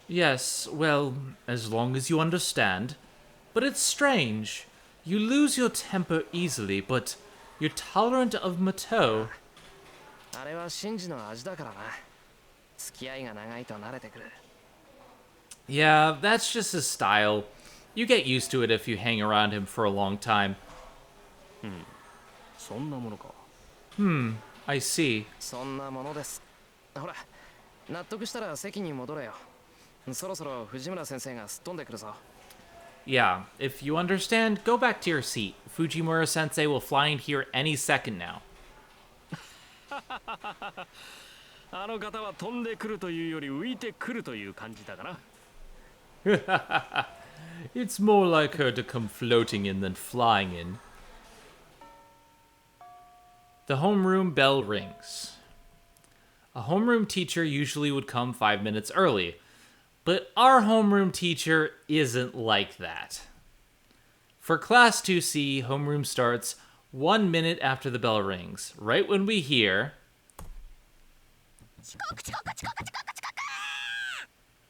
Speaker 1: Yes, well, as long as you understand. But it's strange. You lose your temper easily, but you're tolerant of Matou.
Speaker 5: あれはシンジの味だからな。付き合いが長いと慣れてくる。
Speaker 1: Yeah, that's just his style. You get used to it if you hang around him for a long time.
Speaker 4: そんなものか。
Speaker 1: I see.
Speaker 5: そんなものです。ほら、納得したら席に戻れよ。そろそろ藤村先生がすっ飛んでくるぞ。
Speaker 1: Yeah, if you understand, go back to your seat. Fujimura-sensei will fly in here any second now.
Speaker 4: あの方は飛んでくるというより浮いてくるという感じだかな。
Speaker 1: It's more like her to come floating in than flying in. The homeroom bell rings. A homeroom teacher usually would come 5 minutes early, but our homeroom teacher isn't like that. For Class 2C, homeroom starts 1 minute after the bell rings, right when we hear...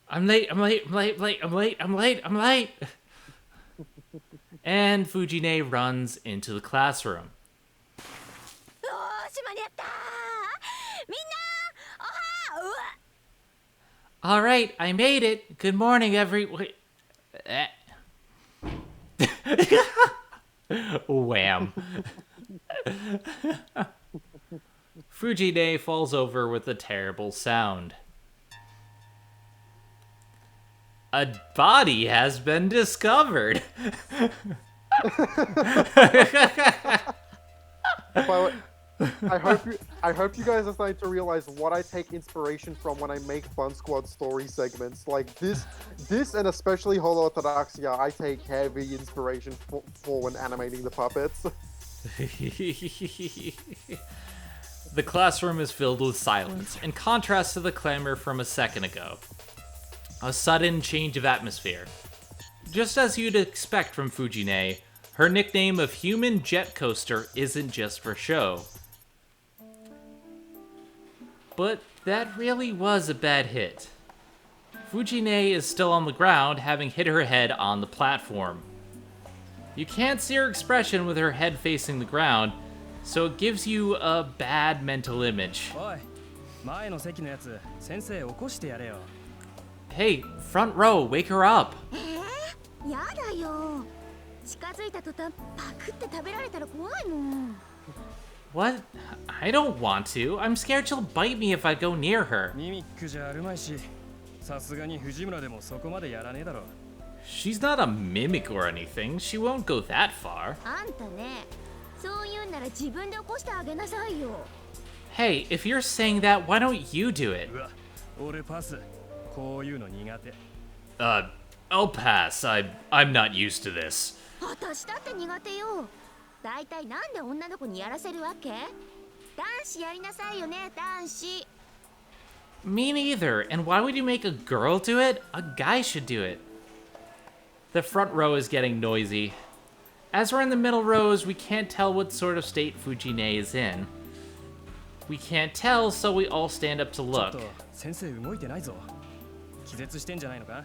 Speaker 1: I'm late. And Fujine runs into the classroom. All right, I made it. Good morning, Wham. Fujine falls over with a terrible sound. A body has been discovered.
Speaker 2: But I hope you guys are starting to realize what I take inspiration from when I make Bun Squad story segments. Like this and especially Holo Ataraxia, I take heavy inspiration for when animating the puppets.
Speaker 1: The classroom is filled with silence, in contrast to the clamor from a second ago. A sudden change of atmosphere. Just as you'd expect from Fujine, her nickname of Human Jet Coaster isn't just for show. But that really was a bad hit. Fujine is still on the ground, having hit her head on the platform. You can't see her expression with her head facing the ground, so it gives you a bad mental image.
Speaker 4: おい、前の席のやつ、先生起こしてやれよ。
Speaker 1: Hey, front row, wake her up.
Speaker 3: やだよ。近づいた途端パクって食べられたら怖いもん。
Speaker 1: What? I don't want to. I'm scared she'll bite me if I go near her.
Speaker 4: ミミックじゃあるまいし、さすがに藤村でもそこまでやらねえだろ。
Speaker 1: She's not a mimic or anything. She won't go that far.
Speaker 3: あんたね、そう言うんなら自分で起こしてあげなさいよ。
Speaker 1: Hey, if you're saying that, why don't you do it?
Speaker 4: うわ、俺パス。こういうの苦手。
Speaker 1: I'll pass. I'm not used to this.
Speaker 3: 私だって苦手よ。だいたいなんで女の子にやらせるわけ？男子やりなさいよね、男子。
Speaker 1: Me neither. And why would you make a girl do it? A guy should do it. The front row is getting noisy. As we're in the middle rows, we can't tell what sort of state Fujine is in. We can't tell, so we all stand up to
Speaker 4: ちょっ
Speaker 1: look.
Speaker 4: と先生動いてないぞ。気絶してんじゃないのか？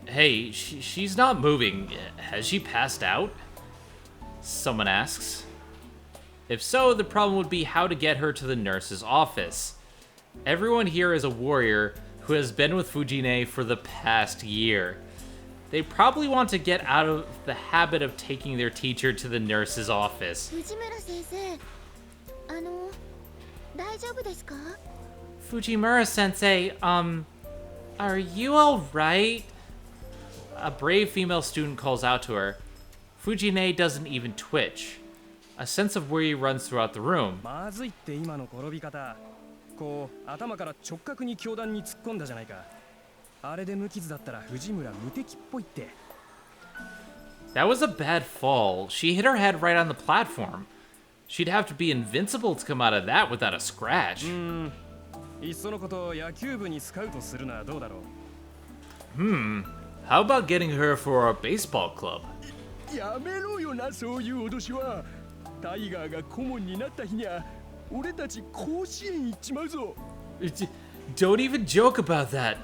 Speaker 1: Hey, she's not moving. Has she passed out? Someone asks. If so, the problem would be how to get her to the nurse's office. Everyone here is a warrior who has been with Fujine for the past year. They probably want to get out of the habit of taking their teacher to the nurse's office.
Speaker 3: 藤村先生、大丈夫ですか？
Speaker 1: Fujimura-sensei, are you alright? A brave female student calls out to her. Fujine doesn't even twitch. A sense of worry runs throughout the room.
Speaker 4: まずいって今の転び方。こう頭から直角に教壇に突っ込んだじゃないか。あれで無傷だったら藤村無敵っぽいって。
Speaker 1: That was a bad fall. She hit her head right on the platform. She'd have to be invincible to come out of that without a scratch.
Speaker 4: いっそのこと野球部にスカウトするのはどうだろう。
Speaker 1: How about getting her for a baseball club?
Speaker 4: やめろよな、そういう脅しは。タイガーが顧問になった日には俺たち甲子園行っちまうぞ。
Speaker 1: Don't even joke about that.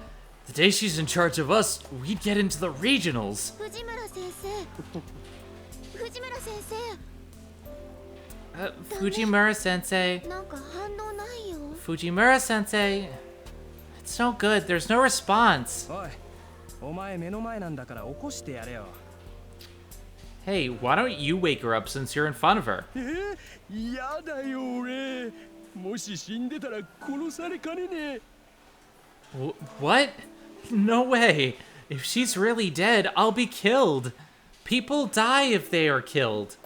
Speaker 1: The day she's in charge of us, we'd get into the regionals.
Speaker 3: 藤村先生。村先生
Speaker 1: Fujimura sensei.
Speaker 3: なんか反応ないよ
Speaker 1: Fujimura sensei. It's no good. There's no response.
Speaker 4: おいお前目の前なんだから起こしてやれよ
Speaker 1: Hey, why don't you wake her up since you're in front of her?
Speaker 4: やだよ俺もし死んでたら殺されかねねえ
Speaker 1: What? No way. If she's really dead, I'll be killed. People die if they are killed.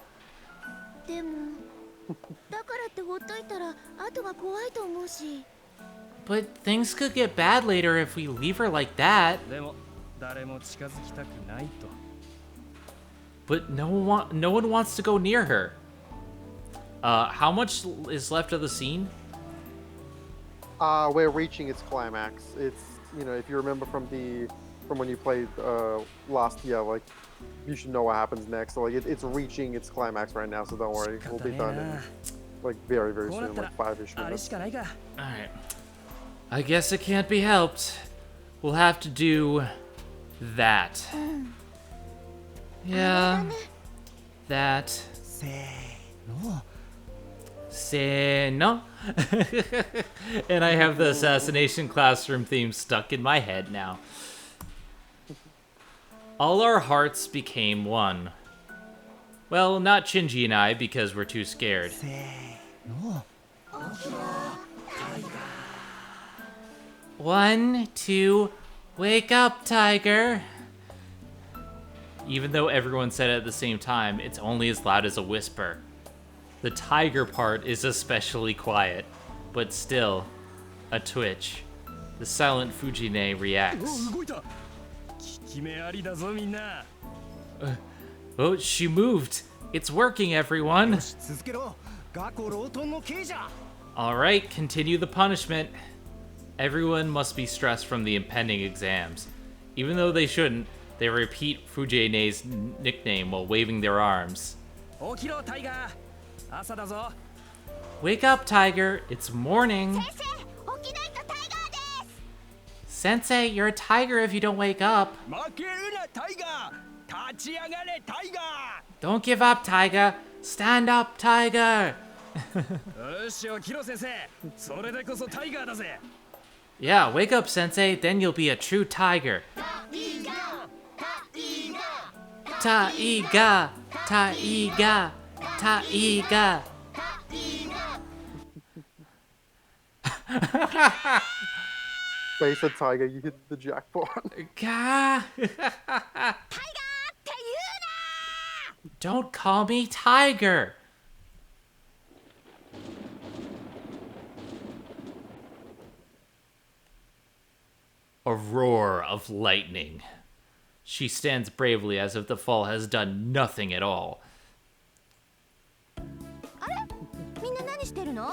Speaker 3: でもだからってほっといたら後が怖いと思うし
Speaker 1: But things could get bad later if we leave her like that.
Speaker 4: でも誰も近づきたくないと
Speaker 1: But no one wants to go near her. How much is left of the scene?
Speaker 2: We're reaching its climax. It's, you know, if you remember from when you played last year, like you should know what happens next. So like it's reaching its climax right now. So don't worry, we'll be done in like very soon, like 5-ish
Speaker 4: あれ
Speaker 2: minutes.
Speaker 4: しかないか
Speaker 1: Alright. I guess it can't be helped. We'll have to do that. Yeah. That.
Speaker 4: せーの
Speaker 1: Say no. And I have the assassination classroom theme stuck in my head now. All our hearts became one. Well, not Shinji and I, because we're too scared.
Speaker 4: せーの
Speaker 1: 1, 2, wake up, tiger. Even though everyone said it at the same time, it's only as loud as a whisper. The tiger part is especially quiet, but still, a twitch. The silent Fujine
Speaker 4: お
Speaker 1: reacts.
Speaker 4: 動いた効き目ありだぞみんな
Speaker 1: Oh, she moved. It's working, everyone.
Speaker 4: 続けろ学校ロートンの刑じゃ
Speaker 1: Alright, continue the punishment. Everyone must be stressed from the impending exams. Even though they shouldn't, they repeat Fujine's nickname while waving their arms.
Speaker 4: 起きろタイガー朝だぞ
Speaker 1: Wake up, tiger. It's morning.
Speaker 3: 先生起きないとタイガーです
Speaker 1: Sensei, you're a tiger if you don't wake up.
Speaker 4: 負けるなタイガー立ち上がれタイガ
Speaker 1: Don't give up, tiger. Stand up, tiger.
Speaker 4: ーよし起きろ先生それでこそタイガーだぜ
Speaker 1: Yeah, wake up, sensei. Then you'll be a true tiger. Taiga, taiga, taiga.
Speaker 2: Face a tiger, you hit the jackpot.
Speaker 1: Ga.
Speaker 3: タイガーって言うな
Speaker 1: Don't call me tiger. A roar of lightning. She stands bravely as if the fall has done nothing at all.
Speaker 3: あれみんな何してるの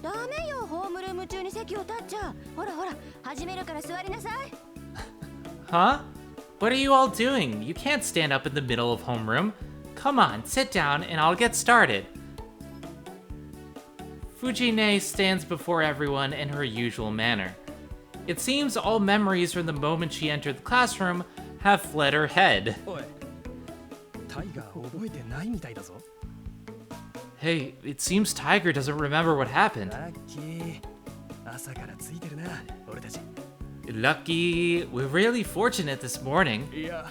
Speaker 3: ダメよホームルーム中に席を立っちゃほらほら始めるから座りなさい
Speaker 1: Huh? What are you all doing? You can't stand up in the middle of homeroom. Come on, sit down and I'll get started. Fujine stands before everyone in her usual manner. It seems all memories from the moment she entered the classroom have fled her head.
Speaker 4: おいタイガー覚えてないみたいだぞ
Speaker 1: Hey, it seems Tiger doesn't remember what happened.
Speaker 4: ラッキー朝からついてるな俺たち
Speaker 1: Lucky, we're really fortunate this morning.
Speaker 4: いや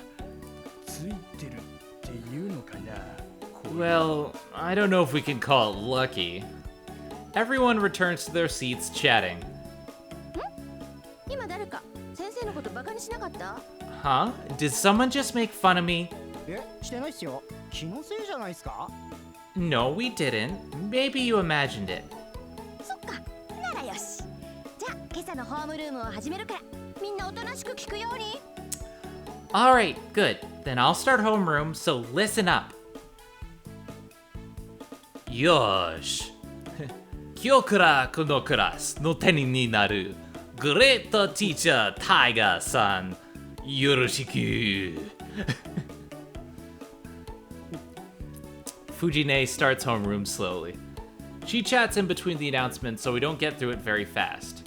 Speaker 4: ついてるっていうのかな
Speaker 1: Well, I don't know if we can call it lucky. Everyone returns to their seats chatting.
Speaker 3: 今誰か先生のことバカにしなかった
Speaker 1: Huh? Did someone just make fun of me?
Speaker 8: え、してないっすよ。気のせいじゃないっすか？
Speaker 1: No, we didn't. Maybe you imagined it.
Speaker 3: そっかならよしじゃあ今朝のホームルームを始めるからみんなおとなしく聞くように
Speaker 1: Alright, good. Then I'll start homeroom, so listen up. Yosh. 今日からこのクラスの手になるグレートティーチャータイガーさんよろしく Fujine starts homeroom slowly. She chats in between the announcements so we don't get through it very fast.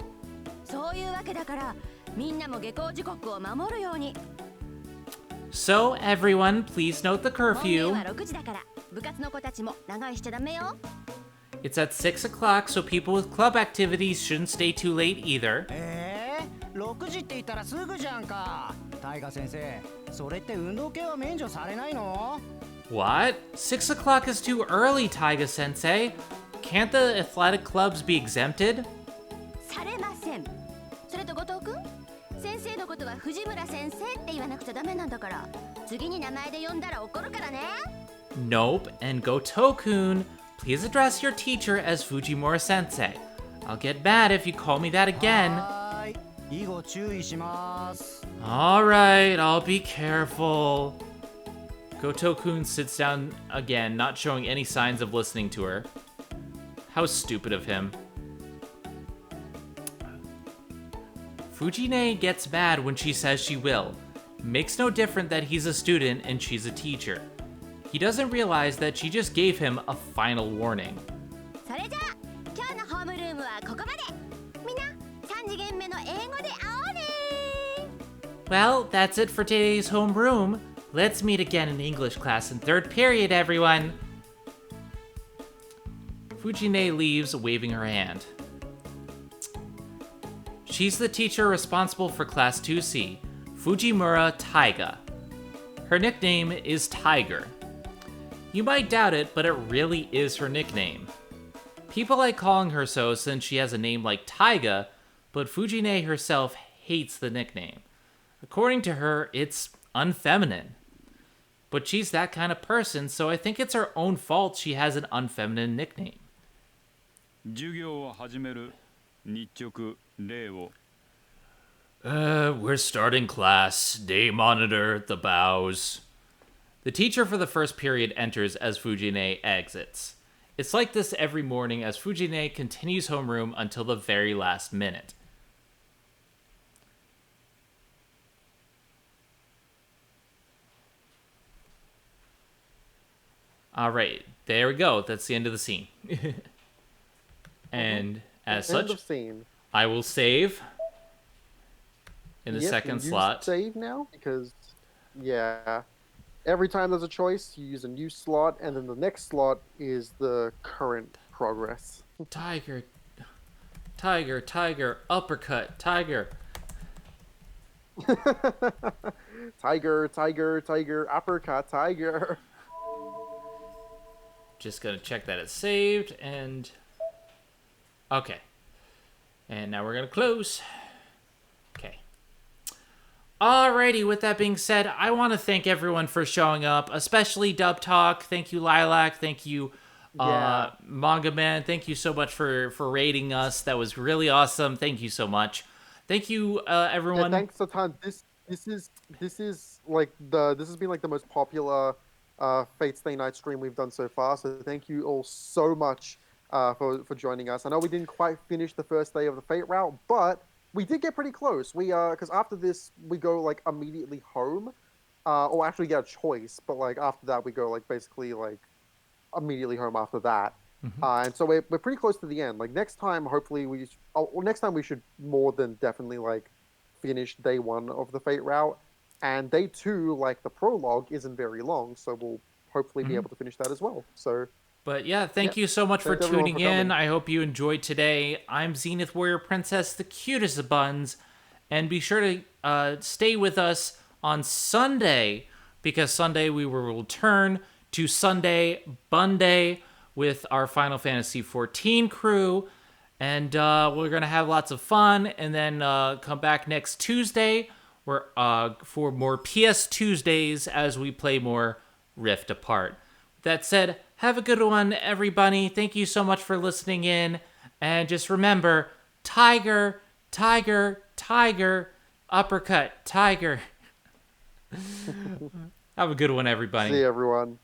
Speaker 3: そういうわけだからみんなも下校時刻を守るように
Speaker 1: So, everyone, please note the
Speaker 9: 門限
Speaker 1: curfew.
Speaker 9: は6時だから部活の子たちも長居しちゃダメよ。
Speaker 1: It's at 6 o'clock, so people with club activities shouldn't stay too late either.
Speaker 8: 6時って言ったらすぐじゃんか。タイガ先生、それって運動系は免除されないの？
Speaker 1: What? 6 o'clock is too early, Taiga Sensei. Can't the athletic clubs be exempted?
Speaker 9: されません。それと後藤くん、先生のことは藤村先生って言わなくちゃダメなんだから、次に名前で呼んだら怒るからね。
Speaker 1: Nope, and Goto-kun, please address your teacher as Fujimura Sensei. I'll get mad if you call me that again.
Speaker 8: はーい、以後注意します。
Speaker 1: Alright, I'll be careful. Goto-kun sits down again, not showing any signs of listening to her. How stupid of him. Fujine gets mad when she says she will. Makes no difference that he's a student and she's a teacher. He doesn't realize that she just gave him a final warning.
Speaker 9: それじゃあ今日のホームルームはここまで。みんな3次元目の英語で会おうね。
Speaker 1: Well, that's it for today's homeroom. Let's meet again in English class in third period, everyone. Fujine leaves, waving her hand. She's the teacher responsible for Class 2C, Fujimura Taiga. Her nickname is Tiger. You might doubt it, but it really is her nickname. People like calling her so since she has a name like Taiga, but Fujine herself hates the nickname. According to her, it's unfeminine. But she's that kind of person, so I think it's her own fault she has an unfeminine nickname.
Speaker 10: 授業を始める。日直礼を。
Speaker 1: We're starting class. Day monitor, the bows. The teacher for the first period enters as Fujine exits. It's like this every morning as Fujine continues homeroom until the very last minute. Alright, there we go. That's the end of the scene. And as
Speaker 2: End
Speaker 1: such,
Speaker 2: of scene.
Speaker 1: I will save in the
Speaker 2: Yep,
Speaker 1: second
Speaker 2: you
Speaker 1: slot.
Speaker 2: save now because, yeah, every time there's a choice, you use a new slot, and then the next slot is the current progress.
Speaker 1: Tiger, tiger, tiger, uppercut, tiger.
Speaker 2: Tiger, tiger, tiger, uppercut, tiger.
Speaker 1: Just gonna check that it's saved, and okay. And now we're gonna close. Okay. Alrighty, with that being said, I want to thank everyone for showing up, especially Dub Talk. Thank you, Lilac. Thank you, Manga Man. Thank you so much for rating us. That was really awesome. Thank you so much. Thank you, everyone.
Speaker 2: Yeah, thanks a ton. This has been like the most popular Fate Stay Night stream we've done so far. So thank you all so much for joining us. I know we didn't quite finish the first day of the Fate route, but we did get pretty close. We because after this we go like immediately home, or actually get a choice. But like after that we go like basically like immediately home after that. And so we're pretty close to the end. Like next time, hopefully next time we should more than definitely like finish day 1 of the Fate route, and day 2, like the prologue isn't very long, so we'll hopefully be able to finish that as well. So.
Speaker 1: But yeah, thank you so much for
Speaker 2: Thanks everyone
Speaker 1: tuning
Speaker 2: for
Speaker 1: in.
Speaker 2: coming.
Speaker 1: I hope you enjoyed today. I'm Zenith Warrior Princess, the cutest of buns. And be sure to stay with us on Sunday, because Sunday we will return to Sunday Bun Day with our Final Fantasy XIV crew. And we're going to have lots of fun. And then come back next Tuesday for more PS Tuesdays as we play more Rift Apart. That said, have a good one, everybody. Thank you so much for listening in. And just remember, tiger, tiger, tiger, uppercut, tiger. Have a good one, everybody.
Speaker 2: See you, everyone.